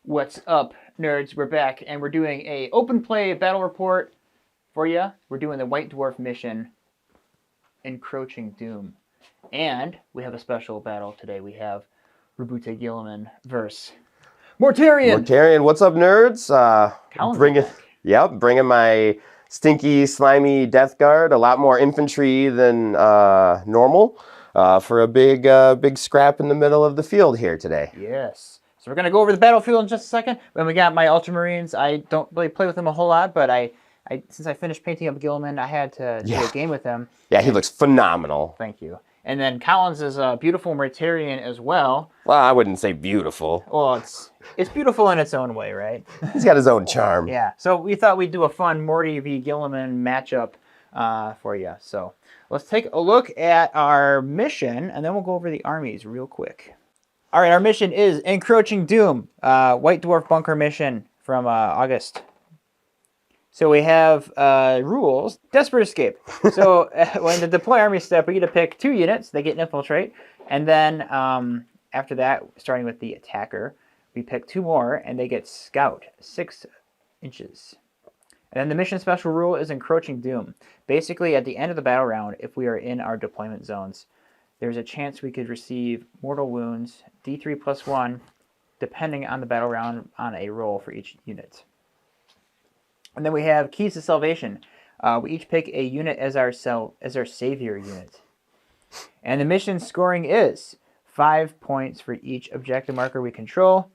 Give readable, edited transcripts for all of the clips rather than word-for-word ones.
What's up, nerds? We're back, and we're doing a open play battle report for you. We're doing the White Dwarf mission, Encroaching Doom. And we have a special battle today. We have Robutte Guilliman versus Mortarion! Mortarion, what's up, nerds? Colin's bringing my stinky, slimy Death Guard. A lot more infantry than normal for a big scrap in the middle of the field here today. Yes. So we're going to go over the battlefield in just a second. When we got my Ultramarines, I don't really play with them a whole lot, but since I finished painting up Guilliman, I had to do a game with him. Yeah, he looks phenomenal. Thank you. And then Collins is a beautiful Mortarion as well. Well, I wouldn't say beautiful. Well, it's beautiful in its own way, right? He's got his own charm. Yeah. So we thought we'd do a fun Morty v. Guilliman matchup for you. So let's take a look at our mission, and then we'll go over the armies real quick. All right, our mission is Encroaching Doom, White Dwarf Bunker mission from August. So we have rules. Desperate Escape. So when the deploy army step, we get to pick 2 units. They get Infiltrate. And then after that, starting with the attacker, we pick 2 more, and they get Scout, 6 inches. And then the mission special rule is Encroaching Doom. Basically, at the end of the battle round, if we are in our deployment zones, there's a chance we could receive mortal wounds, D3 plus 1, depending on the battle round on a roll for each unit. And then we have Keys to Salvation. We each pick a unit as our savior unit. And the mission scoring is 5 points for each objective marker we control.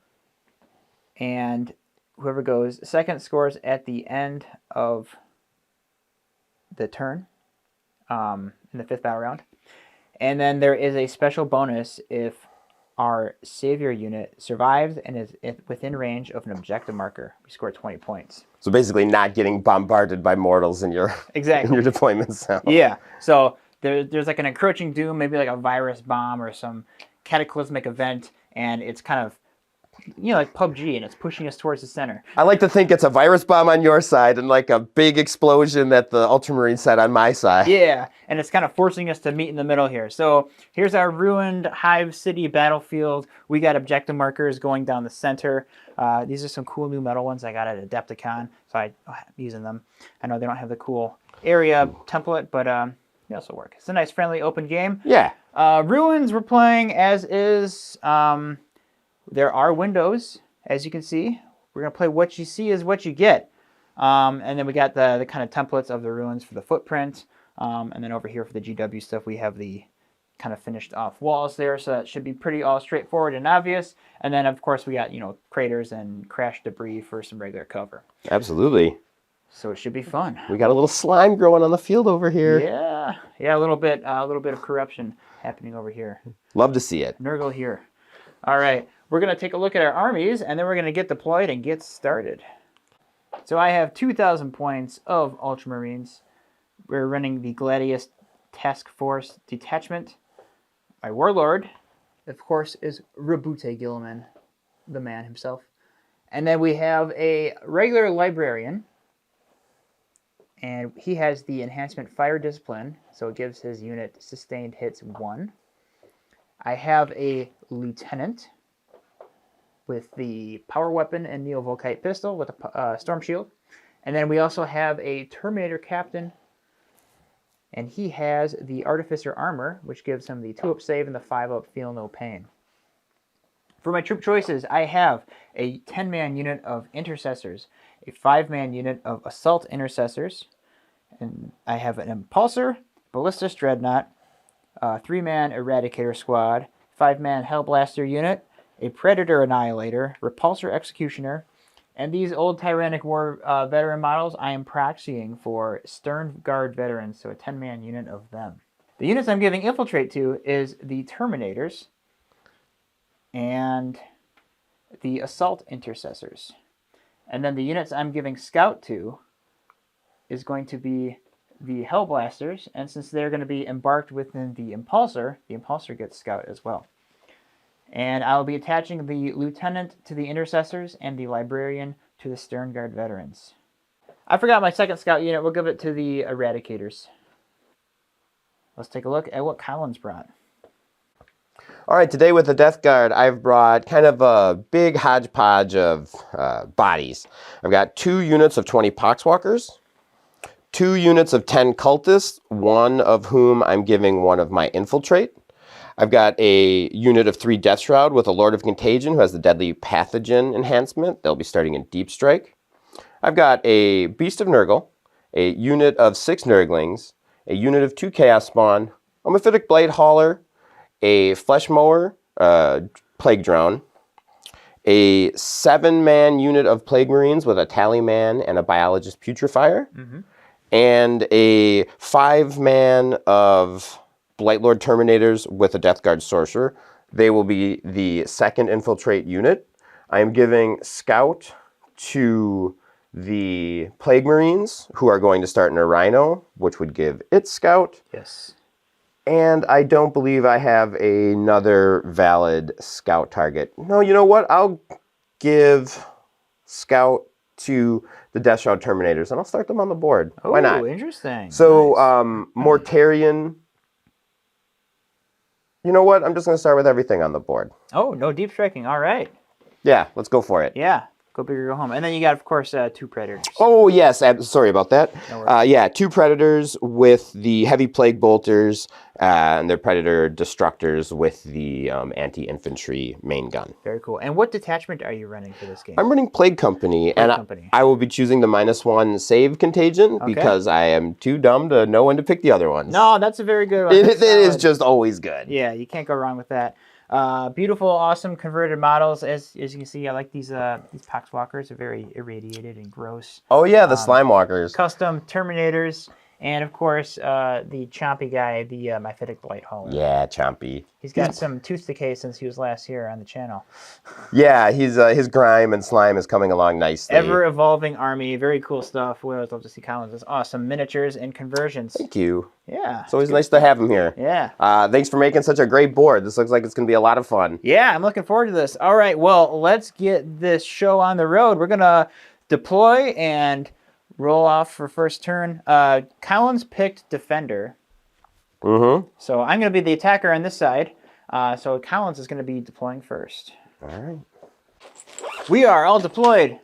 And whoever goes second scores at the end of the turn in the 5th battle round. And then there is a special bonus if our savior unit survives and is within range of an objective marker. We score 20 points. So basically not getting bombarded by mortals in your deployment zone. Yeah. So there's like an Encroaching Doom, maybe like a virus bomb or some cataclysmic event, and it's kind of, like PUBG, and it's pushing us towards the center. I like to think it's a virus bomb on your side and like a big explosion at the Ultramarine side on my side. Yeah, and it's kind of forcing us to meet in the middle here. So here's our ruined Hive City battlefield. We got objective markers going down the center. These are some cool new metal ones I got at Adepticon, so I'm using them. I know they don't have the cool area template, but they also work. It's a nice, friendly, open game. Yeah. Ruins we're playing as is. There are windows, as you can see. We're going to play what you see is what you get. And then we got the kind of templates of the ruins for the footprint. And then over here for the GW stuff, we have the kind of finished off walls there. So that should be pretty all straightforward and obvious. And then, of course, we got, craters and crash debris for some regular cover. Absolutely. So it should be fun. We got a little slime growing on the field over here. Yeah, a little bit of corruption happening over here. Love to see it. Nurgle here. All right. We're going to take a look at our armies, and then we're going to get deployed and get started. So I have 2,000 points of Ultramarines. We're running the Gladius Task Force Detachment. My Warlord, of course, is Robutte Guilliman, the man himself. And then we have a regular Librarian, and he has the enhancement Fire Discipline, so it gives his unit sustained hits 1. I have a Lieutenant with the power weapon and Neovolkite pistol with a storm shield. And then we also have a Terminator Captain, and he has the Artificer Armor, which gives him the 2-up save and the 5-up Feel No Pain. For my troop choices, I have a 10-man unit of Intercessors, a 5-man unit of Assault Intercessors, and I have an Impulsor, Ballistus Dreadnought, a 3-man Eradicator Squad, 5-man Hellblaster unit, a Predator Annihilator, Repulsor Executioner, and these old Tyrannic War veteran models I am proxying for Stern Guard veterans, so a 10-man unit of them. The units I'm giving Infiltrate to is the Terminators and the Assault Intercessors. And then the units I'm giving Scout to is going to be the Hellblasters, and since they're going to be embarked within the Impulsor gets Scout as well. And I'll be attaching the Lieutenant to the Intercessors and the Librarian to the Stern Guard veterans. I forgot my second Scout unit. We'll give it to the Eradicators. Let's take a look at what Collins brought. All right, today with the Death Guard, I've brought kind of a big hodgepodge of bodies. I've got 2 units of 20 Poxwalkers, 2 units of 10 Cultists, one of whom I'm giving one of my Infiltrate. I've got a unit of 3 Death Shroud with a Lord of Contagion who has the Deadly Pathogen enhancement. They'll be starting in Deep Strike. I've got a Beast of Nurgle, a unit of 6 Nurglings, a unit of 2 Chaos Spawn, a Mephitic Blade Hauler, a Flesh Mower, Plague Drone, a 7-man unit of Plague Marines with a Tallyman and a Biologist Putrefier, and a 5-man of Blight Lord Terminators with a Death Guard Sorcerer. They will be the 2nd Infiltrate unit. I am giving Scout to the Plague Marines, who are going to start in a Rhino, which would give it Scout. Yes. And I don't believe I have another valid Scout target. No, you know what? I'll give Scout to the Death Shroud Terminators, and I'll start them on the board. Why not? Oh, interesting. So, Nice. Mortarion... You know what? I'm just going to start with everything on the board. Oh, no deep striking. All right. Yeah, let's go for it. Yeah. Go big or go home. And then you got, of course, 2 Predators. Oh, yes. Sorry about that. No worries. Yeah, 2 Predators with the Heavy Plague Bolters and their Predator Destructors with the Anti-Infantry main gun. Very cool. And what detachment are you running for this game? I'm running Plague Company, Company. I will be choosing the -1 save contagion because I am too dumb to know when to pick the other ones. No, that's a very good one. It is just always good. Yeah, you can't go wrong with that. Beautiful, awesome converted models. As you can see, I like these Poxwalkers. They're very irradiated and gross. Oh yeah, the Slime Walkers. Custom Terminators. And, of course, the chompy guy, the Mephitic Blight Hauler. Yeah, Chompy. He's got some tooth decay since he was last here on the channel. Yeah, his grime and slime is coming along nicely. Ever-evolving army. Very cool stuff. We always love to see Collins. It's awesome. Miniatures and conversions. Thank you. Yeah. It's always nice to have him here. Yeah. Thanks for making such a great board. This looks like it's going to be a lot of fun. Yeah, I'm looking forward to this. All right, well, let's get this show on the road. We're going to deploy and roll off for first turn. Collins picked Defender. So I'm going to be the attacker on this side. So Collins is going to be deploying first. All right. We are all deployed.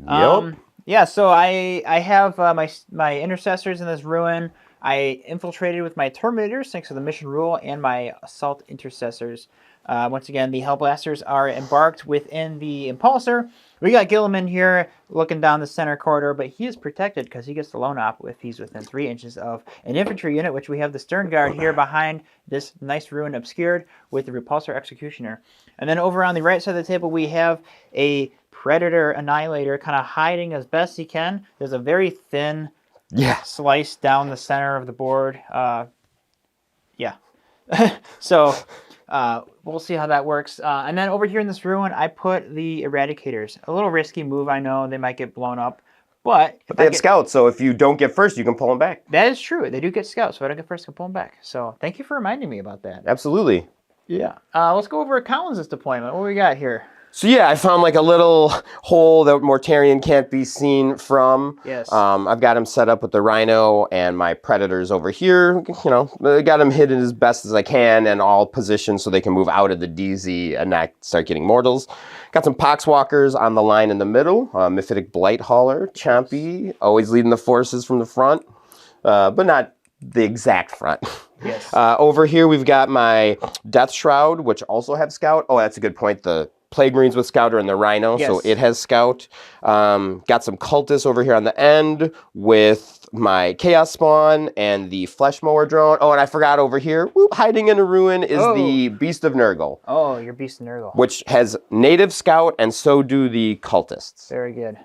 Yep. Yeah, so I have my intercessors in this ruin. I infiltrated with my Terminators thanks to the mission rule and my Assault Intercessors. Once again, the Hellblasters are embarked within the Impulsor. We got Guilliman here looking down the center corridor, but he is protected because he gets the lone op if he's within 3 inches of an infantry unit, which we have the Stern Guard here behind this nice ruin obscured with the Repulsor Executioner. And then over on the right side of the table, we have a Predator Annihilator kind of hiding as best he can. There's a very thin slice down the center of the board. So we'll see how that works. And then over here in this ruin, I put the Eradicators. A little risky move, I know. They might get blown up. But they have scouts, so if you don't get first, you can pull them back. That is true. They do get scouts, so if I don't get first, I can pull them back. So thank you for reminding me about that. Absolutely. Yeah. Let's go over Collins' deployment. What we got here? So yeah, I found like a little hole that Mortarion can't be seen from. Yes. I've got him set up with the Rhino and my Predators over here. You know, I got him hidden as best as I can and all positioned so they can move out of the DZ and not start getting mortals. Got some Poxwalkers on the line in the middle. Mephitic Blight Hauler, Chompy, always leading the forces from the front, but not the exact front. Yes. Over here we've got my Death Shroud, which also have Scout. Oh, that's a good point. The Plague Marines with Scout are in the Rhino, so it has Scout. Got some Cultists over here on the end with my Chaos Spawn and the Flesh Mower drone. Oh, and I forgot over here, hiding in a ruin is the Beast of Nurgle. Oh, your Beast of Nurgle. Which has native Scout, and so do the Cultists. Very good.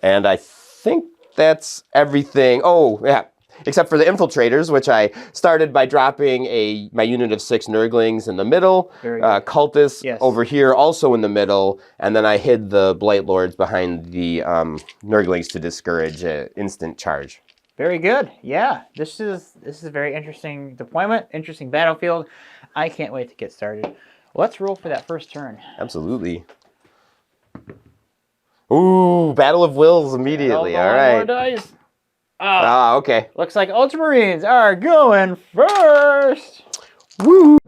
And I think that's everything. Oh, yeah. Except for the Infiltrators, which I started by dropping my unit of 6 Nurglings in the middle. Cultists over here also in the middle. And then I hid the Blight Lords behind the Nurglings to discourage an instant charge. Very good. Yeah, this is a very interesting deployment, interesting battlefield. I can't wait to get started. Let's roll for that first turn. Absolutely. Ooh, Battle of Wills immediately. All right. More dice. Okay. Looks like Ultramarines are going first. Woo!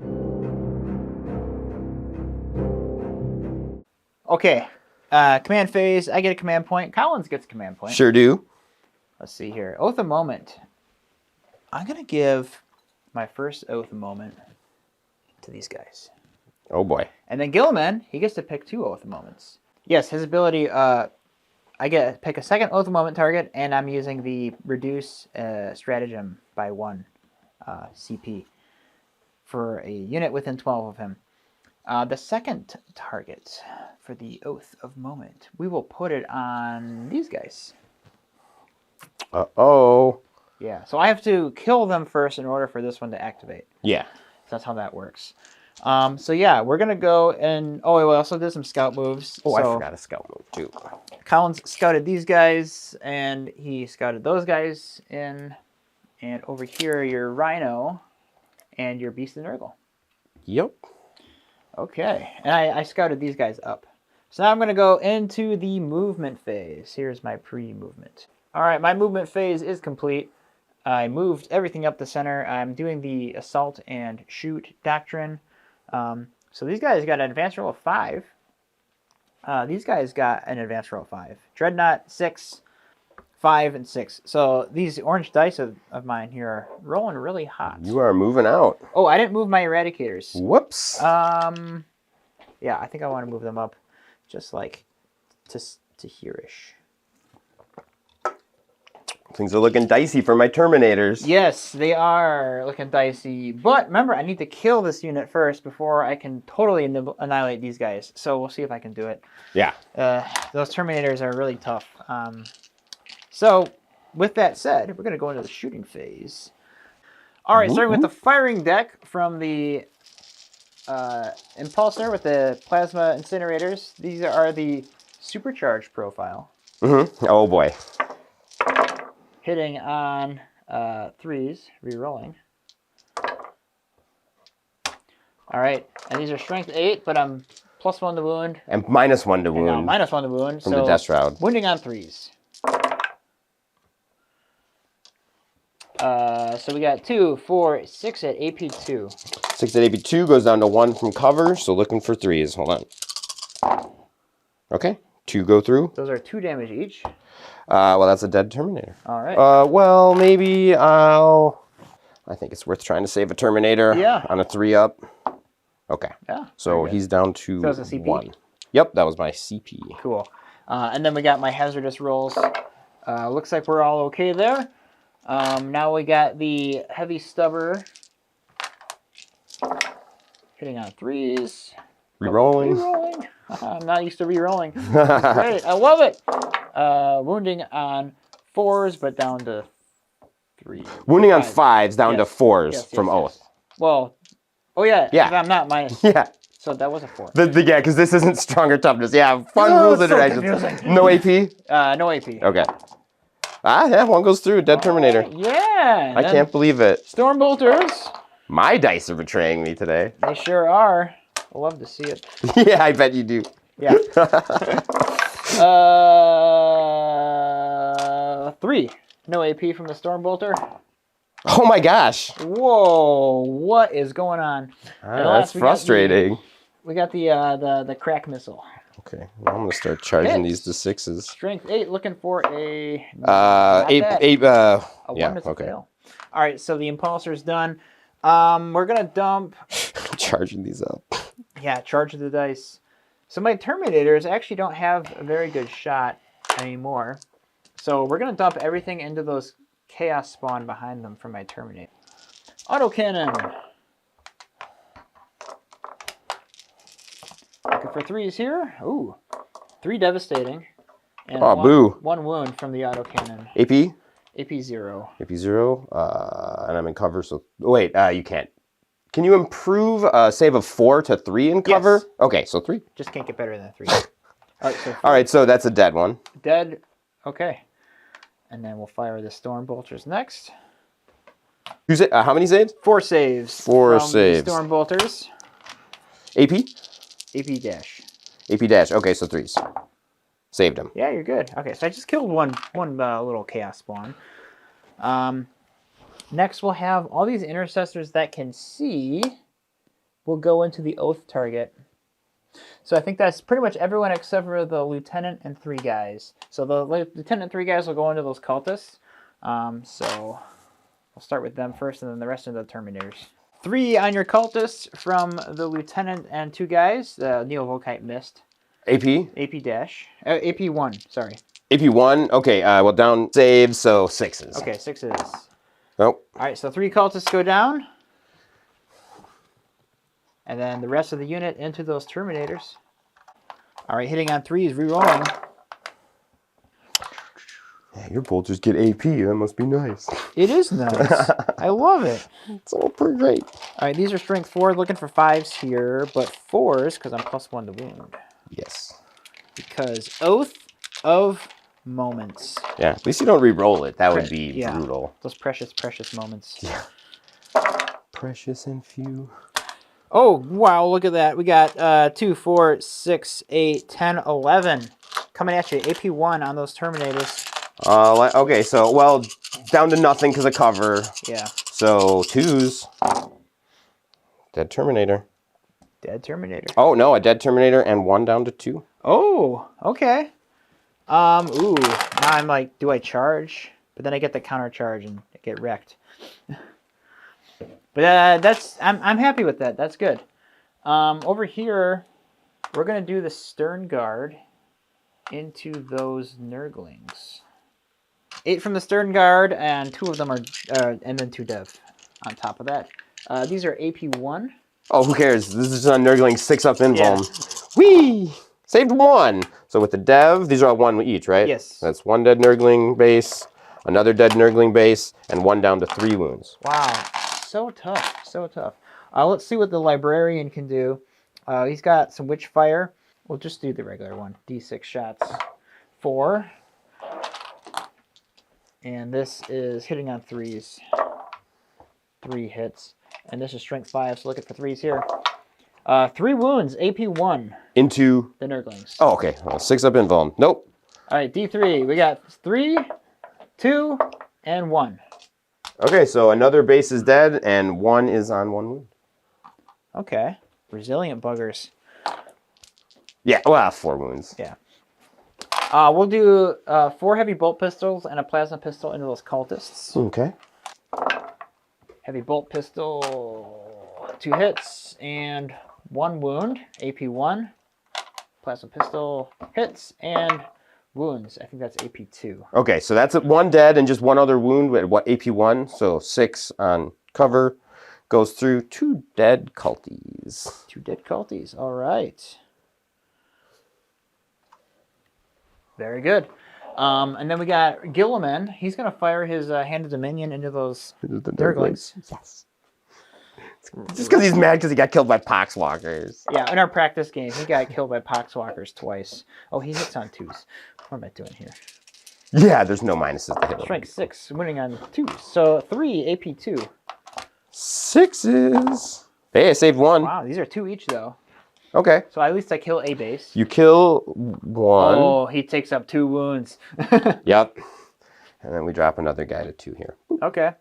Okay. Command phase. I get a command point. Collins gets a command point. Sure do. Let's see here. Oath of Moment. I'm going to give my first Oath of Moment to these guys. Oh boy. And then Guilliman, he gets to pick 2 Oath of Moments. Yes, his ability, I get to pick a second Oath of Moment target, and I'm using the reduce stratagem by 1 CP for a unit within 12 of him. The second target for the Oath of Moment, we will put it on these guys. Uh-oh. Yeah, so I have to kill them first in order for this one to activate. Yeah. So that's how that works. So yeah, we're going to go and... Oh, we also did some scout moves. Oh, so I forgot a scout move, too. Collins scouted these guys, and he scouted those guys in. And over here, your Rhino and your Beast of Nurgle. Yep. Okay, and I scouted these guys up. So now I'm going to go into the movement phase. Here's my pre-movement. All right, my movement phase is complete. I moved everything up the center. I'm doing the assault and shoot doctrine. So these guys got an advanced roll of 5. These guys got an advanced roll of 5. Dreadnought 6, 5, and 6. So these orange dice of mine here are rolling really hot. You are moving out. Oh, I didn't move my eradicators. Whoops. Yeah, I think I want to move them up just like to here-ish. Things are looking dicey for my Terminators. Yes, they are looking dicey. But remember, I need to kill this unit first before I can totally annihilate these guys. So we'll see if I can do it. Yeah. Those Terminators are really tough. So with that said, we're going to go into the shooting phase. All right, starting with the firing deck from the Impulsor with the Plasma Incinerators. These are the supercharged profile. Mm-hmm. Oh, boy. Hitting on 3s, re-rolling. All right, and these are strength 8, but I'm +1 to wound. And -1 to wound. And now -1 to wound. From the Death Shroud. Wounding on 3s. So we got 2, 4, 6 at AP2. 6 at AP2 goes down to 1 from cover, so looking for 3s. Hold on. Okay, 2 go through. Those are 2 damage each. Well, that's a dead Terminator. All right. Well, maybe I think it's worth trying to save a Terminator on a 3-up. Okay. Yeah. So he's down to that was a CP? 1. Yep, that was my CP. Cool. And then we got my hazardous rolls. Looks like we're all okay there. Now we got the heavy stubber hitting on 3s. Rerolling. Rerolling. I'm not used to rerolling. That's great. I love it. Wounding on 4s, but down to 3. Wounding on 5s down to 4s Yes, from Oath. Well, oh yeah. Yeah. I'm not minus. Yeah. So that was a 4. Yeah, because this isn't stronger toughness. Yeah, fun rules interactions. No AP? No AP. Okay. Yeah, 1 goes through. Dead Terminator. Yeah. I can't believe it. Stormbolters. My dice are betraying me today. They sure are. I love to see it. Yeah, I bet you do. Yeah. 3. No AP from the Stormbolter. Oh my gosh. Whoa, what is going on? That's frustrating. We got the crack missile. Okay, well, I'm gonna start charging these to 6s. Strength 8, looking for a 8. a 1 yeah. is a Okay. fail. All right, so the Impulsor's done. We're gonna dump. Charging these up. Yeah, charge the dice. So my Terminators actually don't have a very good shot anymore. So we're gonna dump everything into those Chaos Spawn behind them for my Terminator. Autocannon. Looking for 3s here. Ooh, 3 devastating. And boo. 1 wound from the autocannon. AP? AP 0. AP 0. And I'm in cover, so... Oh, wait, you can't. Can you improve a save of 4 to 3 in cover? Yes. Okay, so 3. Just can't get better than 3. All right, so that's a dead one. Dead. Okay. And then we'll fire the Stormbolters next. How many saves? 4 saves. 4 from saves. The Stormbolters. AP? AP dash. AP dash. Okay, so 3s. Saved him. Yeah, you're good. Okay, so I just killed one little Chaos Spawn. Next, we'll have all these intercessors that can see will go into the Oath target So I think that's pretty much everyone except for the lieutenant and 3 guys. So the lieutenant and 3 guys will go into those cultists. So we'll start with them first, and then the rest of the Terminators. 3 on your cultists from the lieutenant and 2 guys. The Neovolkite missed. AP? AP dash. AP1, sorry. AP1? Okay, well, down save, so 6s. Okay, 6s. Nope. All right, so 3 cultists go down. And then the rest of the unit into those Terminators. All right, hitting on 3s, re-rolling. Yeah, your bolters get AP. That must be nice. It is nice. I love it. It's all pretty great. All right, these are strength 4, looking for 5s here, but 4s, because I'm +1 to wound. Yes. Because Oath of Moments. Yeah, at least you don't re-roll it. That would be brutal. Those precious, precious moments. Yeah. Precious and few. Oh, wow, look at that. We got 2, 4, 6, 8, 10, 11 coming at you. AP1 on those Terminators. Okay, so, well, down to nothing because of cover. Yeah. So, 2s. Dead Terminator. Dead Terminator. Oh, no, a dead Terminator and 1 down to 2. Oh, okay. Ooh, now I'm like, do I charge? But then I get the counter charge and I get wrecked. But I'm happy with that. That's good. Over here, we're gonna do the Stern Guard into those Nurglings. 8 from the Stern Guard, and 2 of them are, and then 2 Dev on top of that. These are AP1. Oh, who cares? This is on Nurgling 6 up invuln. Yeah. Whee! Saved 1. So with the Dev, these are all 1 each, right? Yes. That's 1 dead Nurgling base, another dead Nurgling base, and 1 down to 3 wounds. Wow. So tough, so tough. Let's see what the Librarian can do. He's got some Witchfire. We'll just do the regular one. D6 shots. 4. And this is hitting on 3s. 3 hits. And this is strength 5, so looking for 3s here. 3 wounds, AP1. Into? The Nurglings. Oh, okay. Well, 6 up invuln. Nope. All right, D3. We got 3, 2, and 1. Okay, so another base is dead, and 1 is on 1 wound. Okay. Resilient buggers. Yeah, well, 4 wounds. Yeah. We'll do 4 heavy bolt pistols and a plasma pistol into those cultists. Okay. Heavy bolt pistol, 2 hits and 1 wound. AP1. Plasma pistol hits and wounds. I think that's AP2. Okay, so that's 1 dead and just 1 other wound with what, AP1? So 6 on cover. Goes through 2 dead culties. 2 dead culties. All right. Very good. And then we got Guilliman. He's going to fire his Hand of Dominion into those Nurglings. Yes. Just because he's mad because he got killed by Poxwalkers. Yeah, in our practice game, he got killed by Poxwalkers twice. Oh, he hits on 2s. What am I doing here? Yeah, there's no minuses to hit him. Strength 6, winning on 2s. So 3 AP2. 6s. Hey, I saved 1. Wow, these are 2 each though. Okay. So at least I kill a base. You kill 1. Oh, he takes up 2 wounds. Yep. And then we drop another guy to 2 here. Okay.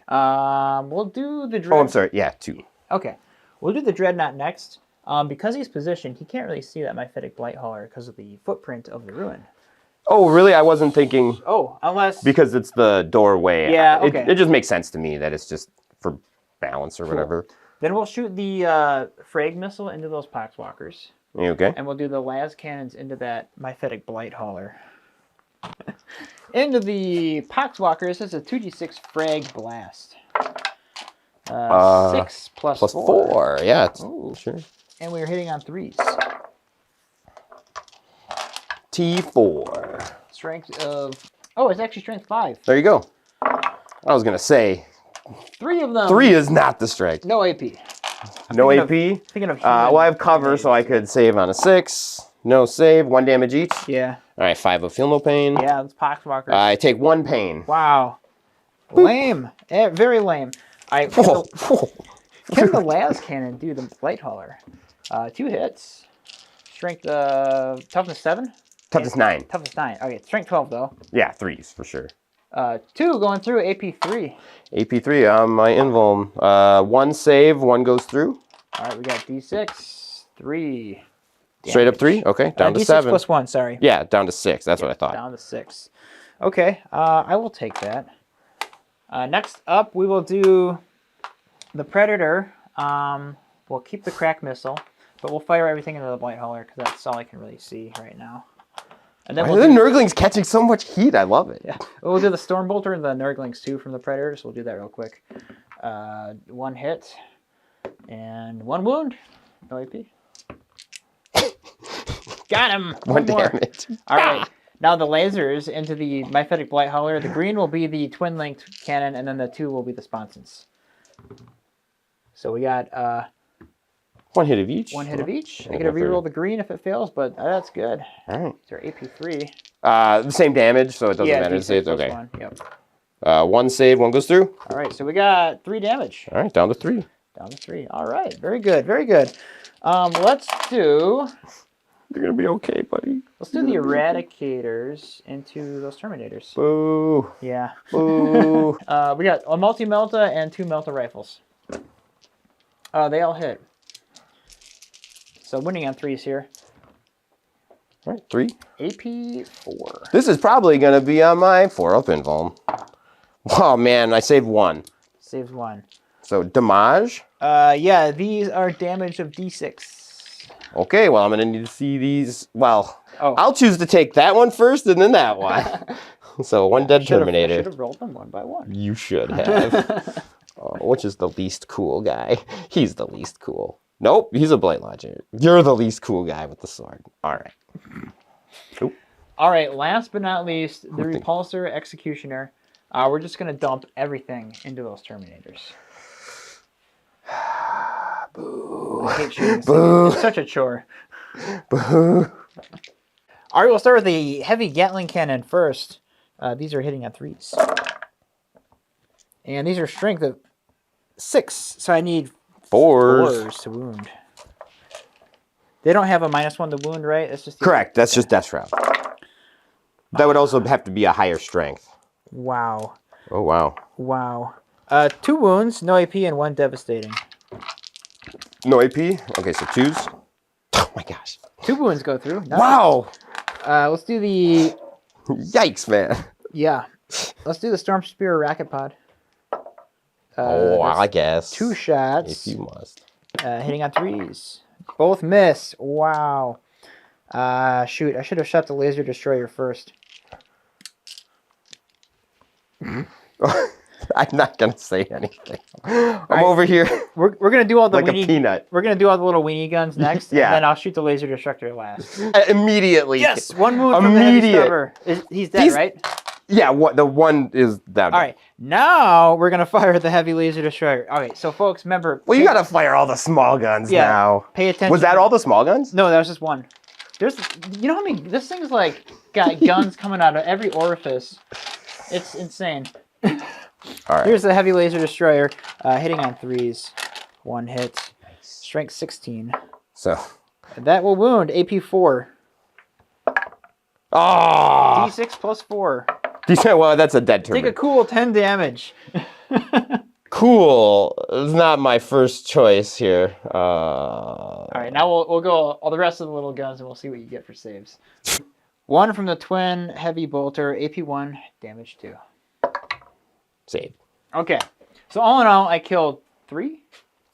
We'll do the Dreadnought. Oh, I'm sorry. Yeah, 2. Okay. We'll do the Dreadnought next. Because he's positioned, he can't really see that Myphitic Blightholder because of the footprint of the ruin. Oh, really? I wasn't thinking... Oh, unless... Because it's the doorway. Yeah, okay. It just makes sense to me that it's just for balance or whatever. Then we'll shoot the Frag Missile into those Poxwalkers. You okay? And we'll do the las cannons into that Myphitic Blightholder. Into the Poxwalkers, this is a 2d6 frag blast. 6 plus 4. Yeah, Ooh. sure. And we're hitting on 3s. T4. Strength of... Oh, it's actually strength 5. There you go. I was going to say... 3 of them. 3 is not the strength. No AP. No AP? Thinking of well, I have cover, so I could save on a 6. No save. 1 damage each. Yeah. All right, 5 of feel no pain. Yeah, it's Poxwalkers. I take 1 pain. Wow. Lame. Very lame. Can the las cannon do the Blightholder? 2 hits. Strength, toughness 7? Toughness 9. Toughness 9. Okay, strength 12 though. Yeah, 3s for sure. 2 going through, AP3. AP3 on my invuln. 1 save, 1 goes through. All right, we got D6, 3. Straight up 3? Okay, down to D6 7. plus 1, sorry. Yeah, down to 6. That's what I thought. Down to 6. Okay, I will take that. Next up, we will do the Predator. We'll keep the crack missile, but we'll fire everything into the Blight Hauler because that's all I can really see right now. And then Why are the Nurglings catching so much heat? I love it. Yeah, we'll do the Stormbolter and the Nurglings too from the Predator, so we'll do that real quick. 1 hit and 1 wound. No AP. Got him. 1 more. damage. All right. Now the lasers into the Myphetic Blight Hauler. The green will be the twin-linked cannon, and then the 2 will be the sponsons. So we got 1 hit of each. 1 hit of each. I get to reroll the green if it fails, but that's good. All right. It's our AP3. The same damage, so it doesn't matter to save. Okay. 1. Yep. 1 save, 1 goes through. All right. So we got 3 damage. All right, down to 3. Down to 3. All right. Very good. Very good. Let's do. You're gonna be okay, buddy. Let's do the Eradicators into those Terminators. Boo. Yeah. Boo. We got a multi-melta and 2 melta rifles. They all hit. So winning on 3s here. All right, 3. AP4. This is probably gonna be on my 4-up invuln. Oh man, I saved 1. Saves 1. So damage. Yeah, these are damage of D6. Okay, well I'm gonna need to see these. Well, Oh. I'll choose to take that one first and then that one. So 1 dead Terminator. I should have rolled them 1 by 1. You should have. Which is the least cool guy? He's the least cool. Nope, he's a Blight Lodger. You're the least cool guy with the sword. All right. Oop. All right, last but not least, the Repulsor Executioner. We're just going to dump everything into those Terminators. Boo. I hate shooting. Boo. It's such a chore. Boo. All right, we'll start with the Heavy Gatling Cannon first. These are hitting on 3s. And these are strength of 6, so I need 4s to wound. They don't have a -1 to wound, right? That's just Correct. That's just Death Shroud. That would also have to be a higher strength. Wow. Oh, wow. Wow. 2 wounds, no AP, and 1 devastating. No AP? Okay, so 2s. Oh, my gosh. 2 wounds go through. Nice. Wow. Let's do the... Yikes, man. Yeah. Let's do the Storm Spear Rocket Pod. I guess. 2 shots. If you must. Hitting on 3s. Both miss. Wow. Shoot, I should have shot the Laser Destroyer first. I'm not going to say anything. I'm over here We're going to do all the like weenie... a peanut. We're going to do all the little weenie guns next, Yeah. and then I'll shoot the Laser Destructor last. Immediately. Yes! 1 wound from the Heavy Stubber. He's dead, right? Yeah, the one is down. All right, now we're going to fire the Heavy Laser Destroyer. All right, so folks, remember... Well, you got to fire all the small guns now. Pay attention. Was that all the small guns? No, that was just 1. There's... You know how many... This thing's like got guns coming out of every orifice. It's insane. All right. Here's the Heavy Laser Destroyer, hitting on 3s. 1 hit. Strength 16. So... That will wound. AP4. Oh! D6 plus 4. Well, that's a dead turn. Take a cool 10 damage. Cool. It's not my first choice here. All right, now we'll go all the rest of the little guns, and we'll see what you get for saves. 1 from the twin Heavy Bolter, AP1, damage 2. Save. Okay, so all in all, I killed 3.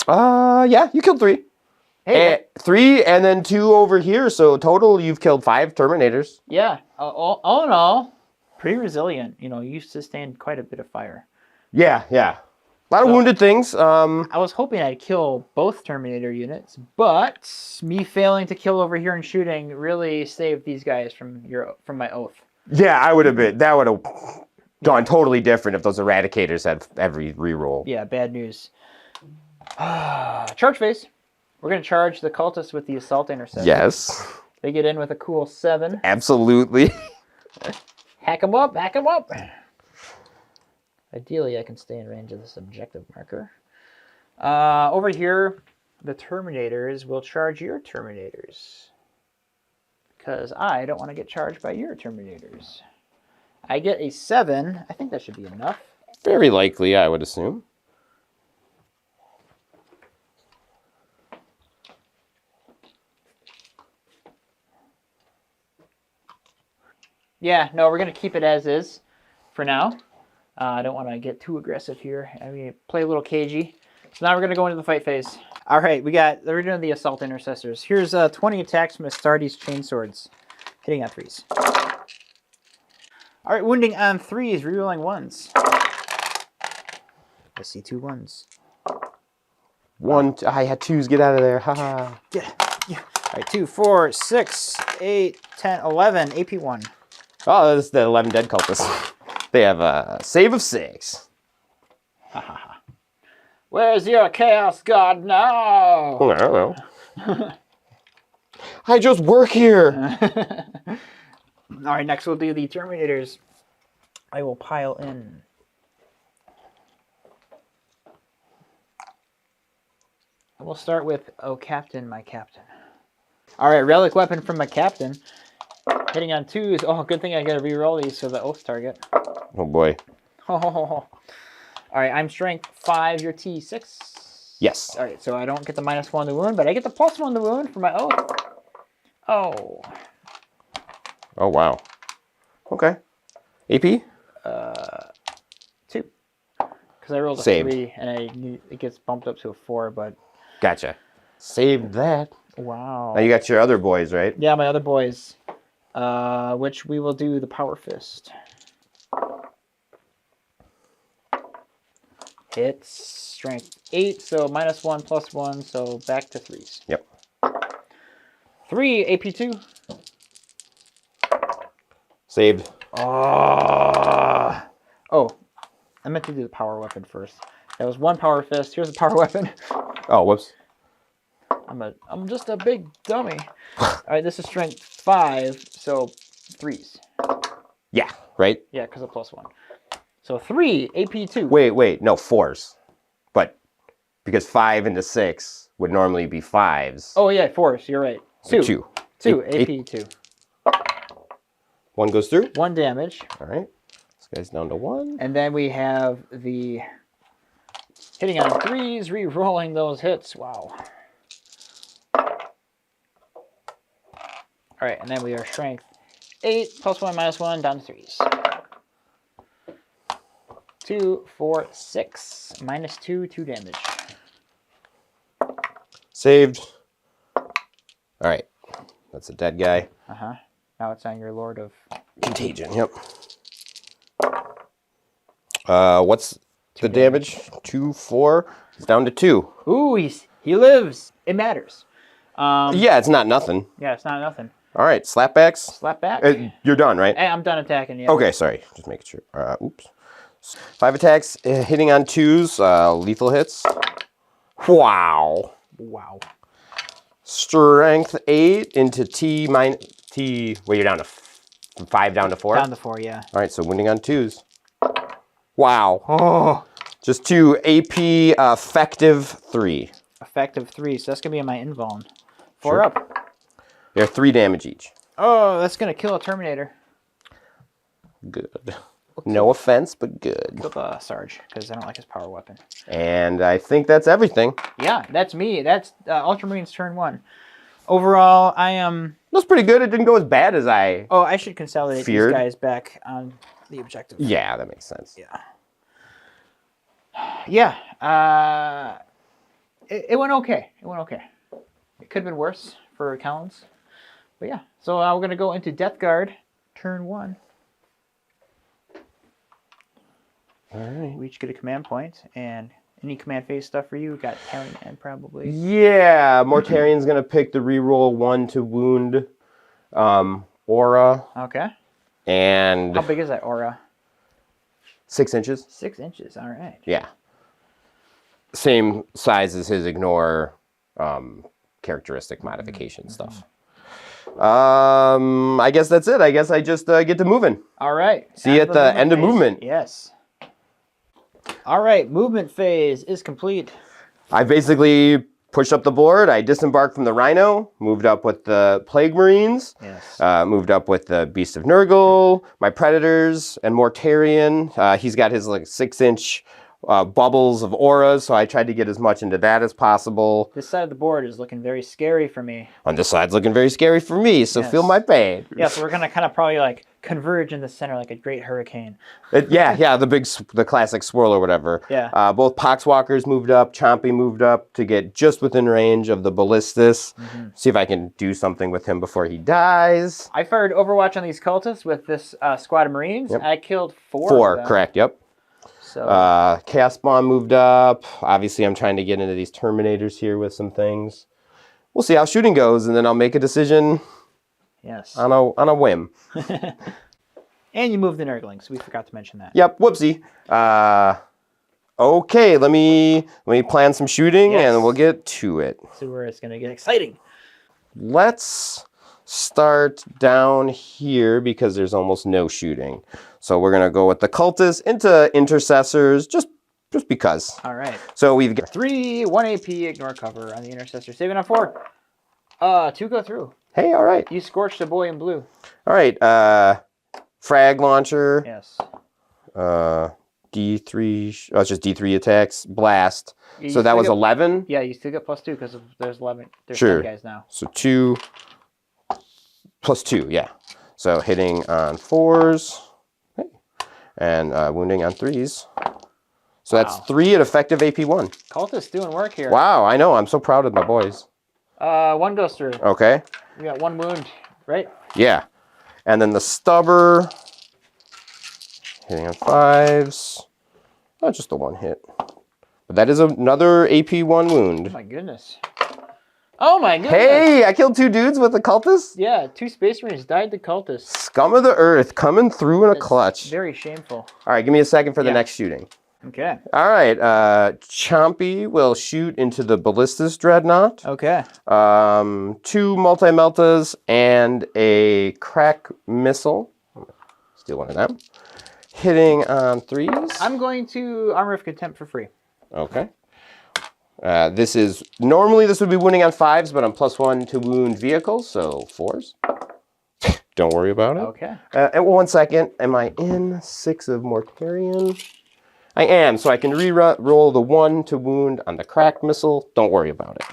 Yeah, you killed 3. Hey, 3 and then 2 over here. So total, you've killed 5 Terminators. yeah. All in all, pretty resilient. You know, you sustained quite a bit of fire. Yeah. A lot of wounded things. I was hoping I'd kill both Terminator units, but me failing to kill over here and shooting really saved these guys from my oath. Yeah, I would have been. That would have gone totally different if those Eradicators had every reroll. Yeah, bad news. Charge phase. We're going to charge the cultists with the Assault Intercept. Yes. They get in with a cool 7. Absolutely. Hack them up, hack them up. Ideally, I can stay in range of this objective marker. Over here, the Terminators will charge your Terminators. Because I don't want to get charged by your Terminators. I get a 7. I think that should be enough. Very likely, I would assume. Yeah, no, we're going to keep it as is for now. I don't want to get too aggressive here. I mean, play a little cagey. So now we're going to go into the fight phase. All right, we're doing the Assault Intercessors. Here's 20 attacks from Astartes Chainswords. Hitting on 3s. All right, wounding on 3s, rerolling 1s. I see 2 1s. I had 2s. Get out of there. Haha. Yeah. All right, 2, 4, 6, 8, 10, 11. AP 1. Oh, this is the 11 dead cultists. They have a save of 6. Where's your Chaos God now? I don't know. I just work here. All right, next we'll do the Terminators. I will pile in. We'll start with, oh, Captain, my Captain. All right, Relic Weapon from my Captain. Hitting on 2s. Oh, good thing I got to re-roll these for the Oath target. Oh, boy. All right, I'm Strength 5, you're T6. Yes. All right, so I don't get the -1 to wound, but I get the +1 to wound for my Oath. Oh. Oh, wow. Okay. AP? 2. Because I rolled a Saved. 3, and it gets bumped up to a 4, but... Gotcha. Saved that. Wow. Now you got your other boys, right? Yeah, my other boys. Which we will do the Power Fist. Hits Strength 8, so -1, +1, so back to 3s. Yep. 3, AP2. Saved. Oh, I meant to do the Power Weapon first. That was 1 Power Fist. Here's a Power Weapon. Oh, whoops. I'm just a big dummy. All right, this is Strength 5, so 3s. Yeah, right? Yeah, because of +1. So 3, AP2. Wait. No, 4s. But because 5 into 6 would normally be 5s. Oh, yeah, 4s. You're right. 2. 2, AP2. 1 goes through. 1 damage. All right. This guy's down to 1. And then we have the hitting on 3s, re-rolling those hits. Wow. All right, and then we are Strength 8, +1, -1, down to 3s. 2, 4, 6, -2, 2 damage. Saved. All right. That's a dead guy. Now it's on your Lord of Contagion, yep. What's the damage? 2, 4. He's down to 2. Ooh, he lives. It matters. Yeah, it's not nothing. Yeah, it's not nothing. All right, slapbacks. Slap back. You're done, right? Hey, I'm done attacking. Yeah. Okay, sorry. Just making sure. Oops. 5 attacks, hitting on 2s, lethal hits. Wow. Wow. Strength 8 into T. Well, you're down to 5 down to 4? Down to 4, yeah. All right, so wounding on 2s. Wow. Oh. Just 2 AP, effective 3. Effective 3, so that's going to be in my invuln. 4 Sure. up. They're 3 damage each. Oh, that's going to kill a Terminator. Good. No offense, but good. Kill the Sarge, because I don't like his power weapon. And I think that's everything. Yeah, that's me. That's Ultramarines turn 1. Overall, I am... That's pretty good. It didn't go as bad as I Oh, I should consolidate feared. these guys back on the objective. Yeah, that makes sense. Yeah. Yeah. It went okay. It went okay. It could have been worse for Collins. But yeah. So we're going to go into Death Guard, turn 1. All right. We each get a command point, and any command phase stuff for you. Got Talon and probably. Yeah, Mortarion's going to pick the reroll 1 to wound Aura. Okay. And How big is that aura? 6 inches. 6 inches. All right. Yeah. Same size as his ignore characteristic modification stuff. I guess that's it. I guess I just get to moving. All right. See you at the end of movement. Yes. All right. Movement phase is complete. I basically pushed up the board. I disembarked from the Rhino, moved up with the Plague Marines, Yes. moved up with the Beast of Nurgle, my Predators, and Mortarion. He's got his like 6-inch bubbles of auras, so I tried to get as much into that as possible. This side of the board is looking very scary for me. On this side's looking very scary for me, so Yes. feel my pain. Yeah, so we're going to kind of probably like converge in the center like a great hurricane. Yeah, the classic swirl or whatever. Yeah. Both Poxwalkers moved up, Chompy moved up to get just within range of the Ballistus. See if I can do something with him before he dies. I fired Overwatch on these cultists with this squad of Marines. Yep. I killed 4 4, of them. correct, yep. So Chaos Spawn moved up. Obviously, I'm trying to get into these Terminators here with some things. We'll see how shooting goes, and then I'll make a decision yes. on a whim. And you moved the Nurglings. We forgot to mention that. Yep, whoopsie. Okay, let me plan some shooting, and we'll get to it. See where it's going to get exciting. Let's start down here because there's almost no shooting. So we're going to go with the Cultists into Intercessors, just because. All right. So we've got 3, 1 AP, ignore cover on the Intercessor. Saving on 4. 2 go through. Hey, all right. You scorched a boy in blue. All right. Frag launcher. Yes. D3. Oh, it's just D3 attacks. Blast. So that was 11. Yeah, you still get +2 because there's 11. There's sure. 10 guys now. So 2 plus 2. Yeah. So hitting on 4s. Okay. And wounding on 3s. So that's 3 at effective AP1. Cultist doing work here. Wow, I know. I'm so proud of my boys. 1 goes through. Okay. You got 1 wound, right? Yeah. And then the Stubber. Hitting on 5s. Oh, just the 1 hit. But that is another AP1 wound. Oh my goodness. Oh my goodness. Hey, I killed 2 dudes with the Cultists? Yeah, 2 Space Marines died to Cultists. Scum of the earth coming through in a clutch. Very shameful. All right, give me a second for the next shooting. Okay. All right, Chompy will shoot into the Ballistus Dreadnought. Okay. 2 multi-meltas and a crack missile. Steal one of them. Hitting on 3s. I'm going to Armor of Contempt for free. Okay. Normally this would be wounding on 5s, but I'm +1 to wound vehicles, so 4s. Don't worry about it. Okay. And 1 second, am I in 6 of Mortarion? I am, so I can re-roll the 1 to wound on the crack missile. Don't worry about it.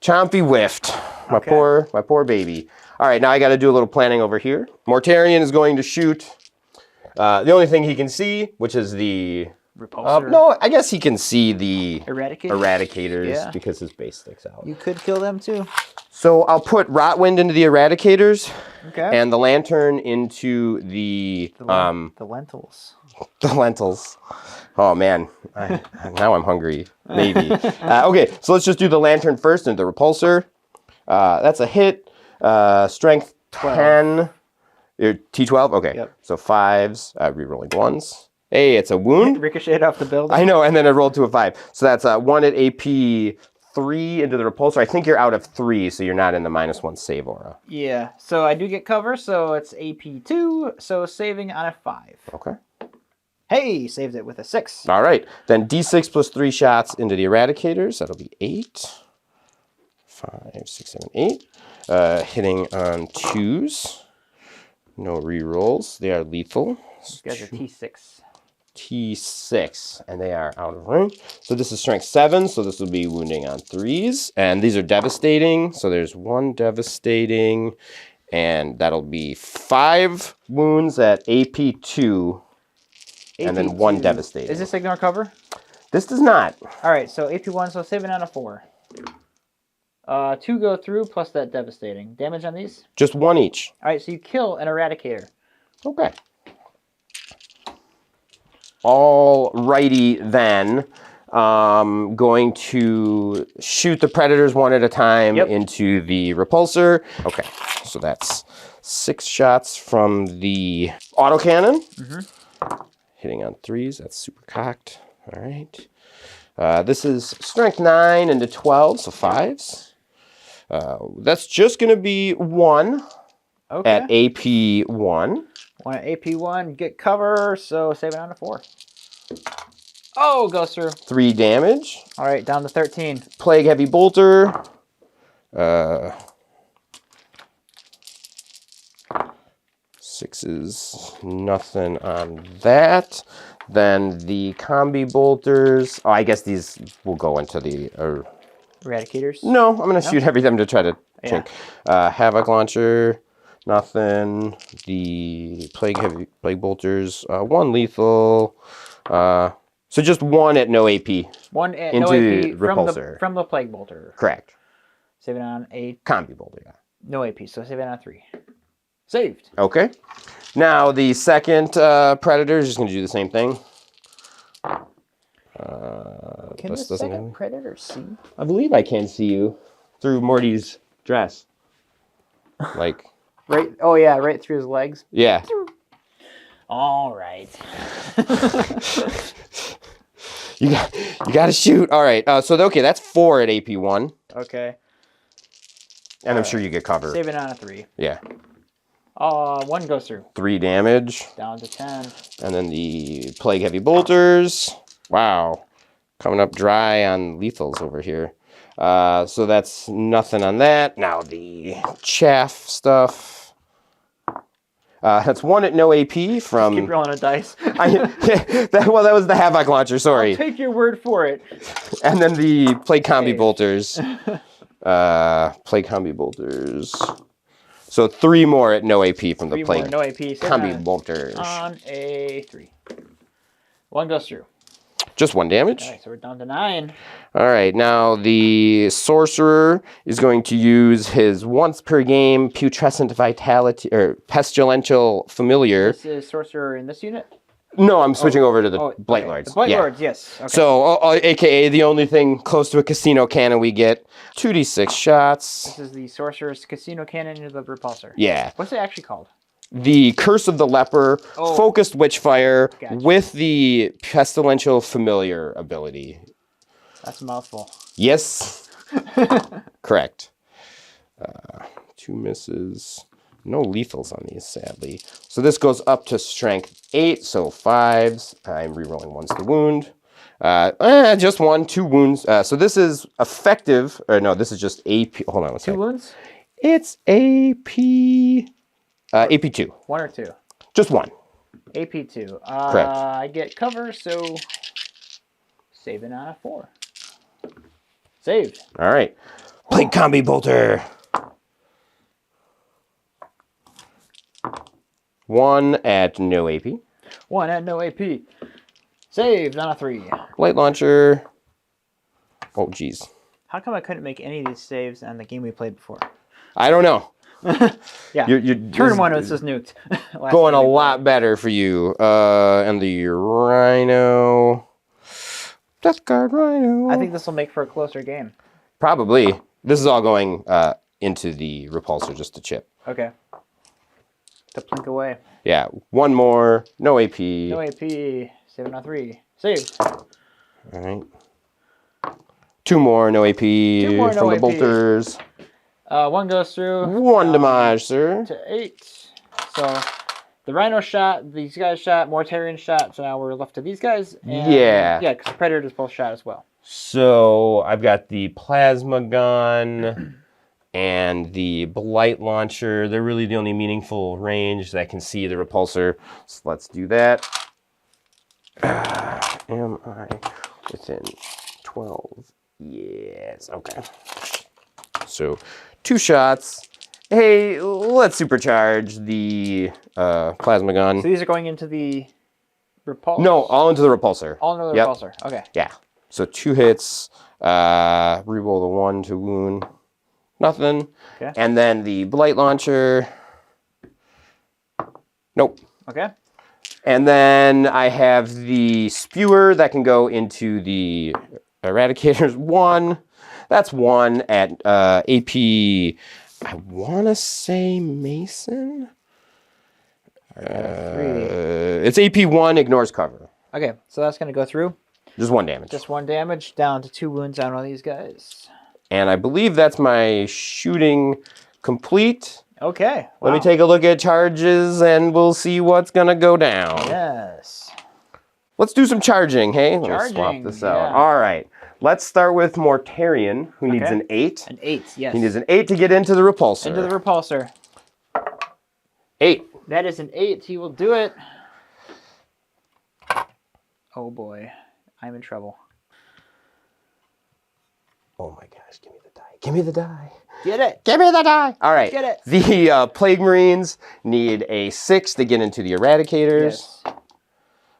Chompy whiffed. My poor baby. All right, now I got to do a little planning over here. Mortarion is going to shoot the only thing he can see, which is the Repulsor. no, I guess he can see the Eradicators, because his base sticks out. You could kill them too. So I'll put Rotwind into the Eradicators. Okay. And the Lantern into the lentils. The lentils. Oh man, now I'm hungry. Maybe. Okay, so let's just do the Lantern first into the Repulsor. That's a hit. Strength 10. T12. Okay. Yep. So 5s. Rerolling 1s. Hey, it's a wound. Ricocheted off the building. I know, and then it rolled to a 5. So that's 1 at AP 3 into the Repulsor. I think you're out of 3, so you're not in the -1 save aura. Yeah. So I do get cover, so it's AP2. So saving on a 5. Okay. Hey, saved it with a 6. All right. Then D6 plus 3 shots into the Eradicators. That'll be 8. 5, 6, 7, 8. Hitting on 2s. No rerolls. They are lethal. These guys are T6. T6, and they are out of range. So this is strength 7, so this will be wounding on 3s. And these are devastating. So there's 1 devastating, and that'll be 5 wounds at AP2. And then 1 devastating. Is this ignore cover? This does not. All right, so AP1, so saving on a 4. 2 go through plus that devastating. Damage on these? Just 1 each. All right, so you kill an Eradicator. Okay. All righty then. Going to shoot the Predators 1 at a time into the Repulsor. Okay, so that's 6 shots from the autocannon. Hitting on 3s, that's super cocked. All right. This is strength 9 into 12, so 5s. That's just going to be 1 at AP1. 1 at AP1, get cover, so save it on to 4. Oh, goes through. 3 damage. All right, down to 13. Plague Heavy Bolter. 6s, nothing on that. Then the Combi Bolters. Oh, I guess these will go into the... Eradicators? No, I'm going to shoot every time to try to chink. Havoc Launcher. Nothing. The plague bolters, 1 lethal. So just 1 at no AP. 1 at into no AP repulsor. from the plague bolter. Correct. Save it on a Combi bolter, yeah. no AP, so save it on 3. Saved. Okay. Now the second predator is just going to do the same thing. Can the second predator see? I believe I can see you through Morty's dress. Like. Right. Oh yeah, right through his legs. Yeah. All right. You got to shoot. All right. So okay, that's 4 at AP 1. Okay. And I'm sure you get cover. Save it on a 3. Yeah. 1 goes through. 3 damage. Down to 10. And then the plague heavy bolters. Wow. Coming up dry on lethals over here. So that's nothing on that. Now the chaff stuff. That's 1 at no AP from... Just keep rolling a dice. that was the Havoc launcher, sorry. I'll take your word for it. And then the plague combi bolters. Plague combi bolters. So 3 more at no AP from the plague no AP. combi bolters. On a 3. 1 goes through. Just 1 damage. Okay, so we're down to 9. All right, now the sorcerer is going to use his once per game putrescent vitality or pestilential familiar. This is sorcerer in this unit? No, I'm switching over to the Blight okay. Lords. The Blight Lords, yes. Okay. So, aka the only thing close to a casino cannon we get. 2d6 shots. This is the sorcerer's casino cannon into the repulsor. Yeah. What's it actually called? The Curse of the Leper, focused witchfire with the pestilential familiar ability. That's a mouthful. Yes. Correct. 2 misses. No lethals on these, sadly. So this goes up to strength 8, so 5s. I'm rerolling 1s to wound. Just 1, 2 wounds. So this is effective, or no, this is just AP. Hold on one second. 2 wounds? It's AP... AP2. 1 or 2? Just 1. AP2. Correct. I get cover, so saving on a 4. Saved. All right. Plague combi bolter. 1 at no AP. 1 at no AP. Saved on a 3. Light launcher. Oh, geez. How come I couldn't make any of these saves on the game we played before? I don't know. Yeah. You're Turn 1 was just nuked. Going a lot better for you. And the Rhino. Death Guard Rhino. I think this will make for a closer game. Probably. This is all going into the repulsor just to chip. Okay. To plink away. Yeah. 1 more. No AP. No AP. 7 on 3. Saved. All right. 2 more. No AP 2 more, from no the AP. bolters. 1 goes through. 1 damage, sir. To 8. So the Rhino shot, these guys shot, Mortarion shot, so now we're left to these guys. And, yeah. Yeah, because Predators both shot as well. So I've got the plasma gun and the blight launcher. They're really the only meaningful range that can see the repulsor. So let's do that. Am I within 12? Yes. Okay. So 2 shots. Hey, let's supercharge the plasma gun. So these are going into the repulsor? No, all into the repulsor. All into the repulsor. Okay. Yeah. So 2 hits. Reroll the 1 to wound. Nothing. Okay. And then the blight launcher. Nope. Okay. And then I have the spewer that can go into the eradicators. 1. That's 1 at AP. I want to say Mason. 3. It's AP 1, ignores cover. Okay, so that's going to go through. Just 1 damage. Just 1 damage, down to 2 wounds on all these guys. And I believe that's my shooting complete. Okay. Wow. Let me take a look at charges and we'll see what's going to go down. Yes. Let's do some charging, hey? Let me Charging, swap this out. yeah. All right. Let's start with Mortarion, who needs Okay. an 8. An 8, yes. He needs an 8 to get into the repulsor. Into the repulsor. 8. That is an 8. He will do it. Oh boy. I'm in trouble. Oh my gosh, give me the die. Give me the die. Get it. Give me the die. All right. Get it. The Plague Marines need a 6 to get into the Eradicators. Yes.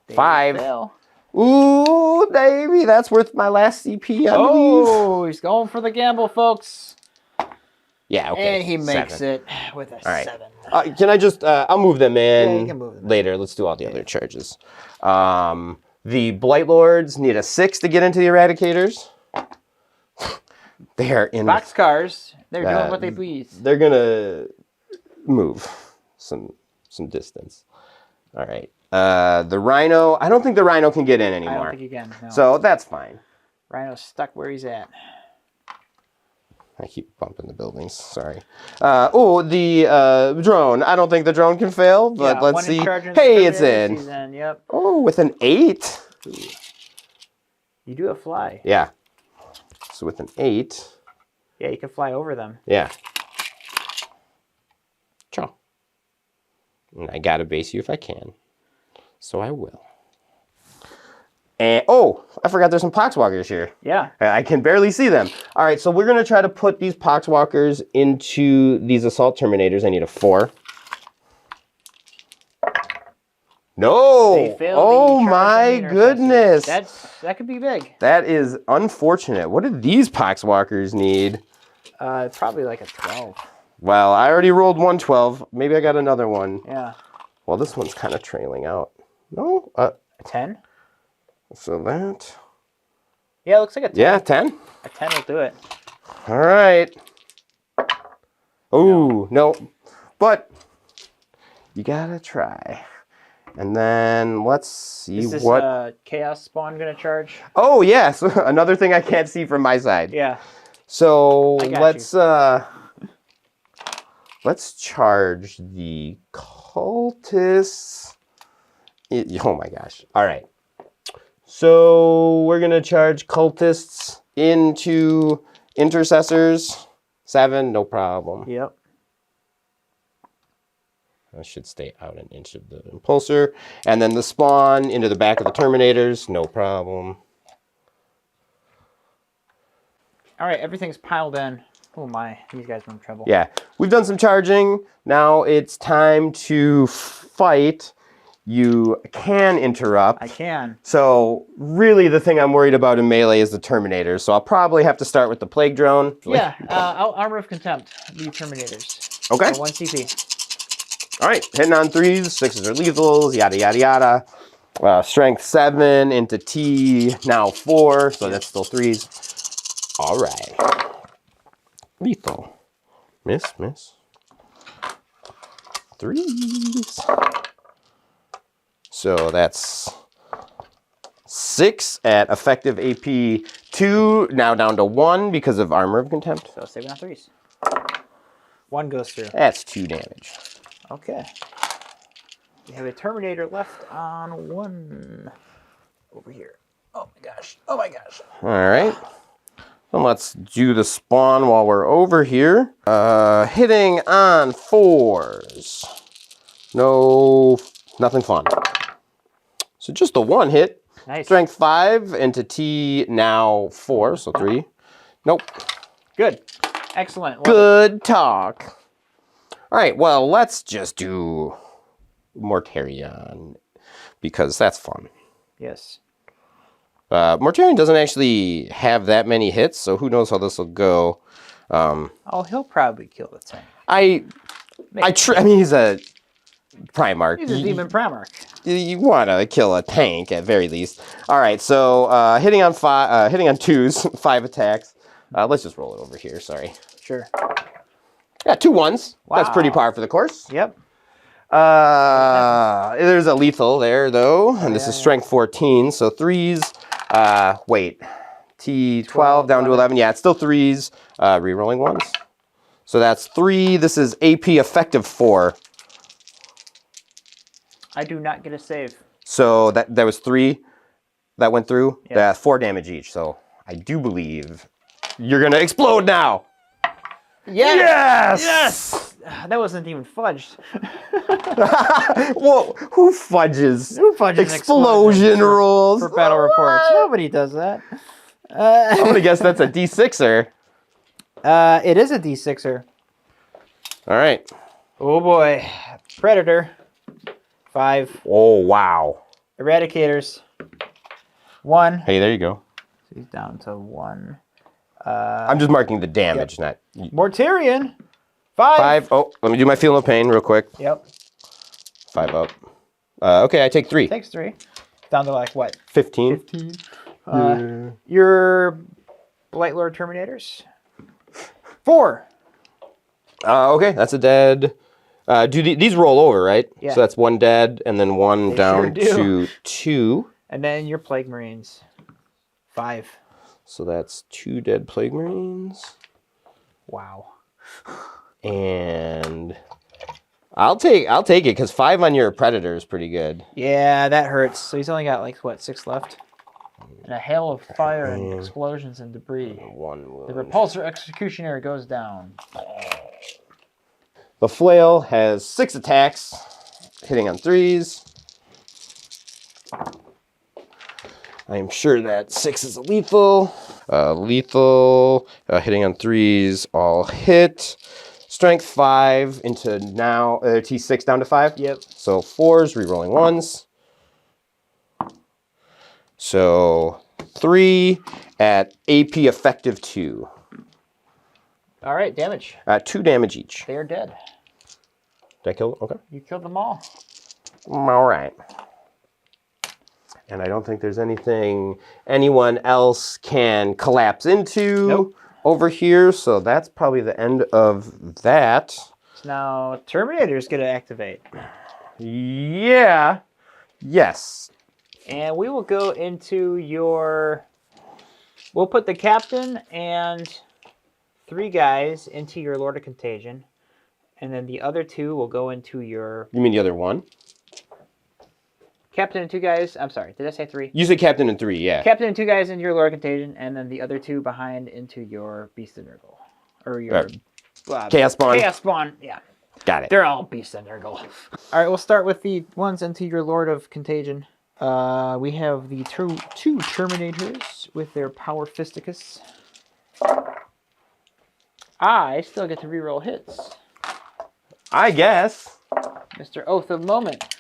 They 5. fail. Ooh, baby, that's worth my last CP, I believe. Oh, he's going for the gamble, folks. Yeah, okay. And he makes 7. it with a right. 7. Can I just, I'll move them in Yeah, you can move them later. Let's do all the other charges. The Blight Lords need a 6 to get into the Eradicators. They are in... Boxcars, they're doing what they please. They're going to move some distance. All right. The Rhino, I don't think the Rhino can get in anymore. I don't think he can, no. So that's fine. Rhino's stuck where he's at. I keep bumping the buildings, sorry. The drone. I don't think the drone can fail, but Yeah, let's see. Hey, it's in. He's in. Yep. Oh, with an 8. Ooh. You do a fly. Yeah. So with an 8. Yeah, you can fly over them. Yeah. Ciao. And I gotta base you if I can. So I will. And, oh, I forgot there's some Poxwalkers here. Yeah. I can barely see them. All right, so we're going to try to put these Poxwalkers into these Assault Terminators. I need a 4. No! Oh my goodness! That could be big. That is unfortunate. What did these Poxwalkers need? Probably like a 12. Well, I already rolled 112. Maybe I got another one. Yeah. Well, this one's kind of trailing out. No? A 10? So that... Yeah, it looks like a 10. Yeah, 10? A 10 will do it. All right. Oh, no. But you gotta try. And then let's see Is this what... Chaos Spawn gonna charge? Oh, yes. Another thing I can't see from my side. Yeah. So let's charge the cultists. Oh my gosh. All right. So we're gonna charge cultists into intercessors. 7, no problem. Yep. I should stay out an inch of the impulsor. And then the spawn into the back of the Terminators, no problem. All right, everything's piled in. Oh my, these guys are in trouble. Yeah, we've done some charging. Now it's time to fight. You can interrupt. I can. So really the thing I'm worried about in melee is the Terminators. So I'll probably have to start with the Plague Drone. Yeah, I'll Armor of Contempt, the Terminators. Okay. So 1 CP. All right, hitting on 3s, 6s are lethals, yada, yada, yada. Strength 7 into T, now 4, so that's still 3s. All right. Lethal. Miss. 3s. So that's 6 at effective AP 2, now down to 1 because of Armor of Contempt. So saving on 3s. 1 goes through. That's 2 damage. Okay. We have a Terminator left on 1. Over here. Oh my gosh. Oh my gosh. All right. And let's do the spawn while we're over here. Hitting on 4s. No, nothing fun. So just the 1 hit. Nice. Strength 5 into T, now 4, so 3. Nope. Good. Excellent. Good talk. All right, well, let's just do Mortarion because that's fun. Yes. Mortarion doesn't actually have that many hits, so who knows how this will go. Oh, he'll probably kill the tank. I mean, he's a Primarch. He's a Demon Primarch. You want to kill a tank at very least. All right, so hitting on 2s, 5 attacks. Let's just roll it over here. Sorry. Sure. Yeah, 2 1s. Wow. That's pretty par for the course. Yep. There's a lethal there though, and this is strength 14, so 3s. Wait, T12 down to 11. Yeah, it's still 3s. Rerolling 1s. So that's 3. This is AP effective 4. I do not get a save. So that was 3 that went through. Yep. That's 4 damage each. So I do believe you're gonna explode now. Yes! Yes! That wasn't even fudged. Well, who fudges? Who fudges explosion rules for battle reports? Nobody does that. I'm gonna guess that's a D6er. It is a D6er. All right. Oh boy. Predator. 5. Oh, wow. Eradicators. 1. Hey, there you go. So he's down to 1. I'm just marking the damage, not... Mortarion. 5. 5. Oh, let me do my feel no pain real quick. Yep. 5 up. Okay, I take 3. Takes 3. Down to like what? 15. 15. Your Blight Lord Terminators. 4. Okay, that's a dead. These roll over, right? Yeah. So that's 1 dead, and then 1 They down sure to 2. And then your Plague Marines. 5. So that's 2 dead Plague Marines. Wow. And I'll take it because 5 on your Predator is pretty good. Yeah, that hurts. So he's only got like what, 6 left. And a hail of fire and explosions and debris. 1 wound. The Repulsor Executioner goes down. The flail has 6 attacks, hitting on 3s. I am sure that 6 is lethal. Hitting on 3s, all hit. Strength 5 into now T6 down to 5. Yep. So 4s, rerolling 1s. So 3 at AP effective 2. All right, damage. 2 damage each. They are dead. Did I kill them? Okay. You killed them all. All right. And I don't think there's anything anyone else can collapse into over here. So that's probably the end of that. So now Terminator's going to activate. Yeah. Yes. And we will go into your... We'll put the captain and 3 guys into your Lord of Contagion. And then the other 2 will go into your... You mean the other one? Captain and 2 guys. I'm sorry. Did I say 3? You said captain and 3, yeah. Captain and 2 guys into your Lord of Contagion. And then the other 2 behind into your Beast of Nurgle. Or your... Chaos Spawn. Chaos Spawn, yeah. Got it. They're all Beast of Nurgle. All right, we'll start with the ones into your Lord of Contagion. We have the 2 Terminators with their Power Fisticus. I still get to reroll hits. I guess. Mr. Oath of Moment.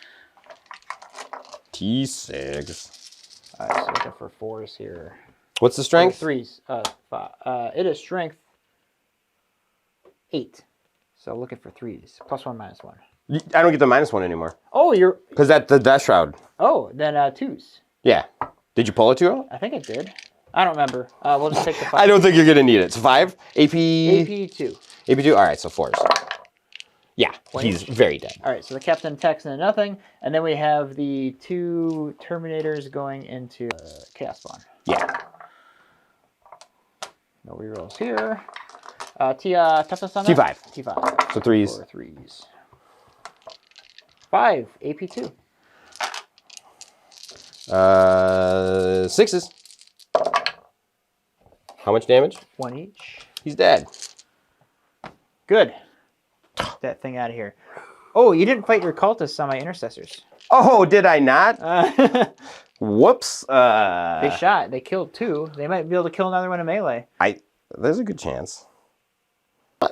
T6. All right, so looking for 4s here. What's the strength? 3s. 5. It is strength 8. So looking for 3s. +1, -1. I don't get the -1 anymore. Oh, you're... Because that's the Death Shroud. Oh, then 2s. Yeah. Did you pull a 2 out? I think it did. I don't remember. We'll just take the 5. I don't think you're going to need it. So 5? AP? AP 2. AP 2? All right, so 4s. Yeah, he's very dead. All right, so the captain attacks into nothing. And then we have the 2 Terminators going into Chaos Spawn. Yeah. No rerolls here. Toughness on that? T5. T5. So 3s. 4 3s. 5, AP 2. 6s. How much damage? 1 each. He's dead. Good. Get that thing out of here. Oh, you didn't fight your cultists on my intercessors. Oh, did I not? Whoops. They shot. They killed 2. They might be able to kill another one in melee. There's a good chance.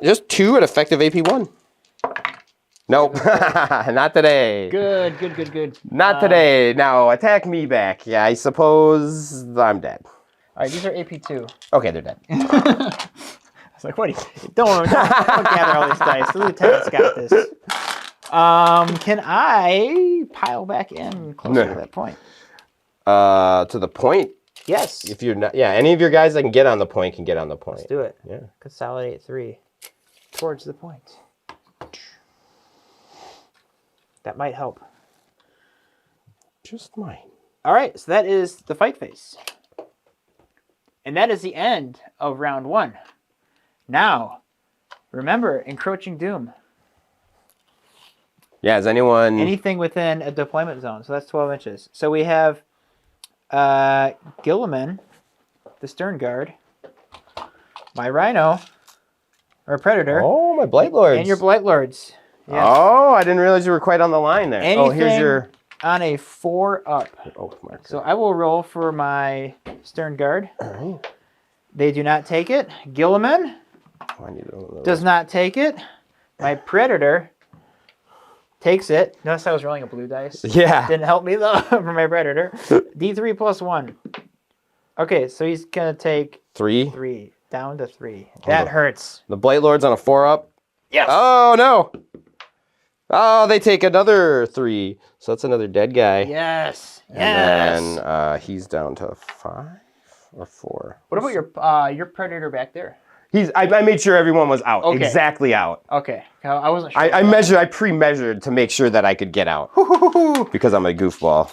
Just 2 at effective AP 1. Nope. Not today. Good. Not today. Now, attack me back. Yeah, I suppose I'm dead. All right, these are AP 2. Okay, they're dead. I was like, what do you... Don't gather all these dice. The lieutenant's got this. Can I pile back in closer to that point? To the point? Yes. If you're not... Yeah, any of your guys that can get on the point can get on the point. Let's do it. Yeah. Consolidate 3 towards the point. That might help. Just might. All right, so that is the fight phase. And that is the end of round 1. Now, remember, Encroaching Doom. Yeah, is anyone... Anything within a deployment zone. So that's 12 inches. So we have Guilliman, the Stern Guard, my Rhino, or Predator. Oh, my Blight Lords. And your Blight Lords. Yes. Oh, I didn't realize you were quite on the line there. Anything here's your... on a 4 up. Oh, marker. So I will roll for my Stern Guard. All right. They do not take it. Guilliman, Oh, I need Does not take it. My Predator takes it. Notice I was rolling a blue dice. Yeah. Didn't help me though for my Predator. D3 plus 1. Okay, so he's gonna take 3 down to 3. That hurts. The Blight Lord's on a 4-up. Yes. Oh no. Oh, they take another 3. So that's another dead guy. Yes. And then he's down to 5 or 4. What about your Predator back there? I made sure everyone was out. Okay. Exactly out. Okay. I wasn't sure. I pre-measured to make sure that I could get out. Because I'm a goofball.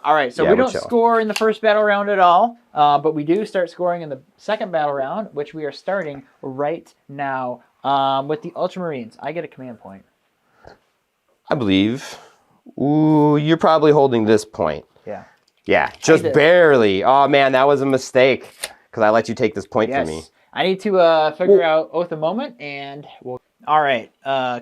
All right, so we don't score in the first battle round at all, but we do start scoring in the second battle round, which we are starting right now with the Ultramarines. I get a command point. I believe. Ooh, you're probably holding this point. Yeah. Yeah, just barely. Oh man, that was a mistake because I let you take this point from me. I need to figure out Oath of Moment, and we'll. All right,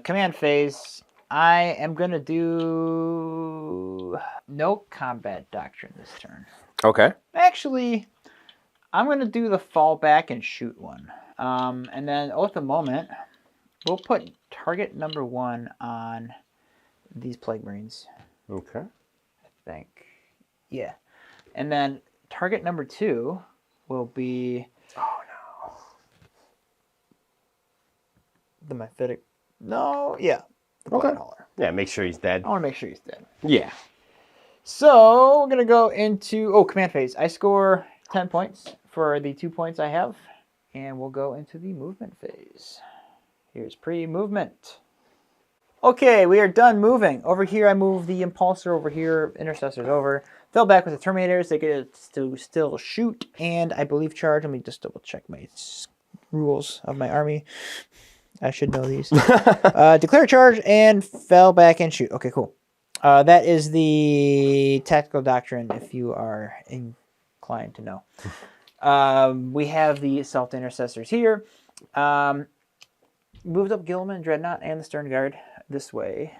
command phase. I am gonna do no combat doctrine this turn. Okay. Actually, I'm gonna do the fall back and shoot one. And then Oath of Moment, we'll put target number 1 on these Plague Marines. Okay. I think. Yeah. And then target number 2 will be... Oh, no. The Mephitic... No, yeah. Okay. Yeah, make sure he's dead. I want to make sure he's dead. Yeah. So, we're going to go into... Oh, command phase. I score 10 points for the 2 points I have. And we'll go into the movement phase. Here's pre-movement. Okay, we are done moving. Over here, I move the Impulsor. Over here, Intercessors over. Fell back with the Terminators. They get to still shoot. And I believe charge. Let me just double check my rules of my army. I should know these. Declare charge and fell back and shoot. Okay, cool. That is the tactical doctrine, if you are inclined to know. We have the Assault Intercessors here. Moved up Guilliman, Dreadnought, and the Stern Guard this way.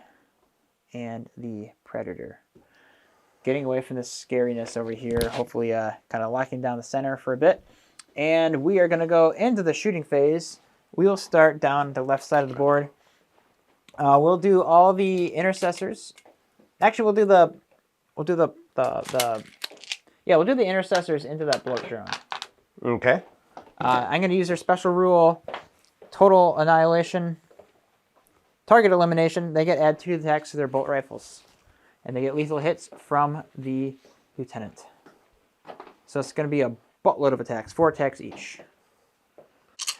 And the Predator. Getting away from this scariness over here. Hopefully kind of locking down the center for a bit. And we are going to go into the shooting phase. We'll start down the left side of the board. We'll do all the Intercessors. Actually, we'll do the Intercessors into that bloat drone. Okay. I'm going to use their special rule, total annihilation, target elimination. They get add 2 attacks to their bolt rifles, and they get lethal hits from the lieutenant. So it's going to be a buttload of attacks, 4 attacks each.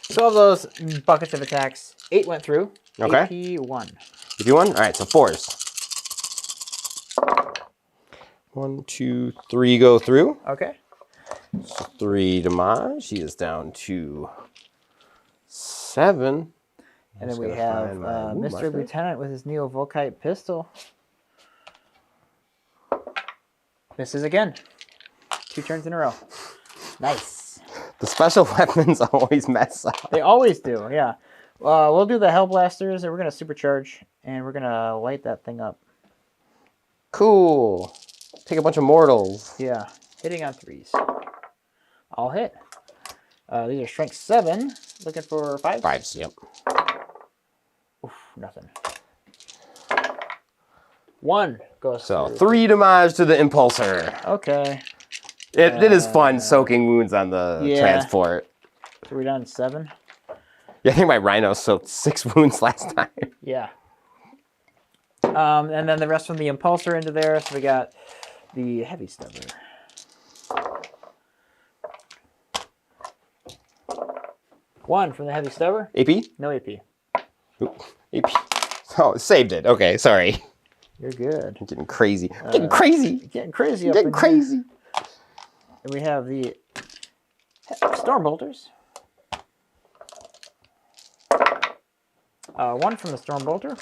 So of those buckets of attacks, 8 went through. Okay. AP 1. AP 1? All right, so 4s. 1, 2, 3 go through. Okay. So 3 damage. He is down to 7. And then we have Mr. Lieutenant with his Neo-Volkite pistol. Misses again. 2 turns in a row. Nice. The special weapons always mess up. They always do, yeah. We'll do the Hellblasters, and we're going to supercharge, and we're going to light that thing up. Cool. Take a bunch of mortals. Yeah, hitting on 3s. All hit. These are strength 7. Looking for 5s? 5s, yep. Oof, nothing. 1 goes So through. 3 damage to the Impulsor. Okay. It is fun soaking wounds on the transport. So we're down to 7? Yeah, I think my Rhino soaked 6 wounds last time. Yeah. And then the rest from the Impulsor into there. So we got the Heavy Stubber. One from the Heavy Stubber. AP? No AP. Oop, AP. Oh, saved it. Okay, sorry. You're good. I'm getting crazy. Getting crazy. Getting crazy. Getting crazy. And we have the Stormbolters. One from the Stormbolter.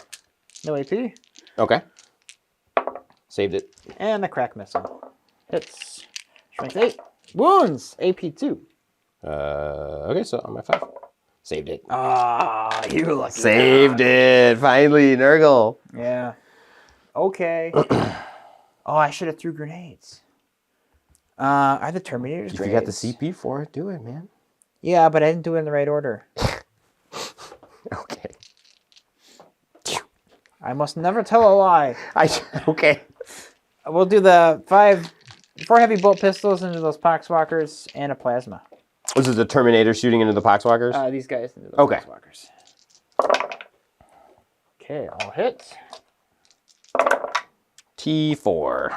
No AP. Okay. Saved it. And the Crack Missile. Hits. Strength 8. Wounds. AP 2. Okay, so on my 5. Saved it. Ah, you lucky. Saved it. Finally, Nurgle. Yeah. Okay. Oh, I should have threw grenades. Are the Terminators If grades? you got the CP for it, do it, man. Yeah, but I didn't do it in the right order. Okay. I must never tell a lie. Okay. We'll do the 4 heavy bolt pistols into those poxwalkers and a plasma. This is the Terminator shooting into the poxwalkers? These guys into the Okay. poxwalkers. Okay, all hit. T4.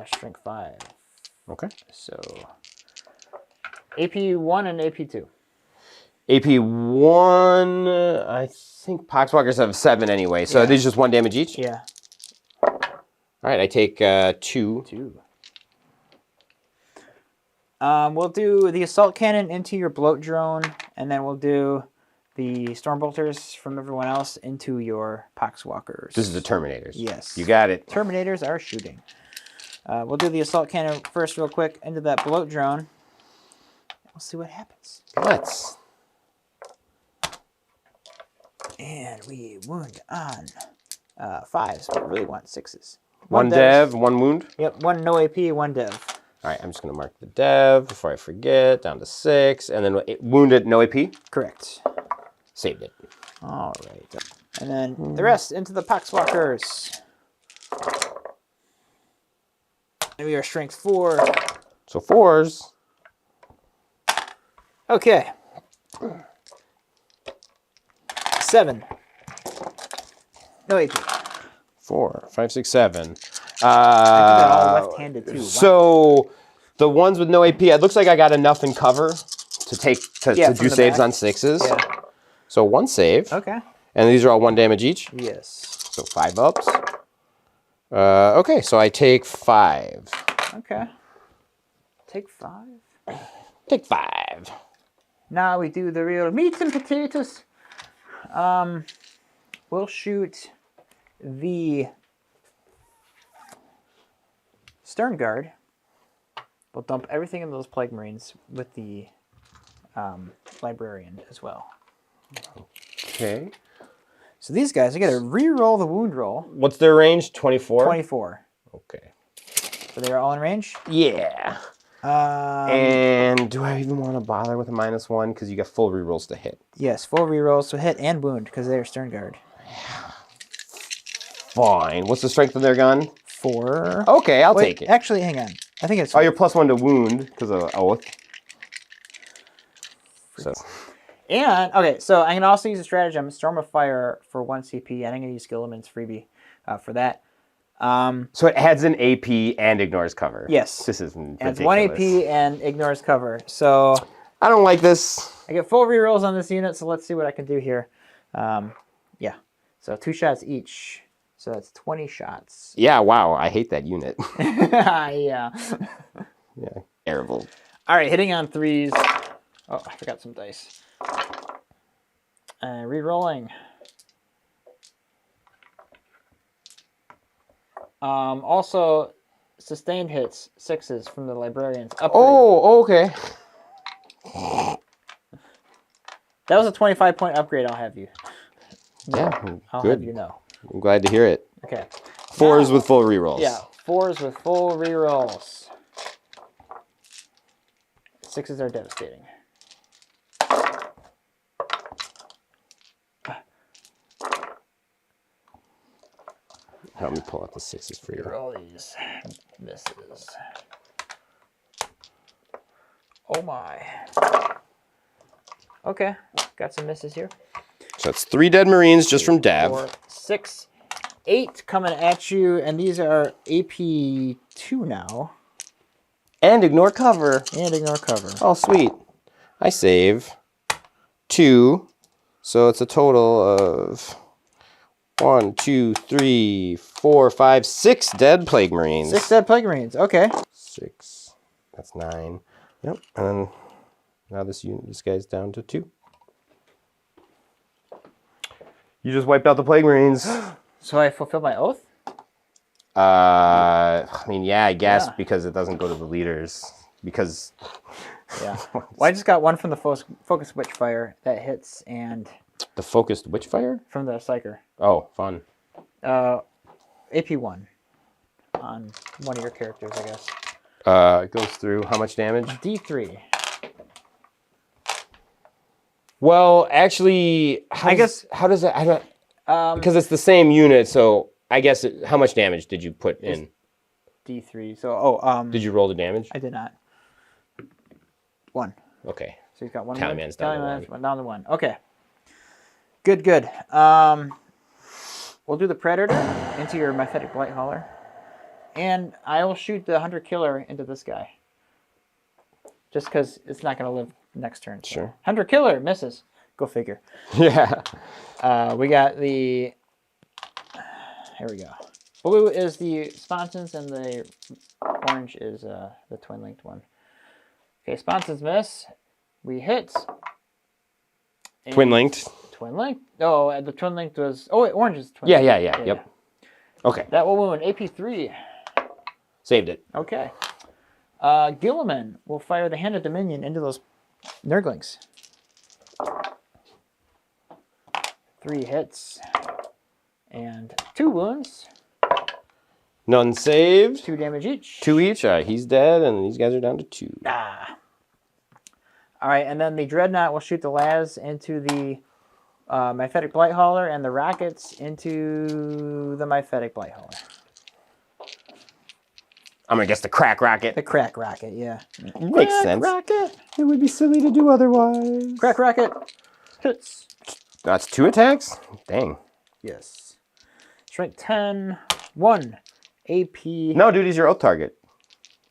Strength 5. Okay. So AP1 and AP2. AP1, I think poxwalkers have 7 anyway, so these just 1 damage each? Yeah. All right, I take 2. 2. We'll do the assault cannon into your bloat drone, and then we'll do the stormbolters from everyone else into your poxwalkers. This is the Terminators. Yes. You got it. Terminators are shooting. We'll do the assault cannon first real quick into that bloat drone. We'll see what happens. Let's. And we wound on 5s, but we really want 6s. 1 dev, 1 wound? Yep, 1 no AP, 1 dev. All right, I'm just going to mark the dev before I forget, down to 6, and then wounded, no AP? Correct. Saved it. All right. And then the rest into the poxwalkers. Maybe our strength 4. So 4s. Okay. 7. No AP. 4, 5, 6, 7. I did that all left-handed too. Wow. So the ones with no AP, it looks like I got enough in cover to do saves back. on 6s. Yeah. So 1 save. Okay. And these are all 1 damage each? Yes. So 5 ups. Okay, so I take 5. Okay. Take 5. Take 5. Now we do the real meats and potatoes. We'll shoot the Stern Guard. We'll dump everything in those Plague Marines with the Librarian as well. Okay. So these guys, I gotta re-roll the wound roll. What's their range? 24? 24. Okay. So they are all in range? Yeah. And do I even want to bother with a -1? Because you got full rerolls to hit. Yes, full re-rolls to hit and wound because they are Stern Guard. Fine. What's the strength of their gun? 4. Okay, I'll take it. Actually, hang on. I think it's... Oh, you're +1 to wound because of oath. So. And, okay, so I'm going to also use a stratagem, Storm of Fire for 1 CP, and I'm going to use Gilliman's freebie for that. So it adds an AP and ignores cover. Yes. This is ridiculous. Adds 1 AP and ignores cover. So I don't like this. I get full rerolls on this unit, so let's see what I can do here. Yeah, so 2 shots each. So that's 20 shots. Yeah, wow, I hate that unit. Yeah. Yeah, terrible. All right, hitting on 3s. Oh, I forgot some dice. Re-rolling. Also, sustained hits, 6s from the Librarians. Upgrade. Oh, okay. That was a 25-point upgrade, I'll have you. Yeah, I'll good. have you know. I'm glad to hear it. Okay. 4s with full rerolls. Yeah, 4s with full rerolls. 6s are devastating. Help me pull out the 6s for you. Roll these misses. Oh my. Okay, got some misses here. So it's 3 dead Marines just from Dav. 4, 6, 8 coming at you, and these are AP2 now. And ignore cover. And ignore cover. Oh, sweet. I save 2. So it's a total of 1, 2, 3, 4, 5, 6 dead Plague Marines. 6 dead Plague Marines, okay. 6. That's 9. Yep. And then now this guy's down to 2. You just wiped out the Plague Marines. So I fulfilled my oath? I mean, yeah, I guess, because it doesn't go to the leaders. Because... Yeah. Well, I just got 1 from the Focus Witchfire that hits, and... The Focused Witchfire? From the Psyker. Oh, fun. AP1 on one of your characters, I guess. It goes through how much damage? D3. Well, actually, how does that? I don't, because it's the same unit, so I guess how much damage did you put in? D3. So, Did you roll the damage? I did not. 1. Okay. So he's got 1. Tallyman's down to 1. Went down to 1. Okay. Good. We'll do the Predator into your Mephitic Blight Hauler. And I will shoot the Hunter Killer into this guy. Just because it's not going to live next turn. So. Sure. Hunter Killer misses. Go figure. Yeah. We got the... Here we go. Blue is the Sponsons, and the orange is the twin-linked one. Okay, Sponsons miss. We hit. Twin-linked? Twin-linked? Oh, the twin-linked was... Oh, wait, orange is twin-linked. Yeah. Yep. Okay. That will wound. AP3. Saved it. Okay. Guilliman will fire the Hand of Dominion into those Nurglings. 3 hits. And 2 wounds. None saved. 2 damage each. 2 each. All right, he's dead, and these guys are down to 2. Ah. All right, and then the Dreadnought will shoot the Laz into the Mephitic Blight Hauler, and the Rockets into the Mephitic Blight Hauler. I'm going to guess the Crack Rocket. The Crack Rocket, yeah. Makes sense. Rocket. It would be silly to do otherwise. Crack Rocket. Hits. That's 2 attacks? Dang. Yes. Strength 10. 1. AP. No, dude, he's your oath target.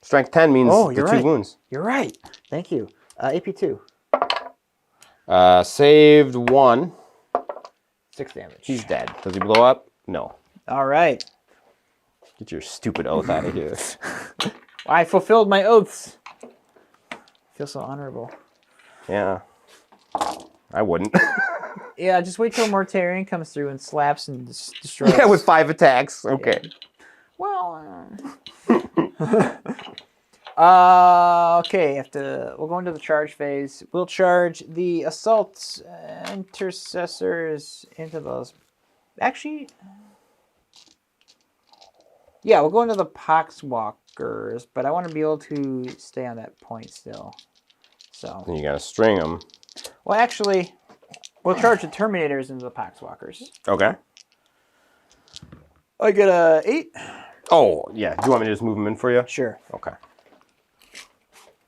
Strength 10 means the 2 wounds. You're right. Thank you. AP2. Saved 1. 6 damage. He's dead. Does he blow up? No. All right. Get your stupid oath out of here. I fulfilled my oaths. I feel so honorable. Yeah. I wouldn't. Yeah, just wait till Mortarion comes through and slaps and destroys. Yeah, with 5 attacks. Okay. Yeah. Well, okay. We'll go into the charge phase. We'll charge the assault intercessors into those. Actually, yeah, we'll go into the Poxwalkers, but I want to be able to stay on that point still. So Then you gotta string them. well, actually, we'll charge the Terminators into the Poxwalkers. Okay. I get a 8. Oh, yeah. Do you want me to just move them in for you? Sure. Okay.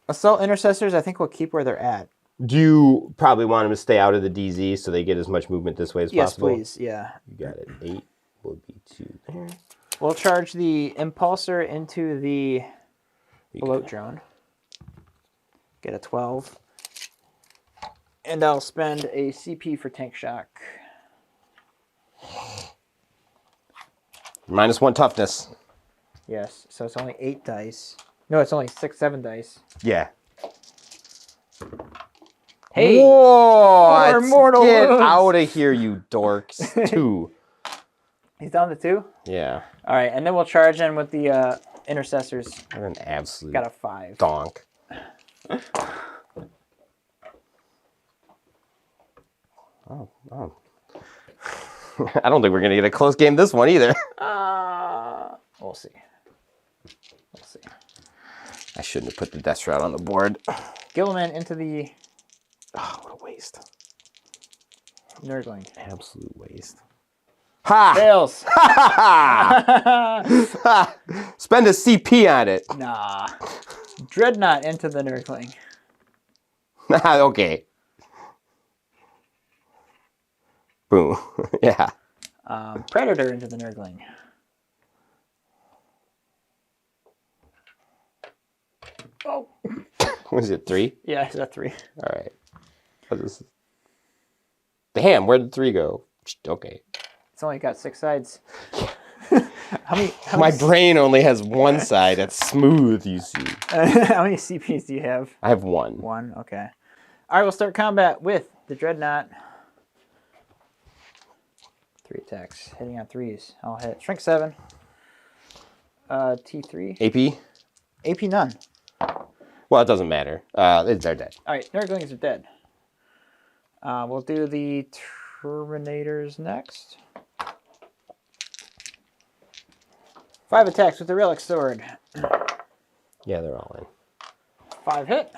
Assault intercessors, I think we'll keep where they're at. Do you probably want them to stay out of the DZ so they get as much movement this way as possible? Yes, please. Yeah. You got it. 8 will be 2 there. We'll charge the Impulsor into the Float Drone. Get a 12. And I'll spend a CP for Tank Shock. -1 toughness. Yes, so it's only 8 dice. No, it's only 7 dice. Yeah. Hey! Whoa! Mortal Get wounds. out of here, you dorks. 2. He's down to 2? Yeah. All right, and then we'll charge in with the Intercessors. What an absolute Got a 5. donk. Oh. I don't think we're going to get a close game this one either. We'll see. We'll see. I shouldn't have put the Death Shroud on the board. Gilliman into the Oh, what a waste. Nurgling. Absolute waste. Ha! Fails. Spend a CP on it. Nah. Dreadnought into the Nurgling. Okay. Boom. Yeah. Predator into the Nurgling. Oh. Was it 3? Yeah, it's a 3. All right. What is this? Damn, where did 3 go? Okay. It's only got 6 sides. My brain only has one side. That's smooth, you see. How many CPs do you have? I have 1. 1, okay. All right, we'll start combat with the Dreadnought. 3 attacks, hitting on 3s. I'll hit. Shrink 7. T3. AP? AP none. Well, it doesn't matter. They're dead. All right, Nurglings are dead. We'll do the Terminators next. 5 attacks with the Relic Sword. Yeah, they're all in. 5 hit.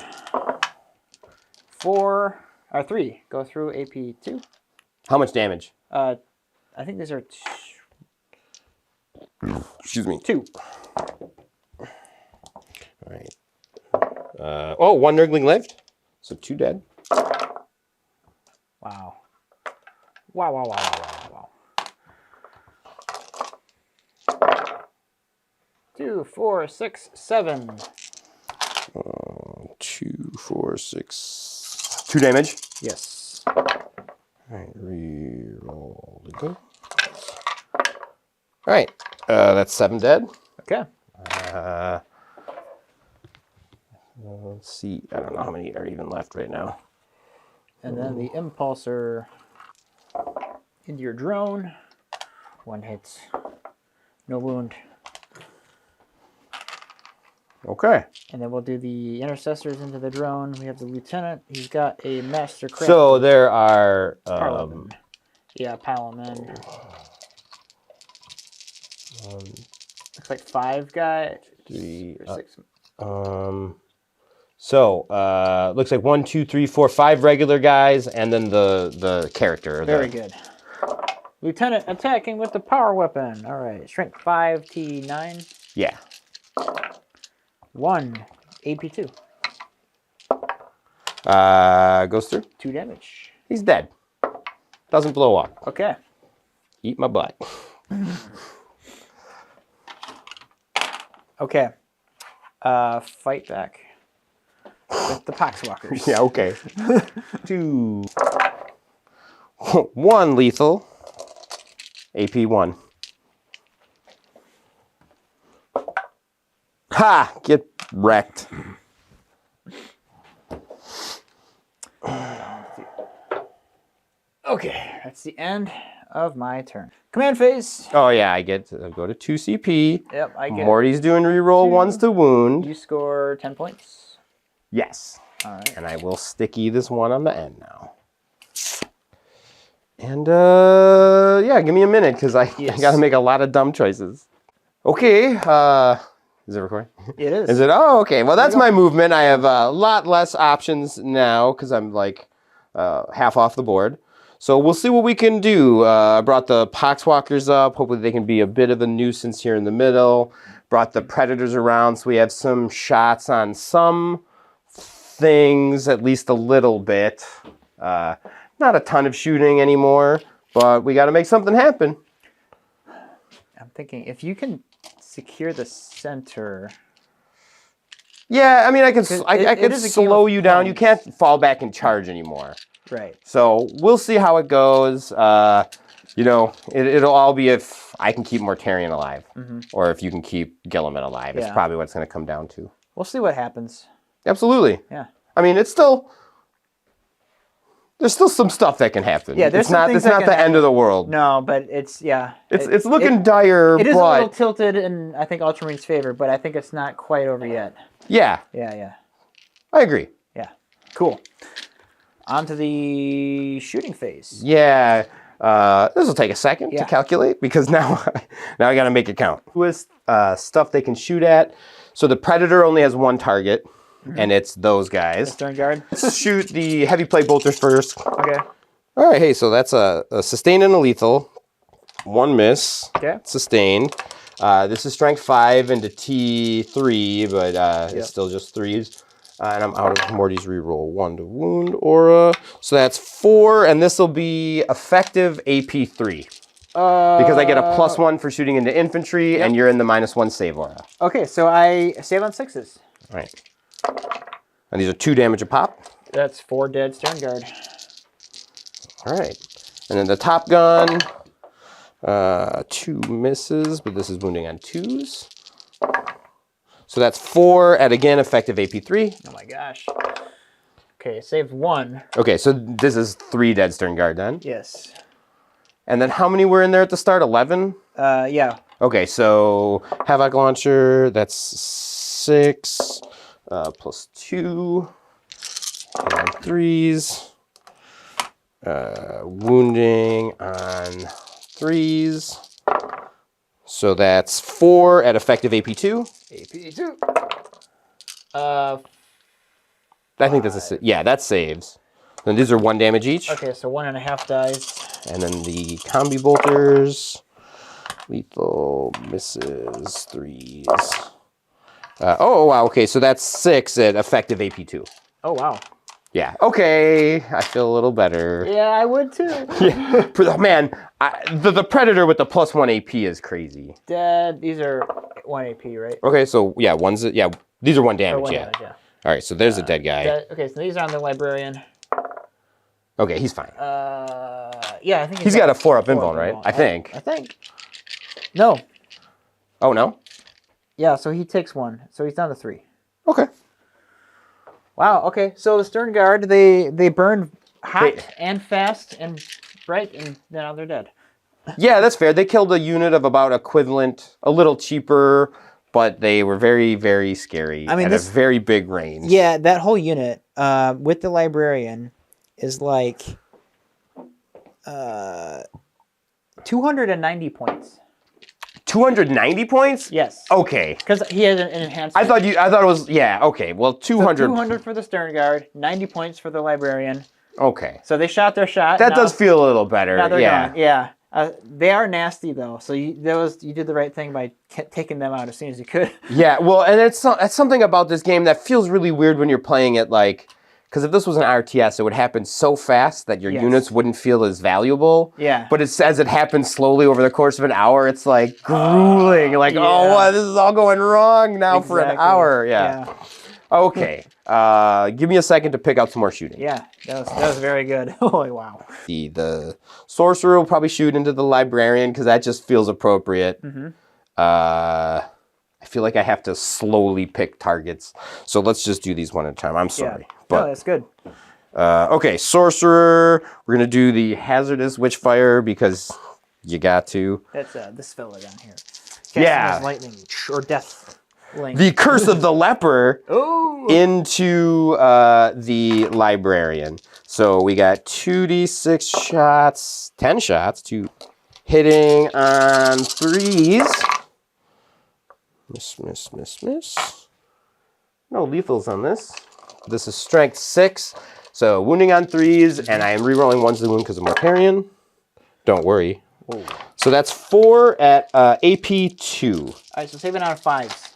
4 or 3 go through AP 2. How much damage? I think these are Excuse me. 2. All right. Oh, 1 Nurgling lived, so 2 dead. Wow. Wow. 2, 4, 6, 7. 2, 4, 6. 2 damage. Yes. All right, re-roll to go. All right, that's 7 dead. Okay. Let's see. I don't know how many are even left right now. And then the impulsor into your drone. 1 hit. No wound. Okay. And then we'll do the intercessors into the drone. We have the lieutenant. He's got a mastercraft. So there are. Yeah, pile them in. Looks like 5 guys. 3 or 6. Looks like 1, 2, 3, 4, 5 regular guys, and then the character. Very good. Lieutenant attacking with the power weapon. All right, strength 5, T9. Yeah. 1, AP2. Goes through. 2 damage. He's dead. Doesn't blow up. Okay. Eat my butt. Okay. Fight back with the Poxwalkers. Yeah, okay. 2. 1 lethal. AP1. Ha! Get wrecked. Okay, that's the end of my turn. Command phase. Oh yeah, I get to go to 2 CP. Yep, I get Morty's doing reroll 1s to wound. You score 10 points. Yes. All right. And I will sticky this one on the end now. And yeah, give me a minute because I got to make a lot of dumb choices. Okay. Is it recording? It is. Is it? Oh, okay. Well, that's my movement. I have a lot less options now because I'm like half off the board. So we'll see what we can do. I brought the Poxwalkers up. Hopefully they can be a bit of a nuisance here in the middle. Brought the Predators around so we have some shots on some things, at least a little bit. Not a ton of shooting anymore, but we got to make something happen. I'm thinking if you can secure the center. Yeah, I mean, I can it is a game slow of you down. You points. can't fall back and charge anymore. Right. So we'll see how it goes. You know, it'll all be if I can keep Mortarion alive, or if you can keep Guilliman alive. It's probably what it's going to come down to. We'll see what happens. Absolutely. Yeah. I mean, there's still some stuff that can happen. Yeah, there's some things it's not the end of the world. No, but it's It's looking dire. It is but a little tilted in I think Ultramarines' favor, but I think it's not quite over yet. Yeah. Yeah. I agree. Yeah. Cool. On to the shooting phase. Yeah. This will take a second to calculate because now I got to make it count. With stuff they can shoot at. So the Predator only has 1 target, and it's those guys. Stern guard. Let's shoot the heavy plate bolters first. Okay. All right. Hey, so that's a sustained and a lethal. 1 miss. Okay. Sustained. This is strength 5 into T3, but it's still just 3s. And I'm out of Morty's reroll. 1 to wound aura. So that's 4, and this will be effective AP3. Because I get a +1 for shooting into infantry, and you're in the -1 save aura. Okay, so I save on 6s. All right. And these are 2 damage a pop. That's 4 dead Stern guard. All right. And then the top gun, 2 misses, but this is wounding on 2s. So that's 4 at, again, effective AP3. Oh my gosh. Okay, saved 1. Okay, so this is 3 dead Stern guard then. Yes. And then how many were in there at the start? 11? Yeah. Okay, so Havoc Launcher, that's 6, plus 2, and 3s. Wounding on 3s. So that's 4 at effective AP2. AP2. Uh, I think that's yeah, that saves. Then these are 1 damage each. okay, so 1.5 dice. And then the combi bolters. Lethal misses 3s. Oh, wow. Okay, so that's 6 at effective AP2. Oh, wow. Yeah. Okay. I feel a little better. Yeah, I would too. Yeah. Man, the Predator with the +1 AP is crazy. Dead. These are 1 AP, right? Okay, so yeah, these are 1 damage. Or 1 yeah. damage, yeah. All right, so there's a dead guy. Okay, so these are on the Librarian. Okay, he's fine. Yeah, I think he's got a 4-up invuln, right? I think. I think. No. Oh, no? Yeah, so he takes 1. So he's down to 3. Okay. Wow, okay. So the Stern Guard, they burn hot and fast and bright, and now they're dead. Yeah, that's fair. They killed a unit of about equivalent, a little cheaper, but they were very, very scary. I mean, at a very big range. Yeah, that whole unit with the Librarian is like 290 points. 290 points? Yes. Okay. Because he has an enhancement. I thought it was, yeah, okay. Well, 200. So 200 for the Stern Guard, 90 points for the Librarian. Okay. So they shot their shot. That does feel a little better. Now they're gone. Yeah. They are nasty though, so you did the right thing by taking them out as soon as you could. Yeah, well, and it's something about this game that feels really weird when you're playing it, like, because if this was an RTS, it would happen so fast that your units wouldn't feel as valuable. Yeah. But as it happens slowly over the course of an hour, it's like grueling. Like, oh, this is all going wrong now for an hour. Yeah. Okay. Give me a second to pick out some more shooting. Yeah, that was very good. Holy wow. The sorcerer will probably shoot into the Librarian because that just feels appropriate. Mm-hmm. I feel like I have to slowly pick targets. So let's just do these one at a time. I'm sorry. But, no, that's good. Okay, sorcerer. We're going to do the hazardous witchfire because you got to. That's this fella down here. Lightning or death. Link. The Curse of the Leper into the Librarian. So we got 2d6 shots, 10 shots, hitting on 3s. Miss. No lethals on this. This is strength 6. So wounding on 3s, and I am rerolling 1s to the wound because of Mortarion. Don't worry. Whoa. So that's 4 at AP 2. All right, so save it on 5s.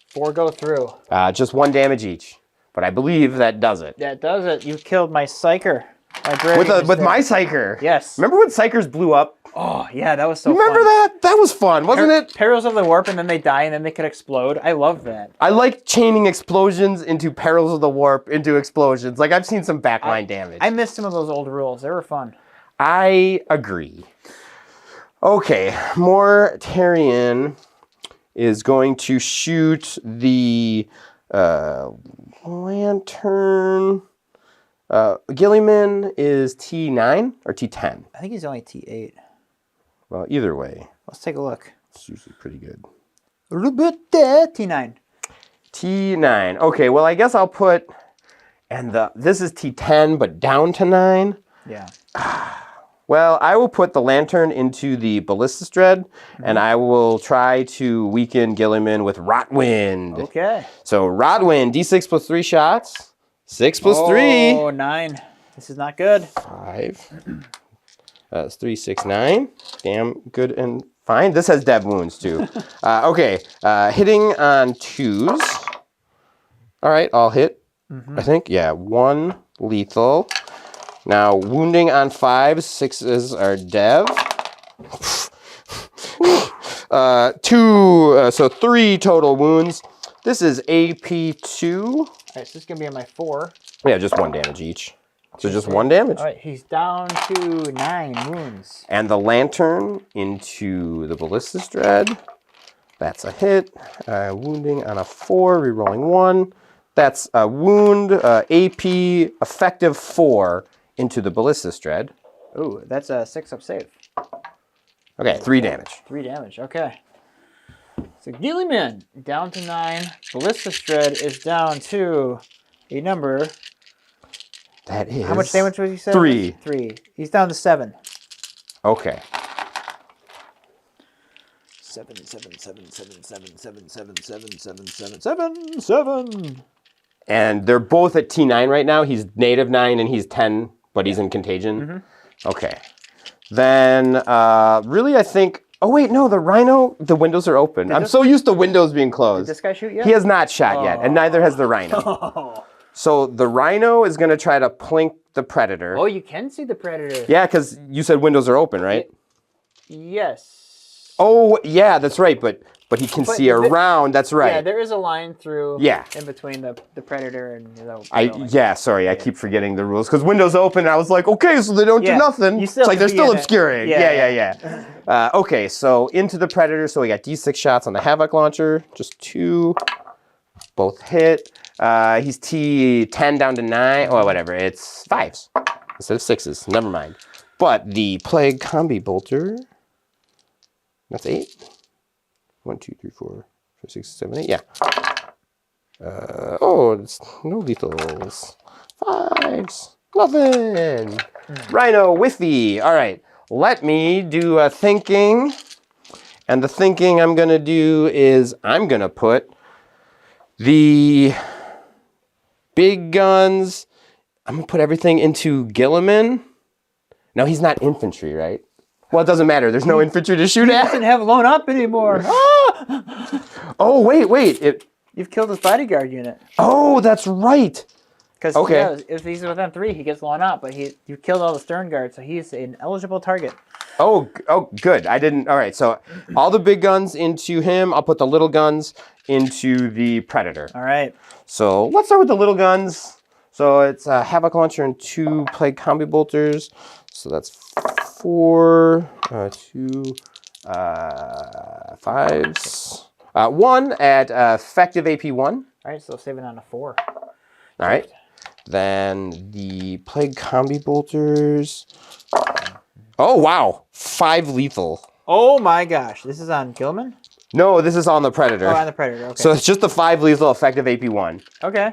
4 go through. Just 1 damage each. But I believe that does it. That does it. You killed my Psyker. With my Psyker. Yes. Remember when Psykers blew up? Oh, yeah, that was so fun. Remember that? That was fun, wasn't it? Perils of the Warp, and then they die, and then they could explode. I love that. I like chaining explosions into Perils of the Warp into explosions. Like, I've seen some backline damage. I missed some of those old rules. They were fun. I agree. Okay, Mortarion is going to shoot the lantern. Guilliman is T9 or T10? I think he's only T8. Well, either way. Let's take a look. It's usually pretty good. T9. T9. Okay, well, I guess I'll put... And this is T10, but down to 9? Yeah. Well, I will put the lantern into the Ballistus Dread, and I will try to weaken Guilliman with Rotwind. Okay. So Rotwind, D6 plus 3 shots. 6 plus 3. Oh, 9. This is not good. 5. That's 3, 6, 9. Damn good and fine. This has dev wounds too. Okay, hitting on 2s. All right, I'll hit. I think, yeah, 1 lethal. Now wounding on 5s. 6s are dev. 2, so 3 total wounds. This is AP2. All right, so this is gonna be on my 4. Yeah, just 1 damage each. So just 1 damage. All right, he's down to 9 wounds. And the lantern into the Ballistus Dread. That's a hit. Wounding on a 4, rerolling 1. That's a wound, AP, effective 4 into the Ballistus Dread. Ooh, that's a 6-up save. Okay, 3 damage. 3 damage, okay. So Guilliman, down to 9. Ballistus Dread is down to a number... That is... How much damage was you said? 3. 3. He's down to 7. Okay. 7. And they're both at T9 right now. He's native 9 and he's 10, but he's in contagion. Okay. Then, really, I think... Oh, wait, no, the Rhino, the windows are open. I'm so used to windows being closed. Did this guy shoot yet? He has not shot yet, and neither has the Rhino. So the Rhino is going to try to plink the Predator. Oh, you can see the Predator. Yeah, because you said windows are open, right? Yes. Oh, yeah, that's right, but he can see around. That's right. Yeah, there is a line through. Yeah. In between the Predator and the. Sorry, I keep forgetting the rules because windows open. I was like, okay, so they don't do nothing. It's like they're still obscuring. Yeah. Okay, so into the Predator. So we got D6 shots on the Havoc launcher. Just 2, both hit. He's T10 down to 9. Oh, whatever. It's 5s instead of 6s. Never mind. But the Plague Combi Bolter. That's 8. 1, 2, 3, 4, 5, 6, 7, 8. Yeah. It's no lethals. 5s. Nothing. Rhino whiffy. All right. Let me do a thinking. And the thinking I'm going to do is I'm going to put the big guns. I'm going to put everything into Guilliman. No, he's not infantry, right? Well, it doesn't matter. There's no infantry to shoot at. He doesn't have loan up anymore. Oh, wait. You've killed his bodyguard unit. Oh, that's right. Because if he's within 3, he gets loan up, but you killed all the stern guards, so he's an eligible target. Oh, good. I didn't. All right, so all the big guns into him. I'll put the little guns into the Predator. All right. So let's start with the little guns. So it's a Havoc launcher and 2 Plague Combi Bolters. So that's 4, 2, 5s. 1 at effective AP 1. All right, so saving on a 4. All right. Then the Plague Combi Bolters. Oh, wow. 5 lethal. Oh, my gosh. This is on Guilliman? No, this is on the Predator. Oh, on the Predator. Okay. So it's just the 5 lethal effective AP 1. Okay.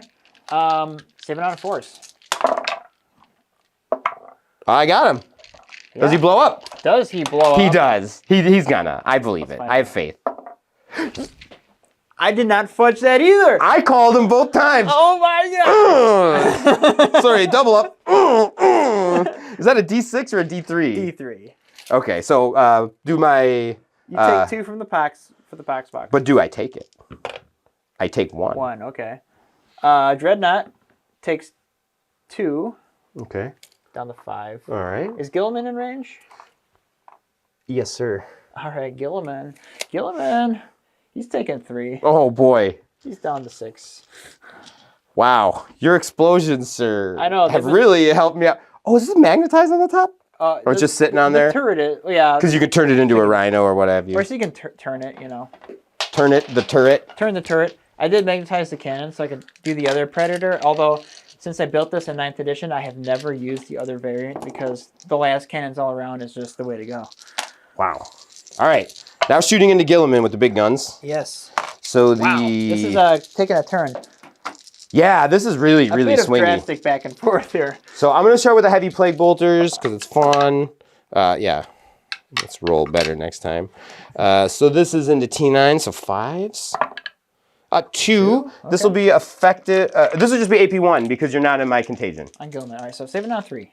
Saving on a 4s. I got him. Yeah. Does he blow up? Does he blow up? He does. He's gonna. I believe it. I have faith. I did not fudge that either. I called him both times. Oh my god. Sorry, double up. Is that a D6 or a D3? D3. Okay, so do my... You take 2 from the packs for the packs box. But do I take it? I take 1. 1, okay. Dreadnought takes 2. Okay. Down to 5. All right. Is Guilliman in range? Yes, sir. All right, Guilliman. Guilliman, he's taking 3. Oh, boy. He's down to 6. Wow. Your explosions, sir, I know, have really helped me out. Oh, is this magnetized on the top? Or just sitting on there? The turret is, yeah. Because you can turn it into a Rhino or what have you. Or so you can turn it, you know. Turn it, the turret? Turn the turret. I did magnetize the cannon so I could do the other Predator, although since I built this in 9th edition, I have never used the other variant because the last cannons all around is just the way to go. Wow. All right. Now shooting into Guilliman with the big guns. Yes. So the... Wow. This is taking a turn. Yeah, this is really swingy. Drastic back and forth here. So I'm going to start with the heavy plague bolters because it's fun. Yeah, let's roll better next time. So this is into T9, so 5s. 2. Okay. This will be effective. This will just be AP 1 because you're not in my contagion. I'm going there. All right, so saving on 3.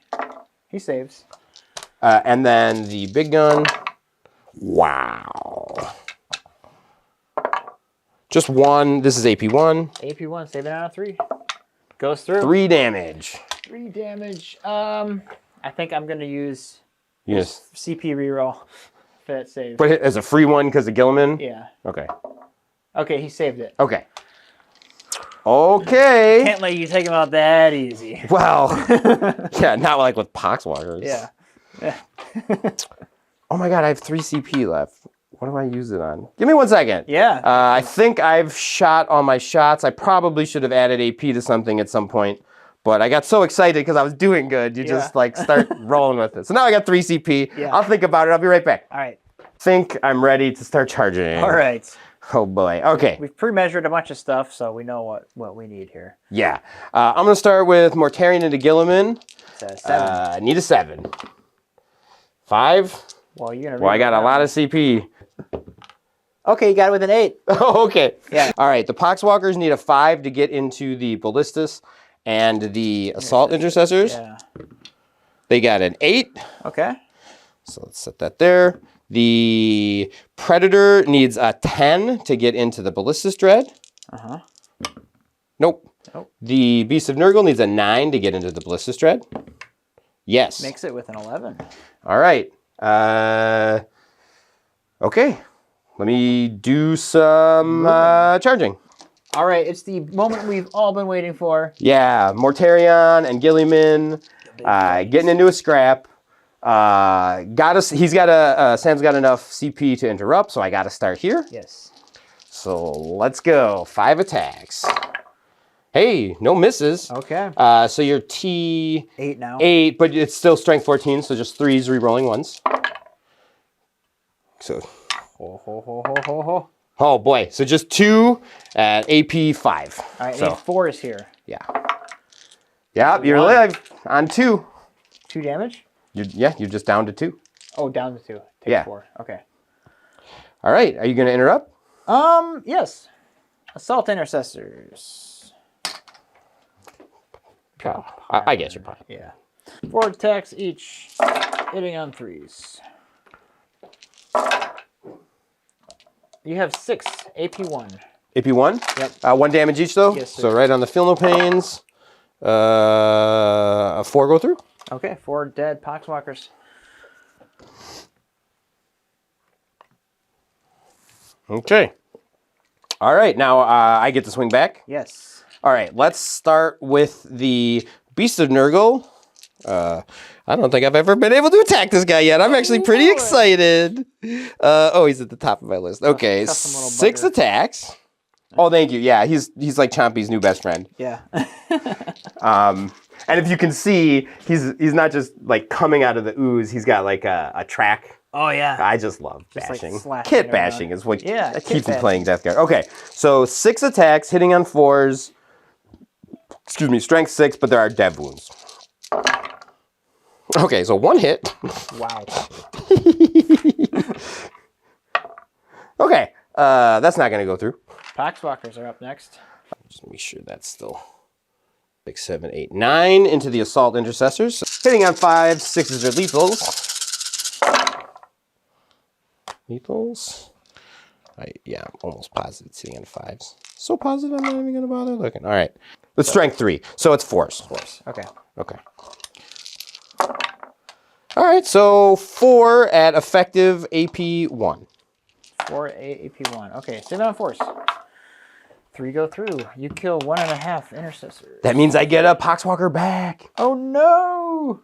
He saves. And then the big gun. Wow. Just 1. This is AP 1. AP 1, saving on a 3. Goes through. 3 damage. 3 damage. I think I'm going to use Yes. CP reroll for that save. But as a free one because of Guilliman? Yeah. Okay. Okay, he saved it. Okay. Okay. Can't let you take him out that easy. Well, yeah, not like with Poxwalkers. Yeah. Oh my god, I have 3 CP left. What do I use it on? Give me 1 second. Yeah. I think I've shot all my shots. I probably should have added AP to something at some point. But I got so excited because I was doing good. You just like start rolling with it. So now I got 3 CP. Yeah. I'll think about it. I'll be right back. All right. Think I'm ready to start charging. All right. Oh boy. Okay. We've pre-measured a bunch of stuff, so we know what we need here. Yeah. I'm going to start with Mortarion into Guilliman. It's a 7. I need a 7. 5. Well, you're gonna. Well, I got a lot of CP. Okay, you got it with an 8. Oh, okay. Yeah. All right, the Poxwalkers need a 5 to get into the Ballistas and the Assault Intercessors. Yeah. They got an 8. Okay. So let's set that there. The Predator needs a 10 to get into the Ballistas Dread. Uh-huh. Nope. Nope. The Beast of Nurgle needs a 9 to get into the Ballistas Dread. Yes. Makes it with an 11. All right. Okay. Let me do some charging. All right, it's the moment we've all been waiting for. Yeah, Mortarion and Guilliman getting into a scrap. Sam's got enough CP to interrupt, so I got to start here. Yes. So let's go. 5 attacks. Hey, no misses. Okay. So you're T 8 now. 8, but it's still strength 14, so just 3s re-rolling ones. So. Ho, ho, ho, ho, ho, ho. Oh boy, so just 2 at AP 5. All right, so, I need 4 is here. Yeah. Yep, you're alive on 2. 2 damage? You're just down to 2. Oh, down to 2. Take Yeah. 4. Okay. All right, are you going to interrupt? Yes. Assault Intercessors. Oh, I guess you're fine. Yeah. 4 attacks each, hitting on 3s. You have 6 AP1. AP1? Yep. 1 damage each though? Yes, sir. So right on the feel no pains. 4 go through? Okay, 4 dead Poxwalkers. Okay. All right, now I get to swing back. Yes. All right, let's start with the Beast of Nurgle. I don't think I've ever been able to attack this guy yet. I'm actually pretty excited. He's at the top of my list. Okay, 6 attacks. Oh, thank you. Yeah, he's like Chompy's new best friend. Yeah. And if you can see, he's not just like coming out of the ooze. He's got like a track. Oh, yeah. I just love Just bashing. like slashing Kit around. bashing is what Yeah, kit keeps me bashing. playing Death Guard. Okay, so 6 attacks, hitting on 4s. Excuse me, strength 6, but there are dev wounds. Okay, so 1 hit. Wow. Okay, that's not going to go through. Poxwalkers are up next. Just make sure that's still 6, 7, 8, 9 into the Assault Intercessors. Hitting on 5, 6s are lethals. Lethals? I'm almost positive it's hitting on 5s. So positive I'm not even going to bother looking. All right. With strength 3, so it's 4s. Okay. Okay. All right, so 4 at effective AP 1. 4 AP1. Okay, 7 on 4s. 3 go through. You kill 1.5 intercessors. That means I get a Poxwalker back. Oh no!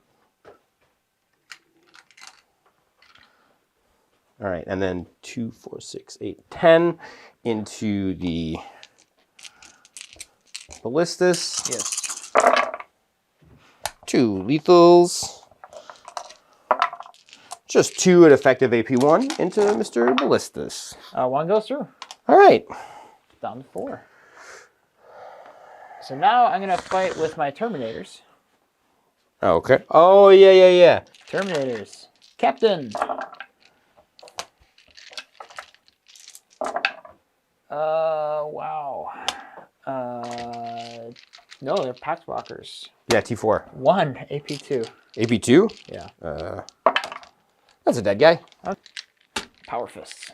All right, and then 2, 4, 6, 8, 10 into the Ballistas. Yes. 2 lethals. Just 2 at effective AP1 into Mr. Ballistas. 1 goes through. All right. Down to 4. So now I'm going to fight with my Terminators. Okay. Oh, yeah. Terminators. Captain! Wow. No, they're Poxwalkers. Yeah, T4. 1 AP2. AP2? Yeah. That's a dead guy. Power Fists.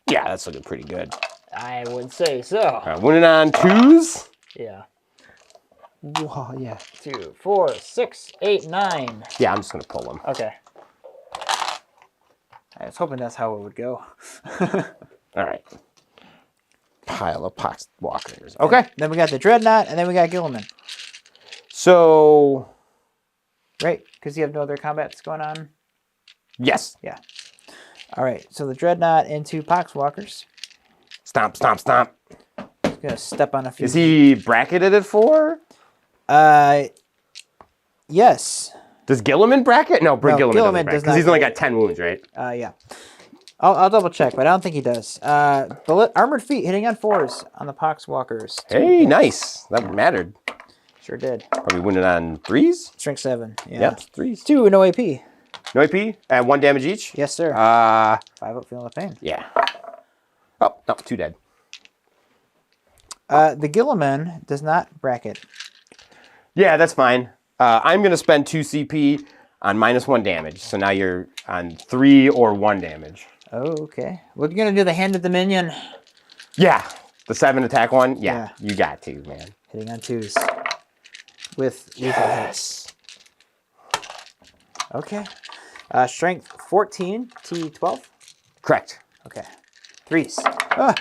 Yeah, that's looking pretty good. I would say so. Winning on 2s. Yeah. Wow, yeah. 2, 4, 6, 8, 9. Yeah, I'm just going to pull him. Okay. I was hoping that's how it would go. All right. Pile of Poxwalkers. Okay. Then we got the Dreadnought, and then we got Guilliman. So, Right? Because you have no other combats going on? yes. Yeah. All right. So the Dreadnought into Poxwalkers. Stomp, stomp, stomp. Just going to step on a few. Is he bracketed at 4? Yes. Does Guilliman bracket? No, Gilliman doesn't Guilliman bracket, does 'cause not he's only bracket. got 10 wounds, right? Yeah. I'll double check, but I don't think he does. Armored Feet hitting on 4s on the Poxwalkers. Hey, nice. That mattered. Sure did. Probably winning on 3s? Strength 7. Yeah. Yep, 3s. 2, no AP. No AP at 1 damage each? Yes, sir. 5 up, feeling the pain. Yeah. Oh, no, 2 dead. The Guilliman does not bracket. Yeah, that's fine. I'm going to spend 2 CP on -1 damage. So now you're on 3 or 1 damage. Oh, okay. We're going to do the Hand of the Minion. Yeah. The 7 attack one? Yeah. You got to, man. Hitting on 2s. With lethal hits. Okay. Strength 14, T12. Correct. Okay. 3s. Ah,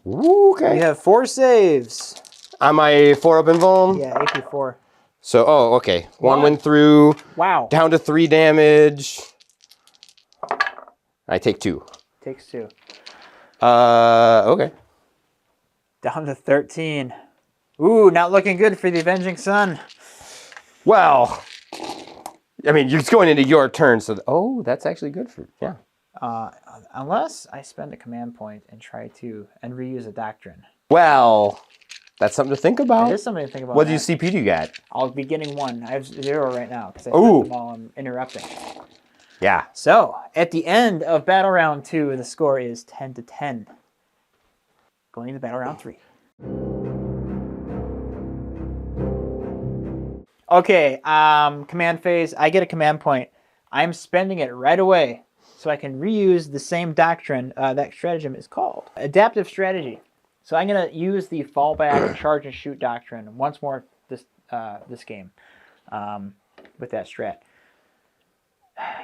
Okay. we have 4 saves. On my 4-up invuln? Yeah, AP 4. So, okay. 1 What? went through. Wow. Down to 3 damage. I take 2. Takes 2. Okay. Down to 13. Ooh, not looking good for the Avenging Son. Well, I mean, it's going into your turn, so... Oh, that's actually good for... Yeah. Unless I spend a command point and try to... and reuse a doctrine. Well, that's something to think about. It is something to think about. What CP do you get? I'll be getting 1. I have 0 right now because I Ooh. spent them all on interrupting. Yeah. So, at the end of Battle Round 2, the score is 10-10. Going into Battle Round 3. Okay, command phase. I get a command point. I'm spending it right away so I can reuse the same doctrine. That stratagem is called Adaptive Strategy. So I'm going to use the fallback, charge and shoot doctrine once more this game with that strat.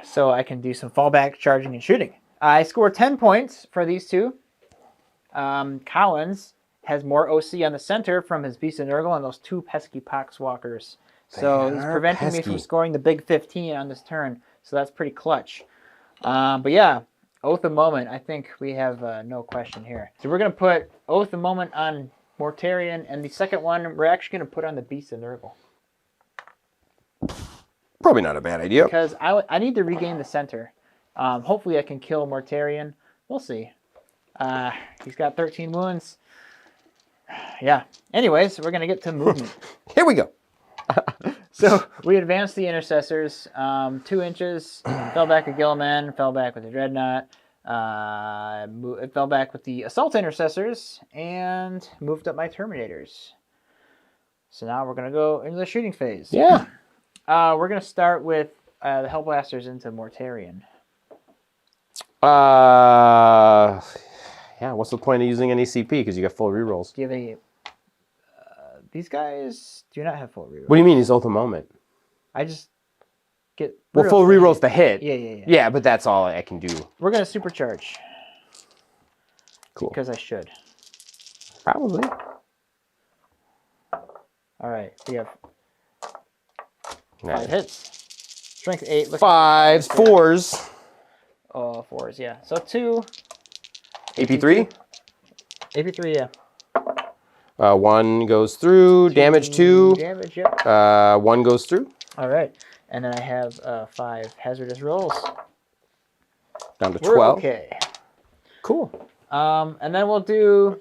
So I can do some fallback, charging, and shooting. I score 10 points for these two. Collins has more OC on the center from his Beast of Nurgle and those 2 pesky Poxwalkers. So he's preventing me from scoring the big 15 on this turn. So that's pretty clutch. But yeah, Oath of Moment, I think we have no question here. So we're going to put Oath of Moment on Mortarion, and the second one we're actually going to put on the Beast of Nurgle. Probably not a bad idea. Because I need to regain the center. Hopefully I can kill Mortarion. We'll see. He's got 13 wounds. Yeah. Anyways, we're going to get to movement. Here we go. So we advanced the intercessors 2 inches, fell back with Guilliman, fell back with the Dreadnought, it fell back with the assault intercessors, and moved up my terminators. So now we're going to go into the shooting phase. Yeah. We're going to start with the Hellblasters into Mortarion. Yeah, what's the point of using any CP? Because you got full rerolls. Do you have any... these guys do not have full rerolls. What do you mean he's Oath of Moment? I just get... Well, full rerolls to hit. Yeah. Yeah, but that's all I can do. We're going to supercharge. Cool. Because I should. Probably. All right, we have Nice. 5 hits. Strength 8. 5s, 4s. Oh, 4s, yeah. So 2. AP3? AP3, yeah. 1 goes through. Damage 2. Damage, yep. 1 goes through. All right. And then I have 5 hazardous rolls. Down to We're 12. okay. Cool. And then we'll do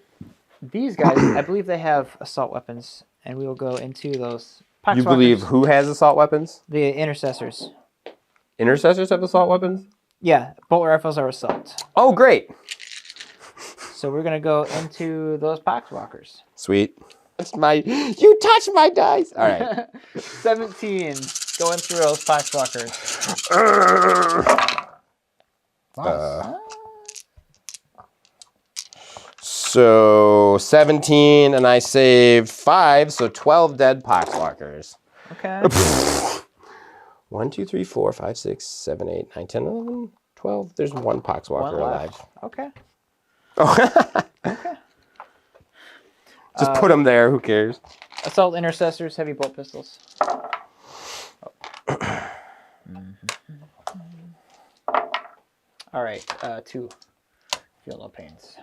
these guys. I believe they have assault weapons, and we will go into those. You believe who has assault weapons? The intercessors. Intercessors have assault weapons? Yeah, bolt rifles are assault. Oh, great. So we're gonna go into those Poxwalkers. Sweet. That's my. You touched my dice. All right. 17 going through those Poxwalkers. So 17, and I saved 5, so 12 dead Poxwalkers. Okay. 1, 2, 3, 4, 5, 6, 7, 8, 9, 10, 11, 12. There's 1 Poxwalker alive. Okay. Oh. Okay. Just put them there. Who cares? Assault intercessors, heavy bolt pistols. All right, 2. Feel no pains.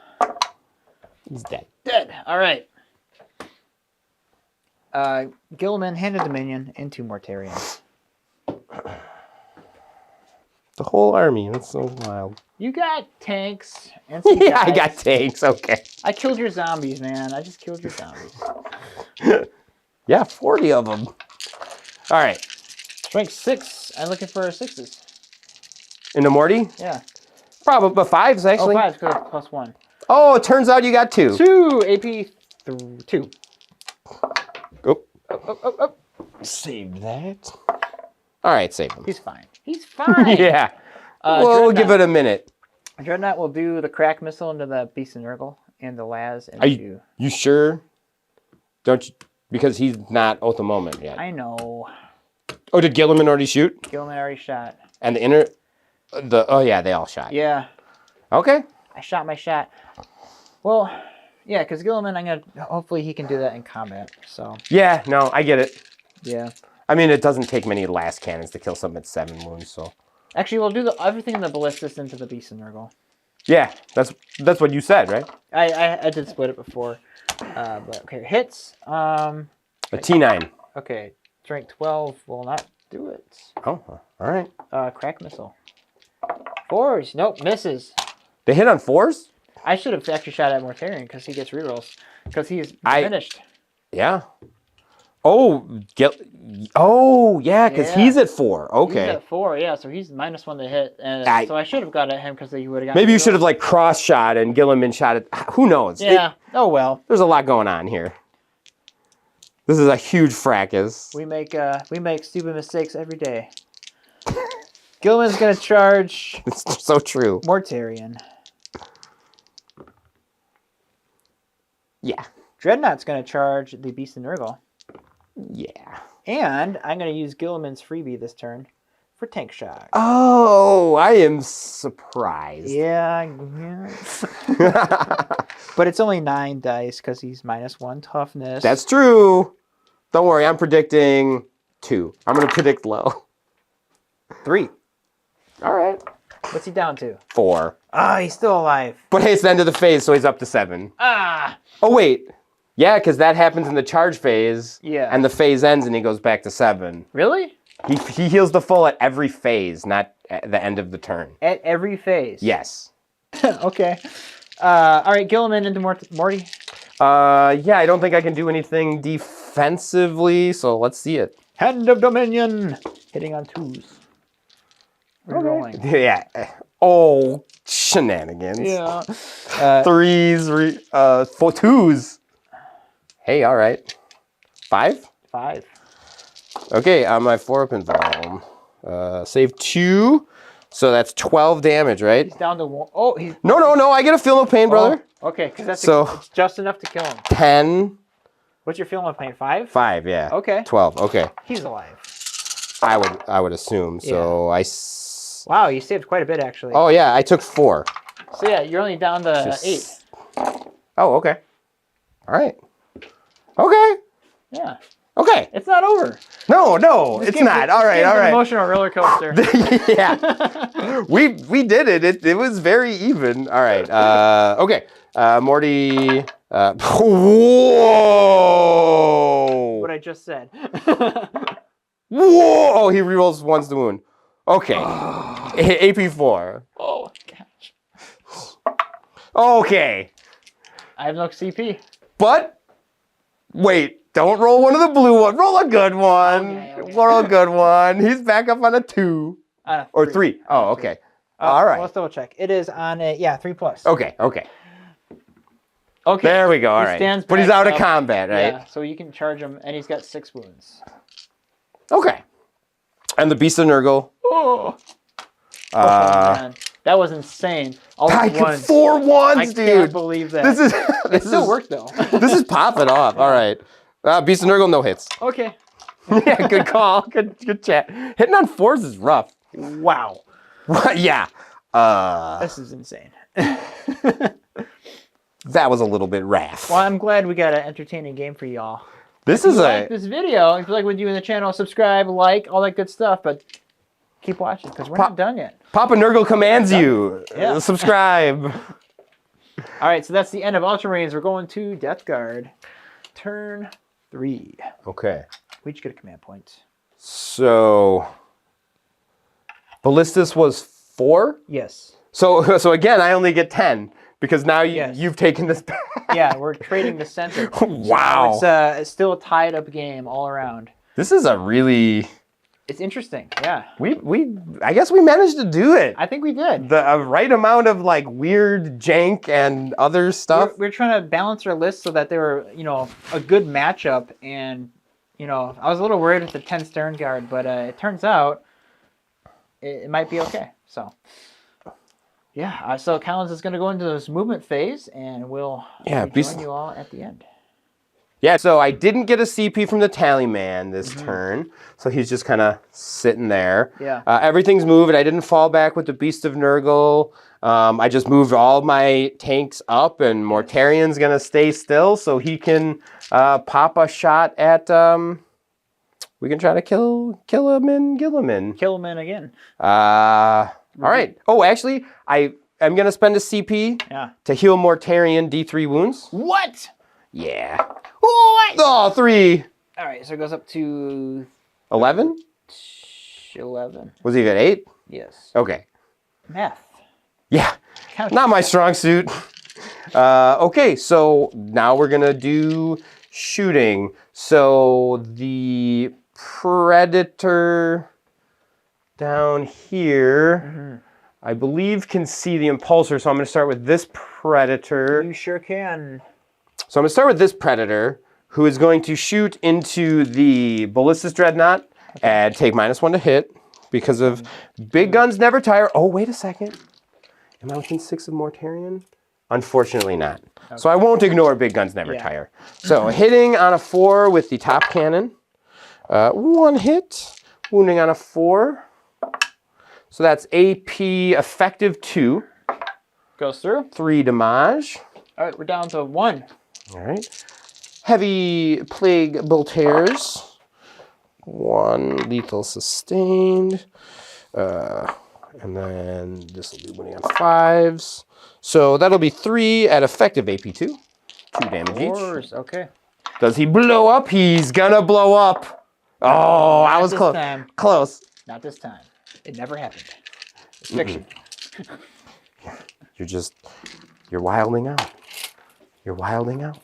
He's dead. Dead. All right. Guilliman handed Dominion into Mortarion. The whole army. That's so wild. You got tanks and some Yeah, I guys. got tanks. Okay. I killed your zombies, man. I just killed your zombies. Yeah, 40 of them. All right. Strength 6. I'm looking for 6s. In the Morty? Yeah. Probably, but 5s actually. Oh, 5s because it's +1. Oh, it turns out you got 2. 2 AP 2. Oh. Oh. Save that. All right, save him. He's fine. He's fine. Yeah. We'll give it a minute. Dreadnought will do the crack missile into the Beast and Nurgle and the Laz into... Are you sure? Don't you? Because he's not at the moment yet. I know. Oh, did Guilliman already shoot? Guilliman already shot. And the inner... Oh, yeah, they all shot. Yeah. Okay. I shot my shot. Well, yeah, because Guilliman, I'm going to... Hopefully he can do that in combat, so... Yeah, no, I get it. Yeah. I mean, it doesn't take many last cannons to kill something at 7 wounds, so... Actually, we'll do everything in the ballistas into the Beast and Nurgle. Yeah, that's what you said, right? I did split it before. But, okay, hits. A T9. Okay, strength 12 will not do it. Oh, all right. Crack missile. 4s. Nope, misses. They hit on 4s? I should have actually shot at Mortarion because he gets rerolls. Because he's finished. Yeah. Oh, yeah, because he's at 4. Okay. He's at 4, yeah, so he's -1 to hit. And so I should have got at him because he would have got... Maybe you should have, like, cross-shot and Guilliman shot it. Who knows? Yeah. Oh, well. There's a lot going on here. This is a huge fracas. We make stupid mistakes every day. Guilliman's going to charge... It's so true. Mortarion. Yeah. Dreadnought's going to charge the Beast and Nurgle. Yeah. And I'm going to use Guilliman's freebie this turn for tank shock. Oh, I am surprised. Yeah. But it's only 9 dice because he's -1 toughness. That's true. Don't worry, I'm predicting 2. I'm going to predict low. 3. All right. What's he down to? 4. Ah, he's still alive. But hey, it's the end of the phase, so he's up to 7. Ah. Oh, wait. Yeah, because that happens in the charge phase. Yeah. And the phase ends and he goes back to 7. Really? He heals the full at every phase, not at the end of the turn. At every phase? Yes. Okay. All right, Guilliman into Morty. Yeah, I don't think I can do anything defensively, so let's see it. Hand of Dominion. Hitting on 2s. Rolling. Yeah. Oh, shenanigans. Yeah. 3s, 4 2s. Hey, all right. 5? 5. Okay, on my 4-up volume. Save 2. So that's 12 damage, right? He's down to 1. Oh, he's... No. I get a feel no pain, brother. Oh, okay, because that's it's just enough to kill him. 10. What's your feel no pain? 5? 5, yeah. Okay. 12, okay. He's alive. I would assume. So Wow, you saved quite a bit, actually. Oh, yeah, I took 4. So, yeah, you're only down to 8. Oh, okay. All right. Okay. Yeah. Okay. It's not over. No, it's not. All right. An emotional roller coaster. Yeah. We did it. It was very even. All right. Okay. Morty. Whoa. What I just said. Whoa. Oh, he rerolls once the wound. Okay. AP4. Oh, gosh. Okay. I have no CP. But, wait. Don't roll one of the blue ones. Roll a good one. Okay. Roll a good one. He's back up on a 2. Or 3. Oh, okay. All right. Let's double check. It is on a, 3+. Okay. Okay. There we go. All right. But he's out of combat, right? Yeah, so you can charge him, and he's got 6 wounds. Okay. And the Beast of Nurgle. Oh. Man. That was insane. I got 4 ones, dude. I can't believe that. It still worked, though. This is popping off. All right. Beast of Nurgle, no hits. Okay. Yeah, good call. Good chat. Hitting on 4s is rough. Wow. Yeah. This is insane. That was a little bit rough. Well, I'm glad we got an entertaining game for y'all. This is this video. If you like what you do in the channel, subscribe, like, all that good stuff. But keep watching because we're not done yet. Papa Nurgle commands you. Yeah. Subscribe. All right, so that's the end of Ultramarines. We're going to Death Guard. Turn 3. Okay. We each get a command point. So, Ballistas was 4? Yes. So again, I only get 10 because now you've taken this back. Yeah, we're trading the center. Wow. So it's still a tied up game all around. This is a really It's interesting. Yeah. I guess we managed to do it. I think we did. The right amount of like weird jank and other stuff. We're trying to balance our list so that they were, you know, a good matchup. And, you know, I was a little worried with the 10 Stern Guard, but it turns out it might be okay. So, yeah. So Collins is going to go into this movement phase, and we'll join you all at the end. Yeah, so I didn't get a CP from the Tallyman this turn, so he's just kind of sitting there. Yeah. Everything's moved. I didn't fall back with the Beast of Nurgle. I just moved all my tanks up, and Mortarion's going to stay still so he can pop a shot at... we can try to kill him in Gilliman. Kill him in again. All right. Oh, actually, I'm going to spend a CP to heal Mortarion D3 wounds. What? Yeah. What? Oh, 3. All right, so it goes up to 11? 11. Was he at 8? Yes. Okay. Math. Yeah. Not my strong suit. Okay, so now we're going to do shooting. So the Predator down here, I believe, can see the Impulsor. So I'm going to start with this Predator. You sure can. So I'm going to start with this Predator, who is going to shoot into the Ballistus Dreadnought and take -1 to hit because of big guns never tire. Oh, wait a second. Am I within 6 of Mortarion? Unfortunately not. Okay. So I won't ignore big guns never tire. So hitting on a 4 with the top cannon. 1 hit. Wounding on a 4. So that's AP effective 2. Goes through. 3 damage. All right, we're down to 1. All right. Heavy Plague Bolters. 1 lethal sustained. And then this will be winning on 5s. So that'll be 3 at effective AP2. 2 damage each. Okay. Does he blow up? He's gonna blow up. Oh, I was close. Close. Not this time. It never happened. It's fiction. You're wilding out. You're wilding out.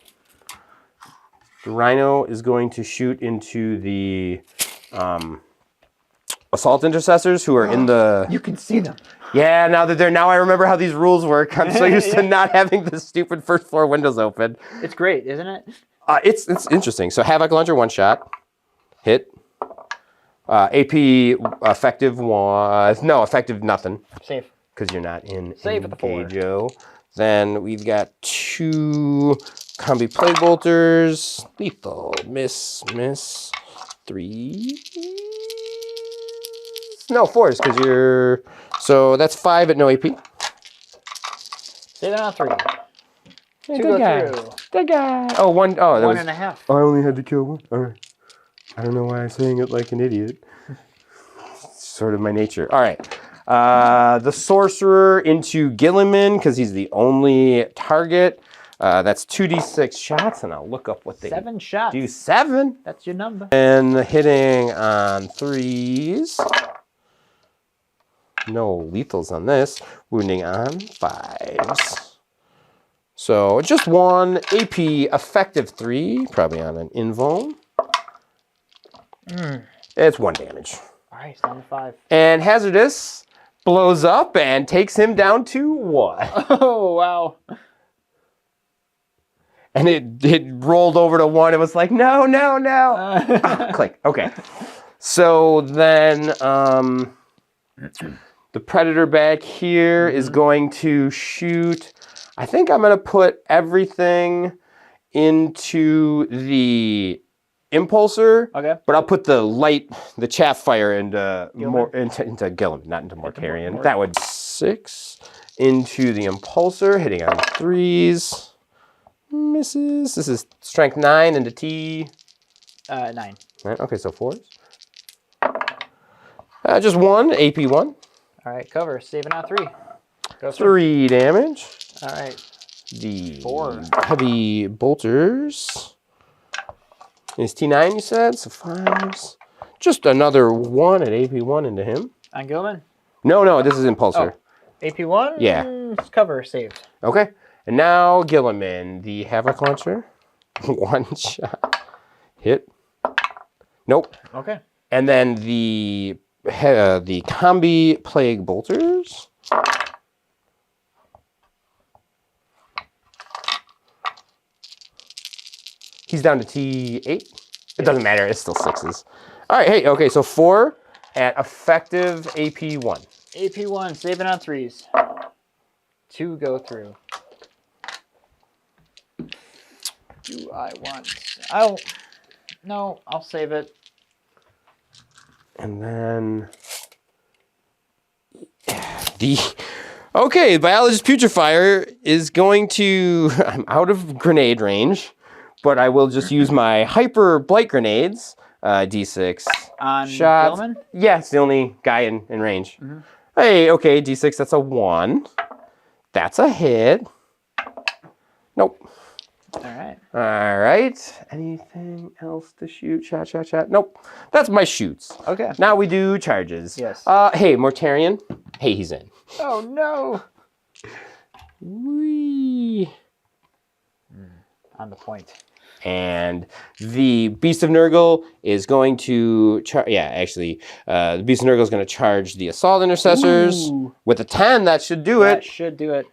The Rhino is going to shoot into the Assault Intercessors who are in the... You can see them. Yeah, now I remember how these rules work. I'm so used to not having the stupid first floor windows open. It's great, isn't it? It's interesting. So Havoc Launcher, 1 shot. Hit. AP effective 1. No, effective nothing. Safe. Because you're not in Save at the 4. Then we've got 2 Combi Plague Bolters. Lethal. Miss. 3. No, 4s, because you're... So that's 5 at no AP. Save it on 3. Hey, 2 good go guy. through. Good guy. Oh, 1. Oh, that 1.5. I only had to kill 1. All right. I don't know why I'm saying it like an idiot. It's sort of my nature. All right. The Sorcerer into Gilliman, because he's the only target. That's 2d6 shots, and I'll look up what they 7 shots. do. 7. That's your number. And hitting on 3s. No lethals on this. Wounding on 5s. So just 1 AP effective 3, probably on an invuln. It's 1 damage. All right, it's down to 5. And Hazardous blows up and takes him down to 1. Oh, wow. And it rolled over to 1. It was like, no. Click. Okay. So then the Predator back here is going to shoot. I think I'm going to put everything into the Impulsor. Okay. But I'll put the chaff fire into Gilliman, not into Mortarion. That would 6 into the Impulsor, hitting on 3s. Misses. This is strength 9 into T. 9. Okay, so 4s. Just 1, AP 1. All right, cover. Saving out 3. Go 3 damage. All right. The 4. Heavy Bolters. Is T9, you said? So 5s. Just another 1 at AP 1 into him. On Gilliman? No, this is Impulsor. Oh, AP 1? Yeah. Cover, saved. Okay. And now Gilliman, the Havoc Launcher. 1 shot. Hit. Nope. Okay. And then the combi plague bolters. He's down to T8. It doesn't matter. It's still 6s. All right. Hey. Okay. So 4 at effective AP1. AP1, saving on 3s. 2 go through. Do I want? No, I'll save it. And then okay, Biologist Putrefier is going to. I'm out of grenade range, but I will just use my Hyper Blight Grenades. D6 On shots. Gilliman? Yeah, it's the only guy in range. Mm-hmm. Hey, okay, D6. That's a 1. That's a hit. Nope. All right. All right. Anything else to shoot? Shot. Nope. That's my shoots. Okay. Now we do charges. Yes. Hey, Mortarion. Hey, he's in. Oh no. Whee. On the point. And the Beast of Nurgle is going to charge. Yeah, actually, the Beast of Nurgle is going to charge the Assault Intercessors. Ooh. With a 10. That should do That it. should do it.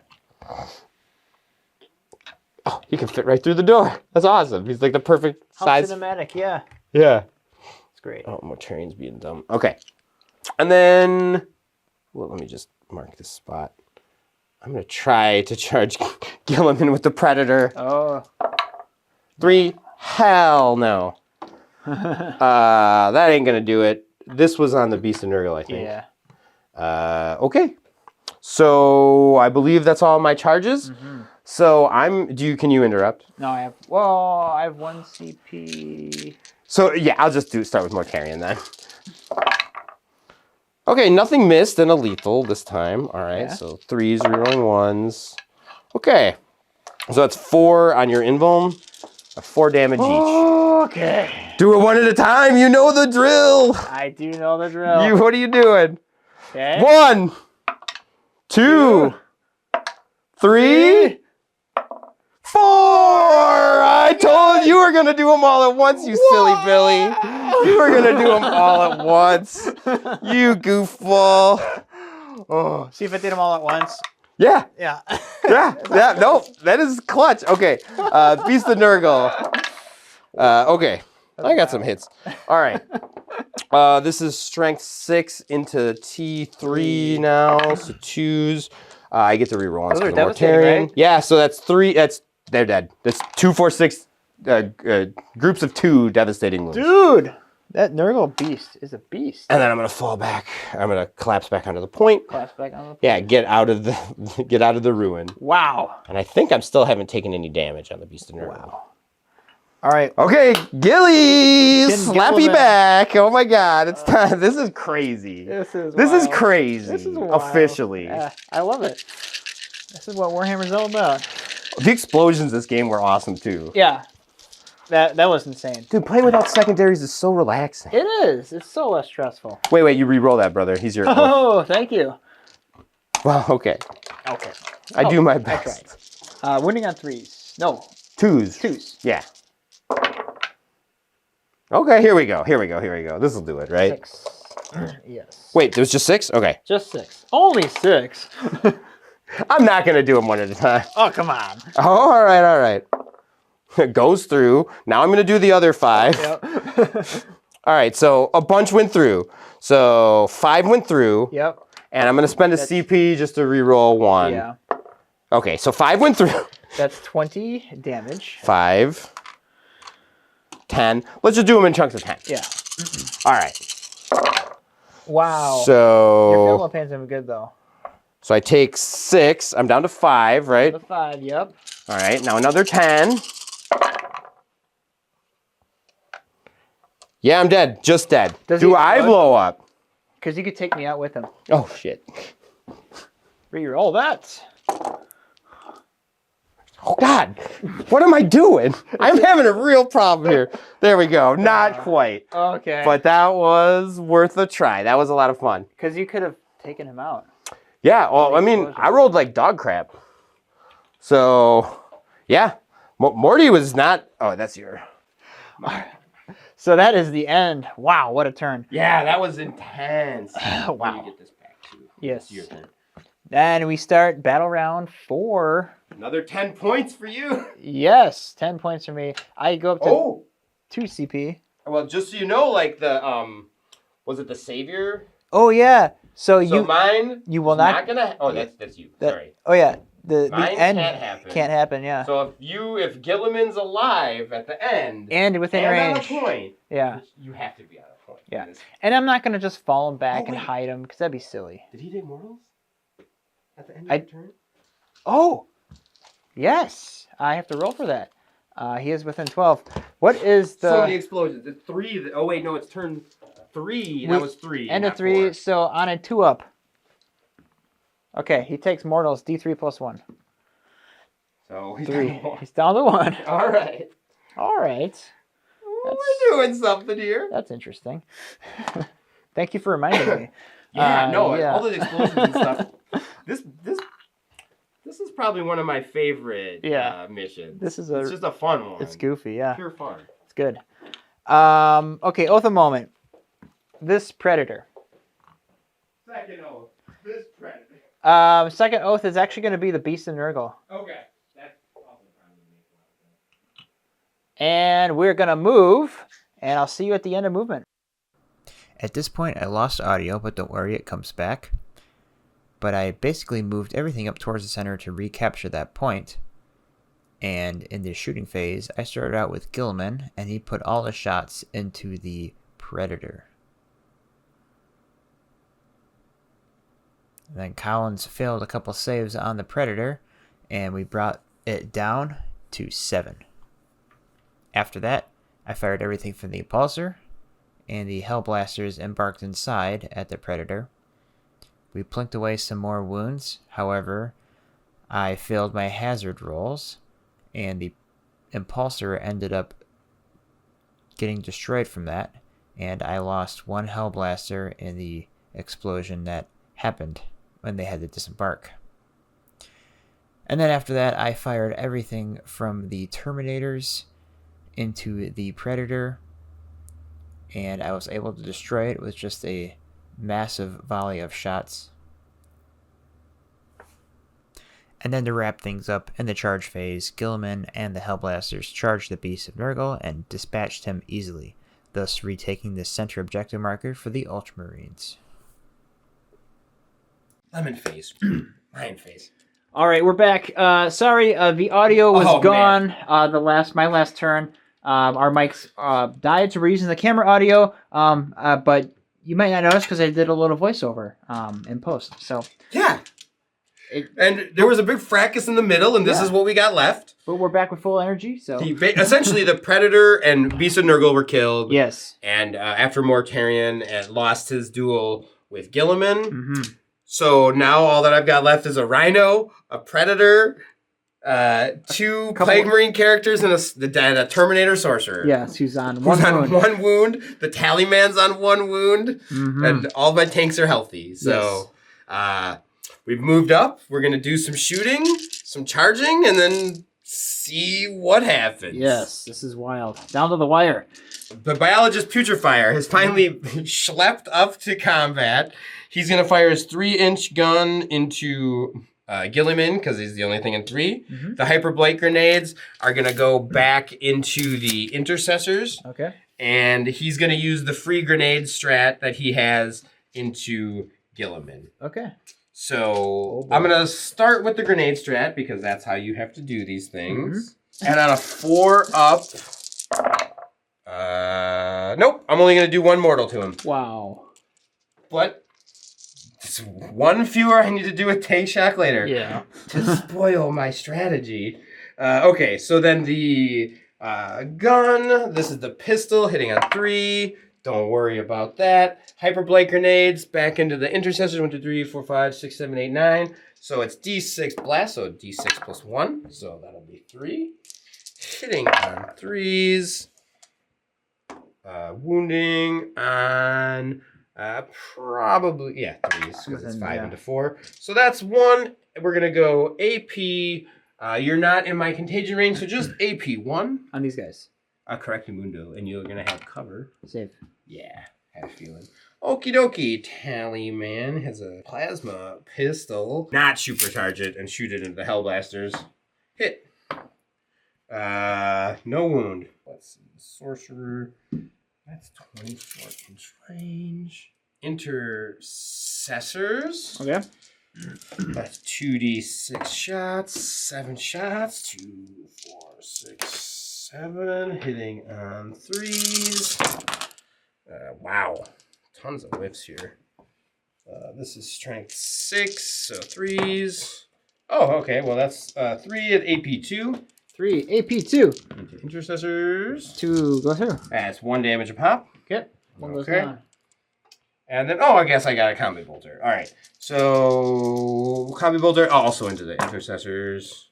Oh, he can fit right through the door. That's awesome. He's like the perfect How size. cinematic, yeah. Yeah. It's great. Oh, Mortarion's being dumb. Okay. And then, well, let me just mark this spot. I'm going to try to charge Guilliman with the Predator. Oh. 3. Hell no. That ain't going to do it. This was on the Beast of Nurgle, I think. Yeah. Okay. So I believe that's all my charges. Mm-hmm. So can you interrupt? No, I have 1 CP. So yeah, I'll just start with Mortarion then. Okay, nothing missed and a lethal this time. All right, Yeah. so 3s, rerolling 1s. Okay, so that's 4 on your invuln, 4 damage each. Okay. Do it one at a time. You know the drill. I do know the drill. What are you doing? Okay. 1, 2, 3, 4. I told you were gonna do them all at once, you silly Billy. You were gonna do them all at once. You goofball. Oh, see if I did them all at once. Yeah. Yeah. Yeah. No, that is clutch. Okay. Beast of Nurgle. Okay. I got some hits. All right. This is strength 6 into T3 now. So 2s. I get to reroll on Those are the devastating, Mortarion. right? Yeah, so that's 3. They're dead. That's 2, 4, 6 groups of 2 devastating wounds. Dude, that Nurgle beast is a beast. And then I'm gonna fall back. I'm gonna collapse back onto the point. Collapse back on the. Yeah, get out of the ruin. Wow. And I think I still haven't taken any damage on the Beast of Nurgle. Wow. All right. Okay, Gilly, slappy Gilliman. back. Oh my God, it's time. This is crazy. This is This is wild. crazy. This is wild. Officially. Yeah, I love it. This is what Warhammer's all about. The explosions this game were awesome too. Yeah. That was insane. Dude, playing without secondaries is so relaxing. It is. It's so less stressful. Wait, you re-roll that, brother. He's your. Oh, thank you. Well, okay. Okay. I do my I best. tried. Winning on 3s. No, 2s. 2s. Yeah. Okay, here we go. This will do it, right? 6. Yes. Wait, there was just 6? Okay. Just 6. Only 6. I'm not going to do them one at a time. Oh, come on. Oh, all right. Goes through. Now I'm going to do the other 5. Yep. All right, so a bunch went through. So 5 went through. Yep. And I'm going to spend a CP just to re-roll 1. Yeah. Okay, so 5 went through. That's 20 damage. 5. 10. Let's just do them in chunks of 10. Yeah. All right. Wow. Your So Philma pain's been good, though. I take 6. I'm down to 5, right? The 5, yep. All right, now another 10. Yeah, I'm dead. Just dead. Does Do he I explode? blow up? Because you could take me out with him. Oh, shit. Reroll that. Oh, God. What am I doing? I'm having a real problem here. There we go. Not quite. Okay. But that was worth a try. That was a lot of fun. Because you could have taken him out. Yeah, well, I mean, I rolled like dog crap. So, yeah. Morty was not... Oh, that's your... So that is the end. Wow, what a turn. Yeah, that was intense. Wow. Let me get this back too. Yes. It's your turn. Then we start battle round 4. Another 10 points for you. Yes, 10 points for me. I go up to 2 CP. Well, just so you know, like the was it the savior? Oh yeah. So mine. You will not gonna. Oh, that's you. Sorry. Oh yeah. The Mine end can't happen. Yeah. So if Guilliman's alive at the end and within range, on a point, yeah, you have to be on a point. Yeah. And I'm not gonna just fall him back and hide him because that'd be silly. Did he take mortals at the end of the turn? Oh, yes. I have to roll for that. He is within 12. What is the? So many explosions. It's 3. Oh wait, no, it's turn 3. That was 3. End of 3. 4. So on a 2-up. Okay, he takes mortals D3 plus 1. So he's 3. down to 1. He's down to 1. All right. All right. We're doing something here. That's interesting. Thank you for reminding me. All the explosions and stuff. This is probably one of my favorite missions. It's just a fun one. It's goofy, yeah. Pure fun. It's good. Okay, oath of moment. This predator. Second oath. This predator. Second oath is actually going to be the Beast of Nurgle. Okay. That's also probably makes a lot of sense. And we're going to move, and I'll see you at the end of movement. At this point, I lost audio, but don't worry, it comes back. But I basically moved everything up towards the center to recapture that point. And in the shooting phase, I started out with Guilliman, and he put all the shots into the Predator. And then Collins failed a couple saves on the Predator, and we brought it down to 7. After that, I fired everything from the Impulsor, and the Hellblasters embarked inside at the Predator. We plinked away some more wounds, however, I failed my hazard rolls, and the Impulsor ended up getting destroyed from that, and I lost 1 Hellblaster in the explosion that happened when they had to disembark. And then after that, I fired everything from the Terminators into the Predator, and I was able to destroy it with just a massive volley of shots. And then to wrap things up, in the charge phase, Guilliman and the Hellblasters charged the Beast of Nurgle and dispatched him easily, thus retaking the center objective marker for the Ultramarines. Lemon face. Lion face. All right, we're back. Sorry, the audio was gone. My last turn. Our mics died, so we're using the camera audio. But you might not notice because I did a little voiceover in post. So yeah. And there was a big fracas in the middle, and this is what we got left. But we're back with full energy. So essentially, the Predator and Beast of Nurgle were killed. Yes. And after Mortarion lost his duel with Guilliman, so now all that I've got left is a Rhino, a Predator, 2 Plague Marine characters, and a Terminator Sorcerer. Yes, who's on one wound. The Tallyman's on 1 wound, and all my tanks are healthy. So. Yes. We've moved up. We're going to do some shooting, some charging, and then see what happens. Yes, this is wild. Down to the wire. The biologist Putrifier has finally schlepped up to combat. He's going to fire his 3-inch gun into Guilliman, because he's the only thing in 3. The Hyperblade grenades are going to go back into the Intercessors. Okay. And he's going to use the free grenade strat that he has into Guilliman. Okay. So I'm going to start with the grenade strat because that's how you have to do these things. And on a 4-up, nope, I'm only going to do 1 mortal to him. Wow. But it's 1 fewer I need to do a take shock later. Yeah. To spoil my strategy. Okay, so then the gun, this is the pistol hitting on 3. Don't worry about that. Hyperblade grenades back into the Intercessors. 1, 2, 3, 4, 5, 6, 7, 8, 9. So it's D6 blast, so D6 plus 1. So that'll be 3. Hitting on 3s. Wounding on probably, 3s, because it's 5 into 4. So that's 1. We're going to go AP. You're not in my contagion range, so just AP 1. On these guys. a Correctamundo, and you're gonna have cover. Save. Yeah, have a feeling. Okie dokie, Tallyman has a plasma pistol. Not supercharge it and shoot it into the Hellblasters. Hit. No wound. Let's see. Sorcerer. That's 24-inch range. Intercessors. Okay. That's 2d6 shots. 7 shots. 2, 4, 6, 7. Hitting on 3s. Wow. Tons of whiffs here. This is strength 6, so 3s. Oh, okay. Well, that's 3 at AP2. 3 AP2. Into intercessors. 2 go through. That's 1 damage a pop. Okay. 1 goes Okay. down. And then, oh, I guess I got a combi bolter. All right. So, combi bolter also into the intercessors.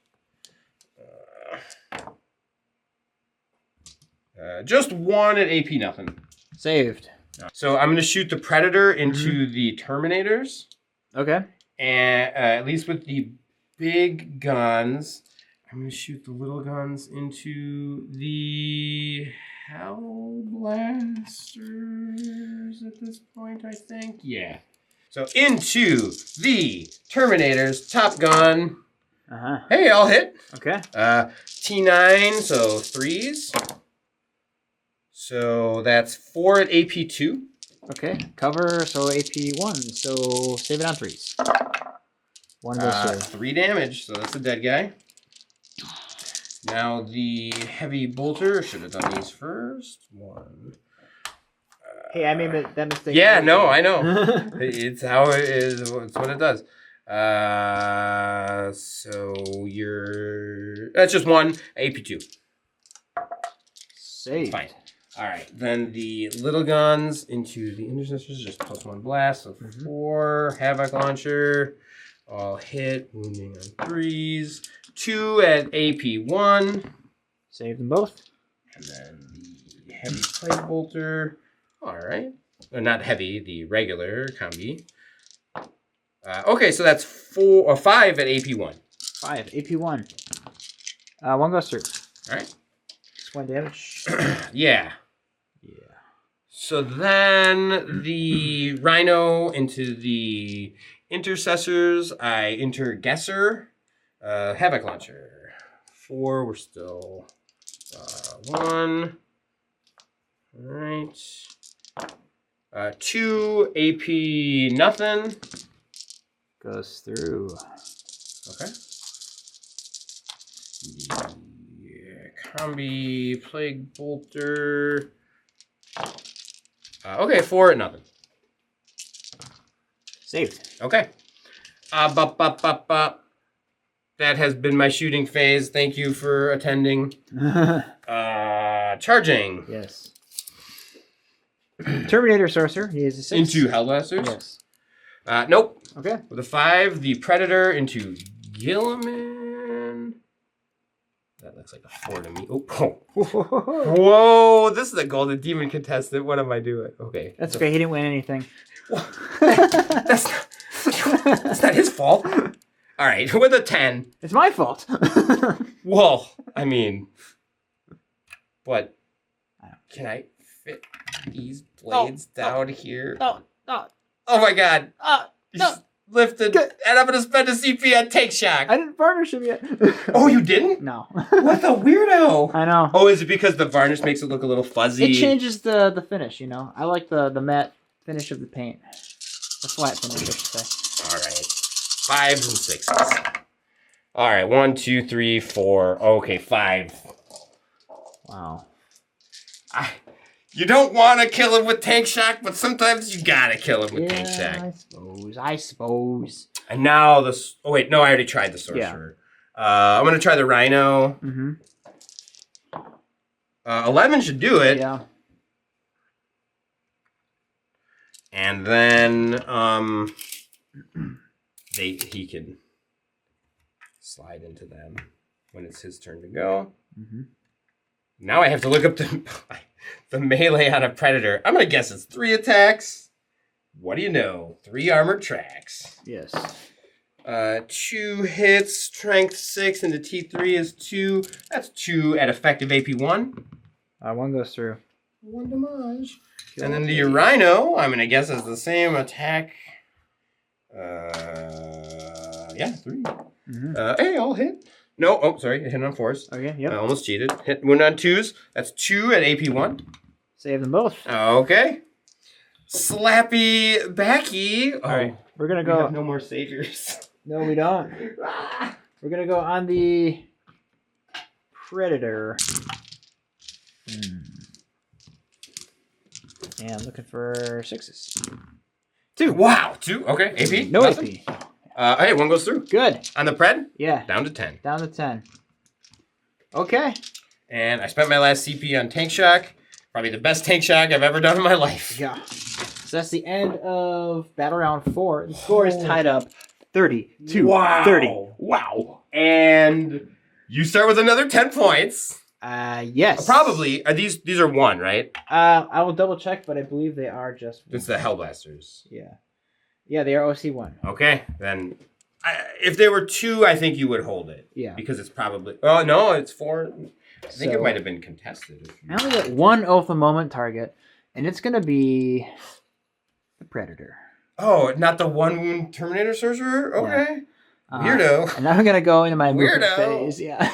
Just 1 at AP nothing. Saved. So I'm going to shoot the Predator into the Terminators. Okay. And at least with the big guns, I'm going to shoot the little guns into the Hellblasters at this point, I think. Yeah. So into the Terminators, Top Gun. Uh-huh. Hey, I'll hit. Okay. T9, so 3s. So that's 4 at AP2. Okay. Cover, so AP1. So save it on 3s. 1 goes through. 3 damage, so that's a dead guy. Now the heavy bolter. Should have done these first. 1. Hey, I made that mistake. Yeah, no, I know. It's how it is. It's what it does. So you're... That's just 1. AP2. Saved. Fine. All right. Then the little guns into the intercessors. Just +1 blast. So 4. Havoc launcher. All hit. Wounding on 3s. 2 at AP1. Save them both. And then the heavy plate bolter. All right. Not heavy, the regular combi. Okay, so that's 4 or 5 at AP1. 5. AP1. 1 goes through. All right. Just 1 damage. Yeah. Yeah. So then the Rhino into the intercessors. I enter Guesser. Havoc launcher. 4. We're still 1. All right. 2 AP nothing. Goes through. Okay. Yeah, combi plague bolter. Okay, 4 at nothing. Saved. Okay. That has been my shooting phase. Thank you for attending. Charging. Yes. Terminator Sorcerer. He is a 6. Into Hellblasters. Yes. Nope. Okay. With a 5, the Predator into Guilliman. That looks like a 4 to me. Oh. Whoa, this is a Golden Demon contestant. What am I doing? Okay. That's okay. He didn't win anything. That's not his fault. All right, with a 10. It's my fault. Well, I mean, what? Can I fit these blades down here? No. Oh my God. You No. just lifted, and I'm going to spend a CP on Take Shock. I didn't varnish him yet. Oh, you didn't? No. What a weirdo. I know. Oh, is it because the varnish makes it look a little fuzzy? It changes the finish, you know. I like the matte finish of the paint. The flat finish, I should say. All right. 5s and 6s. All right. 1, 2, 3, 4. Okay, 5. Wow. You don't want to kill him with Tank Shock, but sometimes you gotta kill him with Tank Yeah, Shock. I suppose. And now this. Oh wait, no, I already tried the Sorcerer. I'm gonna try the Rhino. 11 should do it. Yeah. And then he can slide into them when it's his turn to go. Now I have to look up the melee on a Predator. I'm going to guess it's 3 attacks. What do you know? 3 armored tracks. Yes. 2 hits, strength 6, and the T3 is 2. That's 2 at effective AP1. One goes through. One damage. And then the Rhino, I'm gonna guess is the same attack. Yeah, 3. Hey, I'll hit. No, oh, sorry, hit on 4s. Okay, yep. I almost cheated. Hit wound on 2s. That's 2 at AP 1. Save them both. Okay. Slappy Backy. All right, we're gonna go. We have no more saviors. No, we don't. We're gonna go on the Predator. And looking for 6s. 2. Wow, 2. Okay, AP. No nothing. AP. Hey, 1 goes through. Good. On the Pred? Yeah. Down to 10. Down to 10. Okay. And I spent my last CP on Tank Shock. Probably the best Tank Shock I've ever done in my life. Yeah. So that's the end of battle round 4. The score is tied up 30-30. Wow. And you start with another 10 points. Yes. Probably. These are 1, right? I will double check, but I believe they are just 1. It's the Hellblasters. Yeah. Yeah, they are OC1. Okay, then if they were 2, I think you would hold it. Yeah. Because it's probably... Oh, no, it's 4. I think it might have been contested. I only get 1 Oath of Moment target, and it's going to be the Predator. Oh, not the 1 wound Terminator Sorcerer? Okay. Yeah. Weirdo. And now I'm going to go into my movement phase. Yeah.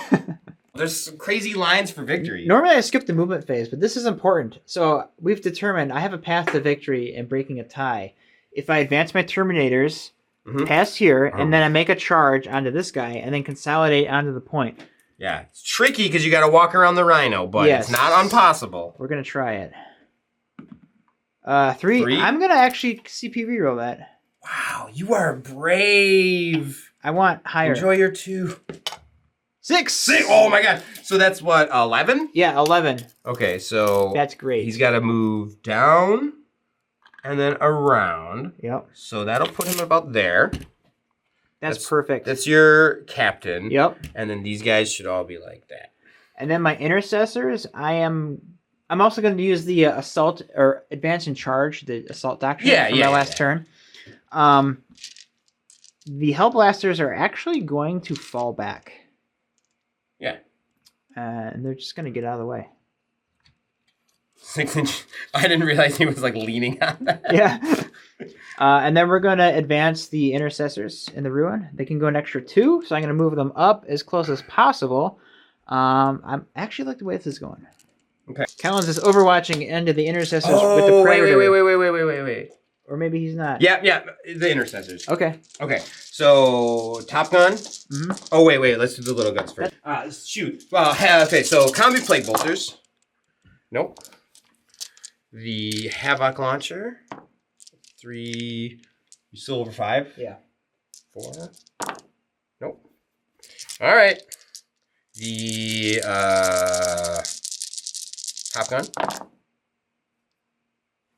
There's some crazy lines for victory. Normally I skip the movement phase, but this is important. So we've determined I have a path to victory in breaking a tie. If I advance my Terminators past here, and then I make a charge onto this guy, and then consolidate onto the point. Yeah, it's tricky because you got to walk around the Rhino, but it's not impossible. We're going to try it. 3. I'm going to actually CP reroll that. Wow, you are brave. I want higher. Enjoy your 2. 6! Oh my god. So that's what, 11? Yeah, 11. Okay, so... That's great. He's got to move down and then around. Yep. So that'll put him about there. That's perfect. That's your captain. Yep. And then these guys should all be like that. And then my intercessors, I'm also going to use the assault or advance and charge, the assault doctrine from my last turn. The Hellblasters are actually going to fall back. Yeah. And they're just going to get out of the way. I didn't realize he was like leaning on that. Yeah. And then we're going to advance the intercessors in the ruin. They can go an extra 2, so I'm going to move them up as close as possible. I actually like the way this is going. Okay. Callan's is overwatching end of the intercessors with the Predator. Wait. Or maybe he's not. Yeah, the intercessors. Okay. So Top Gun. Oh wait, let's do the little guns first. Shoot. Okay, so Combi Plague Bolters. Nope. The Havoc Launcher. 3. You still over 5? Yeah. 4. Nope. All right. The Top Gun.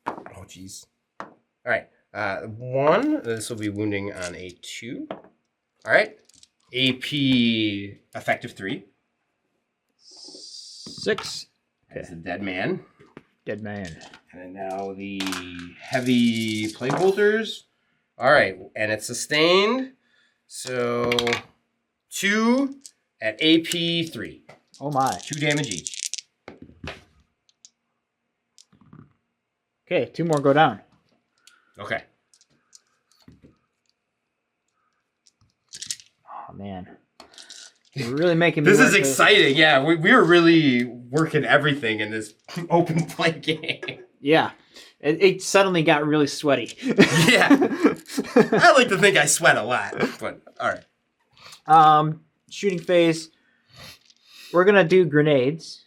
Oh jeez. All right. 1. This will be wounding on a 2. All right. AP effective 3. 6. That's a dead man. Dead man. And then now the heavy plague bolters. All right. And it's sustained. So 2 at AP 3. Oh my. 2 damage each. Okay, 2 more go down. Okay. Oh man. You're really making me This is exciting. Yeah, we were really working everything in this open play game. Yeah. It suddenly got really sweaty. Yeah. I like to think I sweat a lot, but all right. Shooting phase. We're going to do grenades.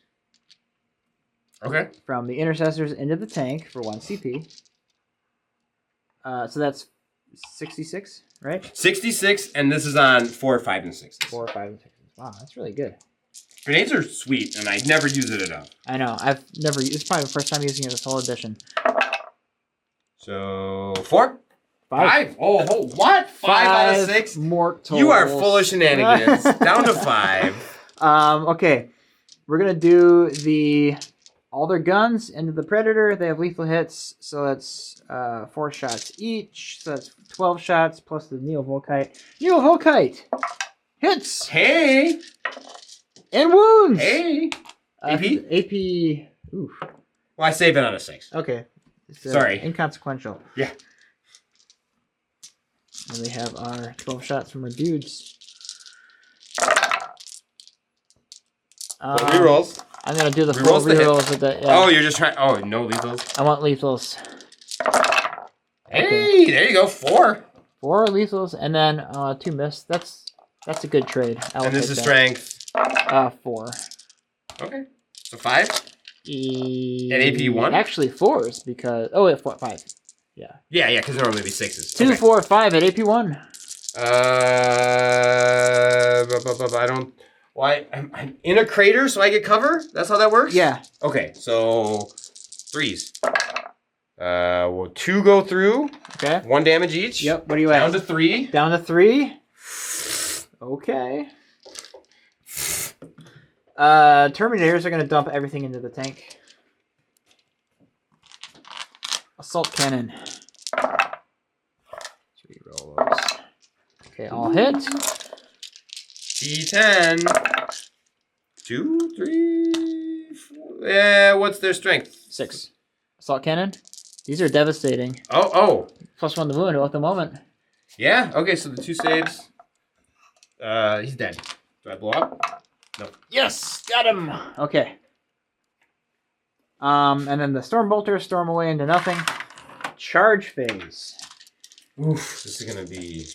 Okay. From the intercessors into the tank for 1 CP. So that's 66, right? 66, and this is on 4, 5, and 6. 4, 5, and 6. Wow, that's really good. Grenades are sweet, and I never use it enough. I know. I've never used. It's probably the first time using it this whole edition. So 4, 5. Oh, what? 5 out of 6. Mortals. You are full of shenanigans. Down to 5. Okay, we're gonna do all their guns into the Predator. They have lethal hits, so that's 4 shots each. So that's 12 shots plus the Neo-Volkite. Neo-Volkite hits. Hey. And wounds. Hey. AP? AP Ooh. Well, I save it on a 6. Okay. It's, Sorry. Inconsequential. Yeah. And we have our 12 shots from our dudes. Rerolls. I'm going to do the full rerolls with the... Yeah. Oh, you're just trying... Oh, no lethals? I want lethals. Hey, okay. There you go. 4. 4 lethals, and then 2 missed. That's a good trade. And this is strength? 4. Okay. So 5? At AP 1? Actually, 4s, because... Oh, wait, 5. Yeah. Yeah, because there will only be 6s. 2, 4, 5 at AP 1. I don't... Why? I'm in a crater, so I get cover? That's how that works? Yeah. Okay, so 3s. Well, 2 go through. Okay. 1 damage each. Yep. What are you at? Down to 3. Down to 3. Okay. Terminators are going to dump everything into the tank. Assault cannon. 3 rolls. Okay, all hit. D10. 2, 3, 4. Yeah, what's their strength? 6. Assault cannon. These are devastating. Oh. +1 to wound at the moment. Yeah, okay, so the 2 saves. He's dead. Do I blow up? No. Yes, got him. Okay. And then the storm bolters storm away into nothing. Charge phase. Oof, this is gonna be...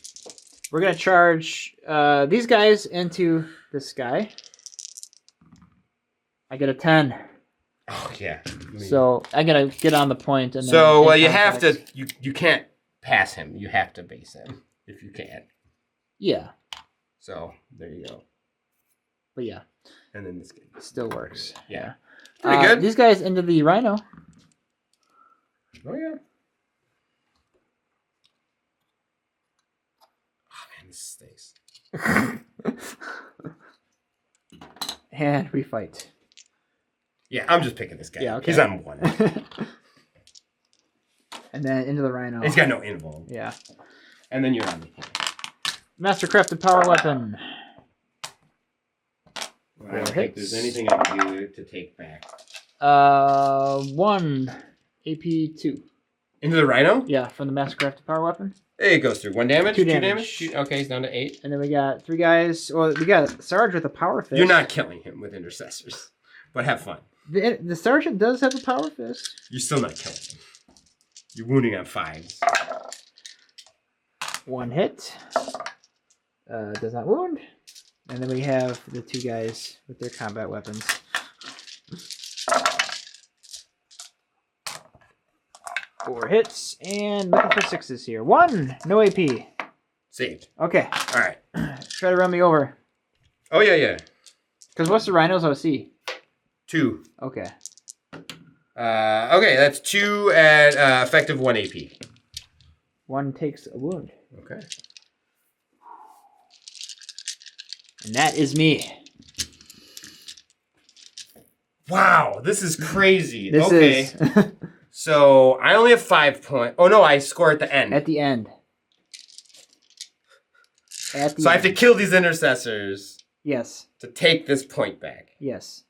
We're gonna charge these guys into this guy. I get a 10. Oh yeah. So I'm gonna get on the point and so then you have to you can't pass him. You have to base him if you can. Yeah. So there you go. But yeah. And then this guy still works. Yeah. Pretty good. These guys into the rhino. Oh yeah. Oh man, this stinks. And we fight. Yeah, I'm just picking this guy. Yeah, okay. He's on 1. And then into the rhino. He's got no invuln. Yeah. And then you're on the Mastercrafted power weapon. I don't think there's anything I can do to take back. 1 AP 2. Into the rhino? Yeah, from the Mastercrafted power weapon. It goes through 1 damage, 2 2 damage. Okay, he's down to 8. And then we got 3 guys. Well, we got Sarge with a power fist. You're not killing him with intercessors, but have fun. The sergeant does have a power fist. You're still not killing him. You're wounding on 5s. 1 hit. Does not wound. And then we have the 2 guys with their combat weapons. Four hits and looking for 6s here. 1, no AP. Saved. Okay. All right. Try to run me over. Oh yeah. Because what's the rhino's OC? 2. Okay. Okay, that's 2 at effective 1 AP. 1 takes a wound. Okay. And that is me. Wow, this is crazy. This okay. is So I only have 5 points. Oh no, I score at the end. at the end. So I have to kill these intercessors. Yes. To take this point back. Yes.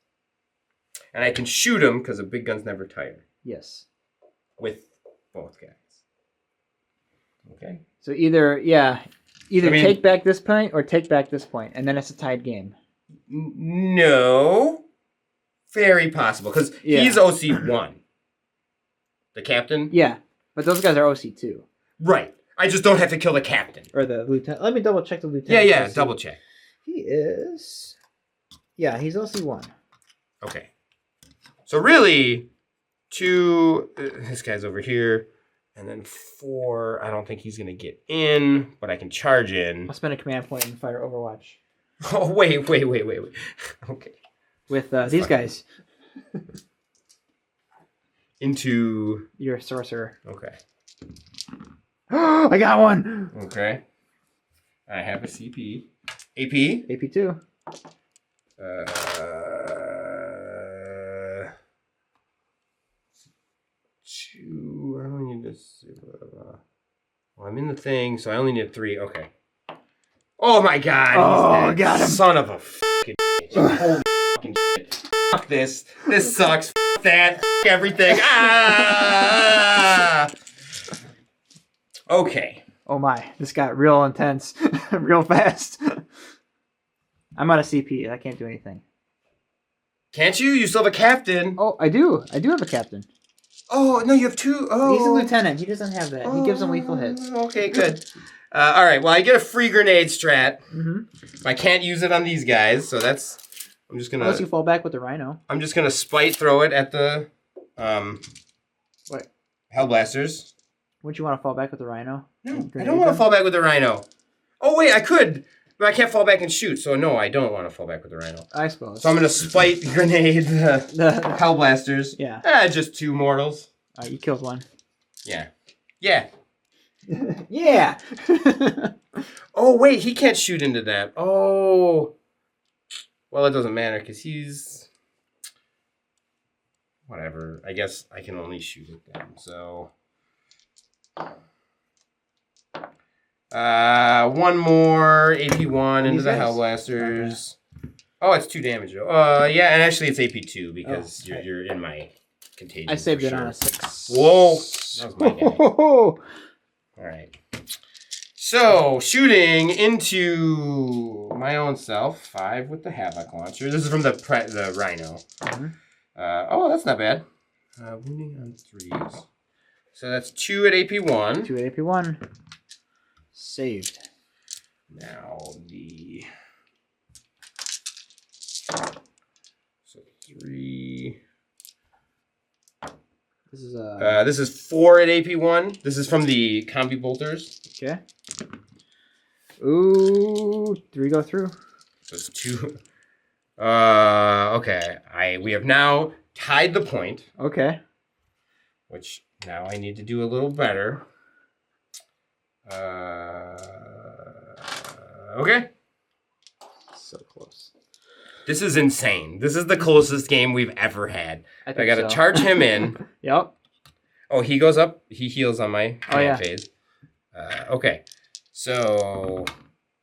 And I can shoot them because a big gun's never tire. Yes. With both guys. Okay. So either take back this point or take back this point, and then it's a tied game. No. Very possible, because he's OC1. The captain? Yeah, but those guys are OC2. Right. I just don't have to kill the captain. Or the lieutenant. Let me double check the lieutenant. Yeah, double check. He is... Yeah, he's OC1. Okay. So really, 2... this guy's over here. And then 4, I don't think he's going to get in, but I can charge in. I'll spend a command point and fire Overwatch. Oh, wait. Okay. With these guys. Into... Your sorcerer. Okay. I got one! Okay. I have a CP. AP? AP2. I only need this. Well, I'm in the thing, so I only need 3. Okay. Oh my god! Oh, got him! Son of a fucking bitch. Holy fucking shit. Fuck this. This sucks. that. Everything. Ah! Okay. Oh my, this got real intense, real fast. I'm out of CP. I can't do anything. Can't you? You still have a captain. Oh, I do. I do have a captain. Oh, no, you have two. Oh. He's a lieutenant. He doesn't have that. He gives them lethal hits. Okay, good. All right, well, I get a free grenade strat. Mm-hmm. I can't use it on these guys, so that's... I'm just going to... Unless you fall back with the rhino. I'm just going to spite throw it at the... What? Hellblasters. Wouldn't you want to fall back with the rhino? No, I don't want to fall back with the rhino. Oh, wait, I could. But I can't fall back and shoot, so no, I don't want to fall back with the rhino. I suppose. So I'm going to spite grenade the Hellblasters. Yeah. Just 2 mortals. You killed one. Yeah. Yeah. Yeah. Oh, wait, he can't shoot into that. Oh. Well, it doesn't matter because he's... Whatever. I guess I can only shoot at them, so... One more AP1 into the Hellblasters. Okay. Oh, it's 2 damage. Yeah, and actually it's AP2 because you're in my contagion. I saved it on a 6. Whoa. That was my guy. All right. So, shooting into my own self. 5 with the Havoc launcher. This is from the Rhino. Mm-hmm. Oh, that's not bad. Wounding on 3s. So that's 2 at AP1. 2 at AP1. Saved. Now the... So 3... This is 4 at AP1. This is from the Combi Bolters. Okay. Ooh, 3 go through. So it's 2. Okay. We have now tied the point. Okay. Which now I need to do a little better. Okay. So close. This is insane. This is the closest game we've ever had. I gotta charge him in. Yep. Oh, he goes up. He heals on my phase. Okay. So,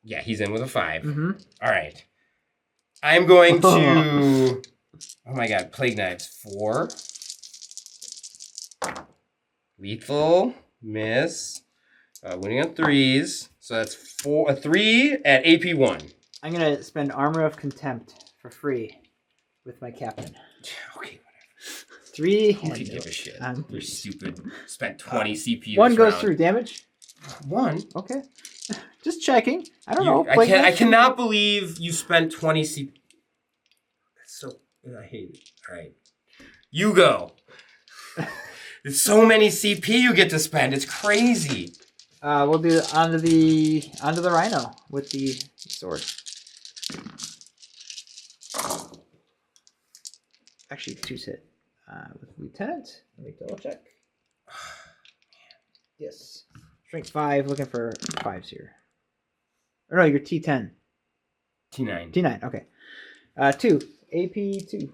yeah, he's in with a 5. Mm-hmm. All right. I'm going to... Oh my god, Plague Knives. 4. Lethal. Miss. Winning on 3s. So that's 3 at AP1. I'm going to spend Armor of Contempt for free with my captain. Okay, 3. whatever. Who could give a shit? You're stupid. Spent 20 CP. 1 goes through. Damage? 1? Okay. Just checking. I don't know. I cannot believe you spent 20 CP. That's so... I hate it. All right. You go. There's so many CP you get to spend. It's crazy. We'll do onto the rhino with the sword. Actually, 2's hit. With Lieutenant. Let me double check. Yes. Strength 5. Looking for 5s here. Or no, you're T10. T9. T9. Okay. 2. AP 2.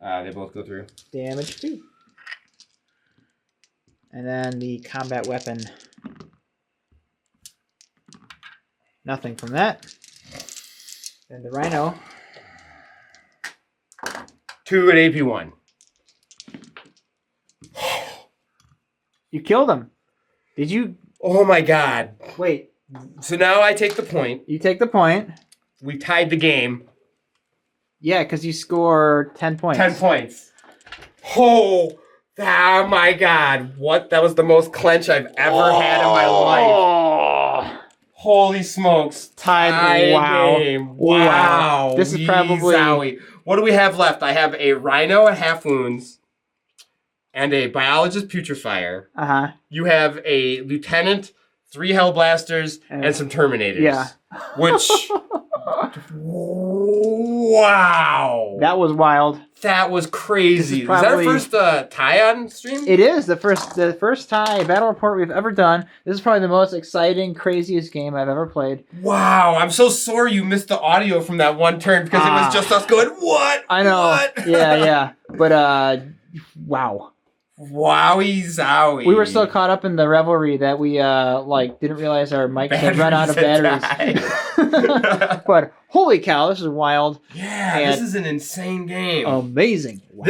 They both go through. Damage 2. And then the combat weapon. Nothing from that. And the rhino. 2 at AP1. You killed him. Did you? Oh my god. Wait. So now I take the point. You take the point. We tied the game. Yeah, because you score 10 points. 10 points. Oh my god. What? That was the most clench I've ever had in my life. Holy smokes. Tied. Wow. Game. Wow. This is probably... Zowie. What do we have left? I have a rhino at half wounds and a biologist putrefier. Uh-huh. You have a lieutenant, 3 hellblasters, and some terminators. Yeah. Which... Wow. That was wild. That was crazy. Is that our first tie on stream? It is the first tie battle report we've ever done. This is probably the most exciting, craziest game I've ever played. Wow, I'm so sorry you missed the audio from that one turn because it was just us going, what? I know. What? Yeah. But wow. Wowie zowie. We were so caught up in the revelry that we didn't realize our mics had run out of batteries. But holy cow, this is wild. Yeah, this is an insane game. Amazing. Wow.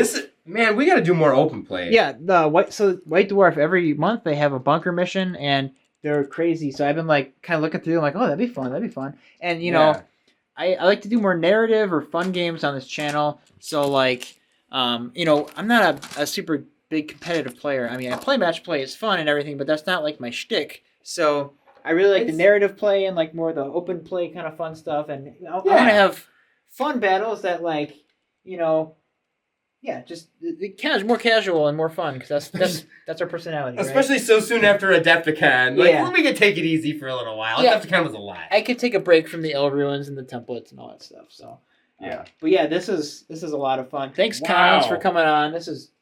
Man, we got to do more open play. Yeah, the White Dwarf, every month they have a bunker mission, and they're crazy. So I've been like kind of looking through them, like, oh, that'd be fun, that'd be fun. And you know, I like to do more narrative or fun games on this channel. So like, you know, I'm not a super big competitive player. I mean, I play match play, it's fun and everything, but that's not like my shtick. So I really like the narrative play and like more the open play kind of fun stuff. And I want to have fun battles that like, you know. Yeah, just more casual and more fun because that's our personality. Especially right? so soon after Adepticon. Like, we could take it easy for a little while. Yeah. Adepticon was a lot. I could take a break from the Elf Ruins and the templates and all that stuff. So but yeah, this is a lot of fun. Thanks, Cons, for coming on. This is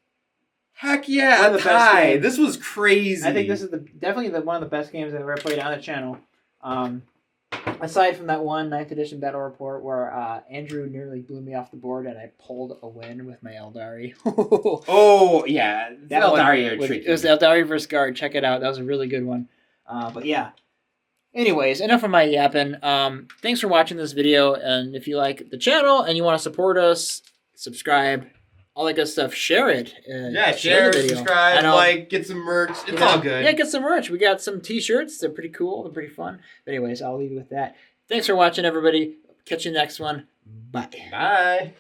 heck yeah, a tie. This was crazy. I think this is definitely one of the best games I've ever played on the channel. Aside from that one 9th edition battle report where Andrew nearly blew me off the board and I pulled a win with my Eldari. Oh, yeah. That Eldari are tricky. It was the Eldari vs Guard. Check it out. That was a really good one. But yeah. Anyways, enough of my yapping. Thanks for watching this video. And if you like the channel and you want to support us, subscribe. All that good stuff. Share it. Share, subscribe, like, get some merch. It's all good. Yeah, get some merch. We got some t-shirts. They're pretty cool. They're pretty fun. But anyways, I'll leave you with that. Thanks for watching, everybody. Catch you next one. Bye. Bye.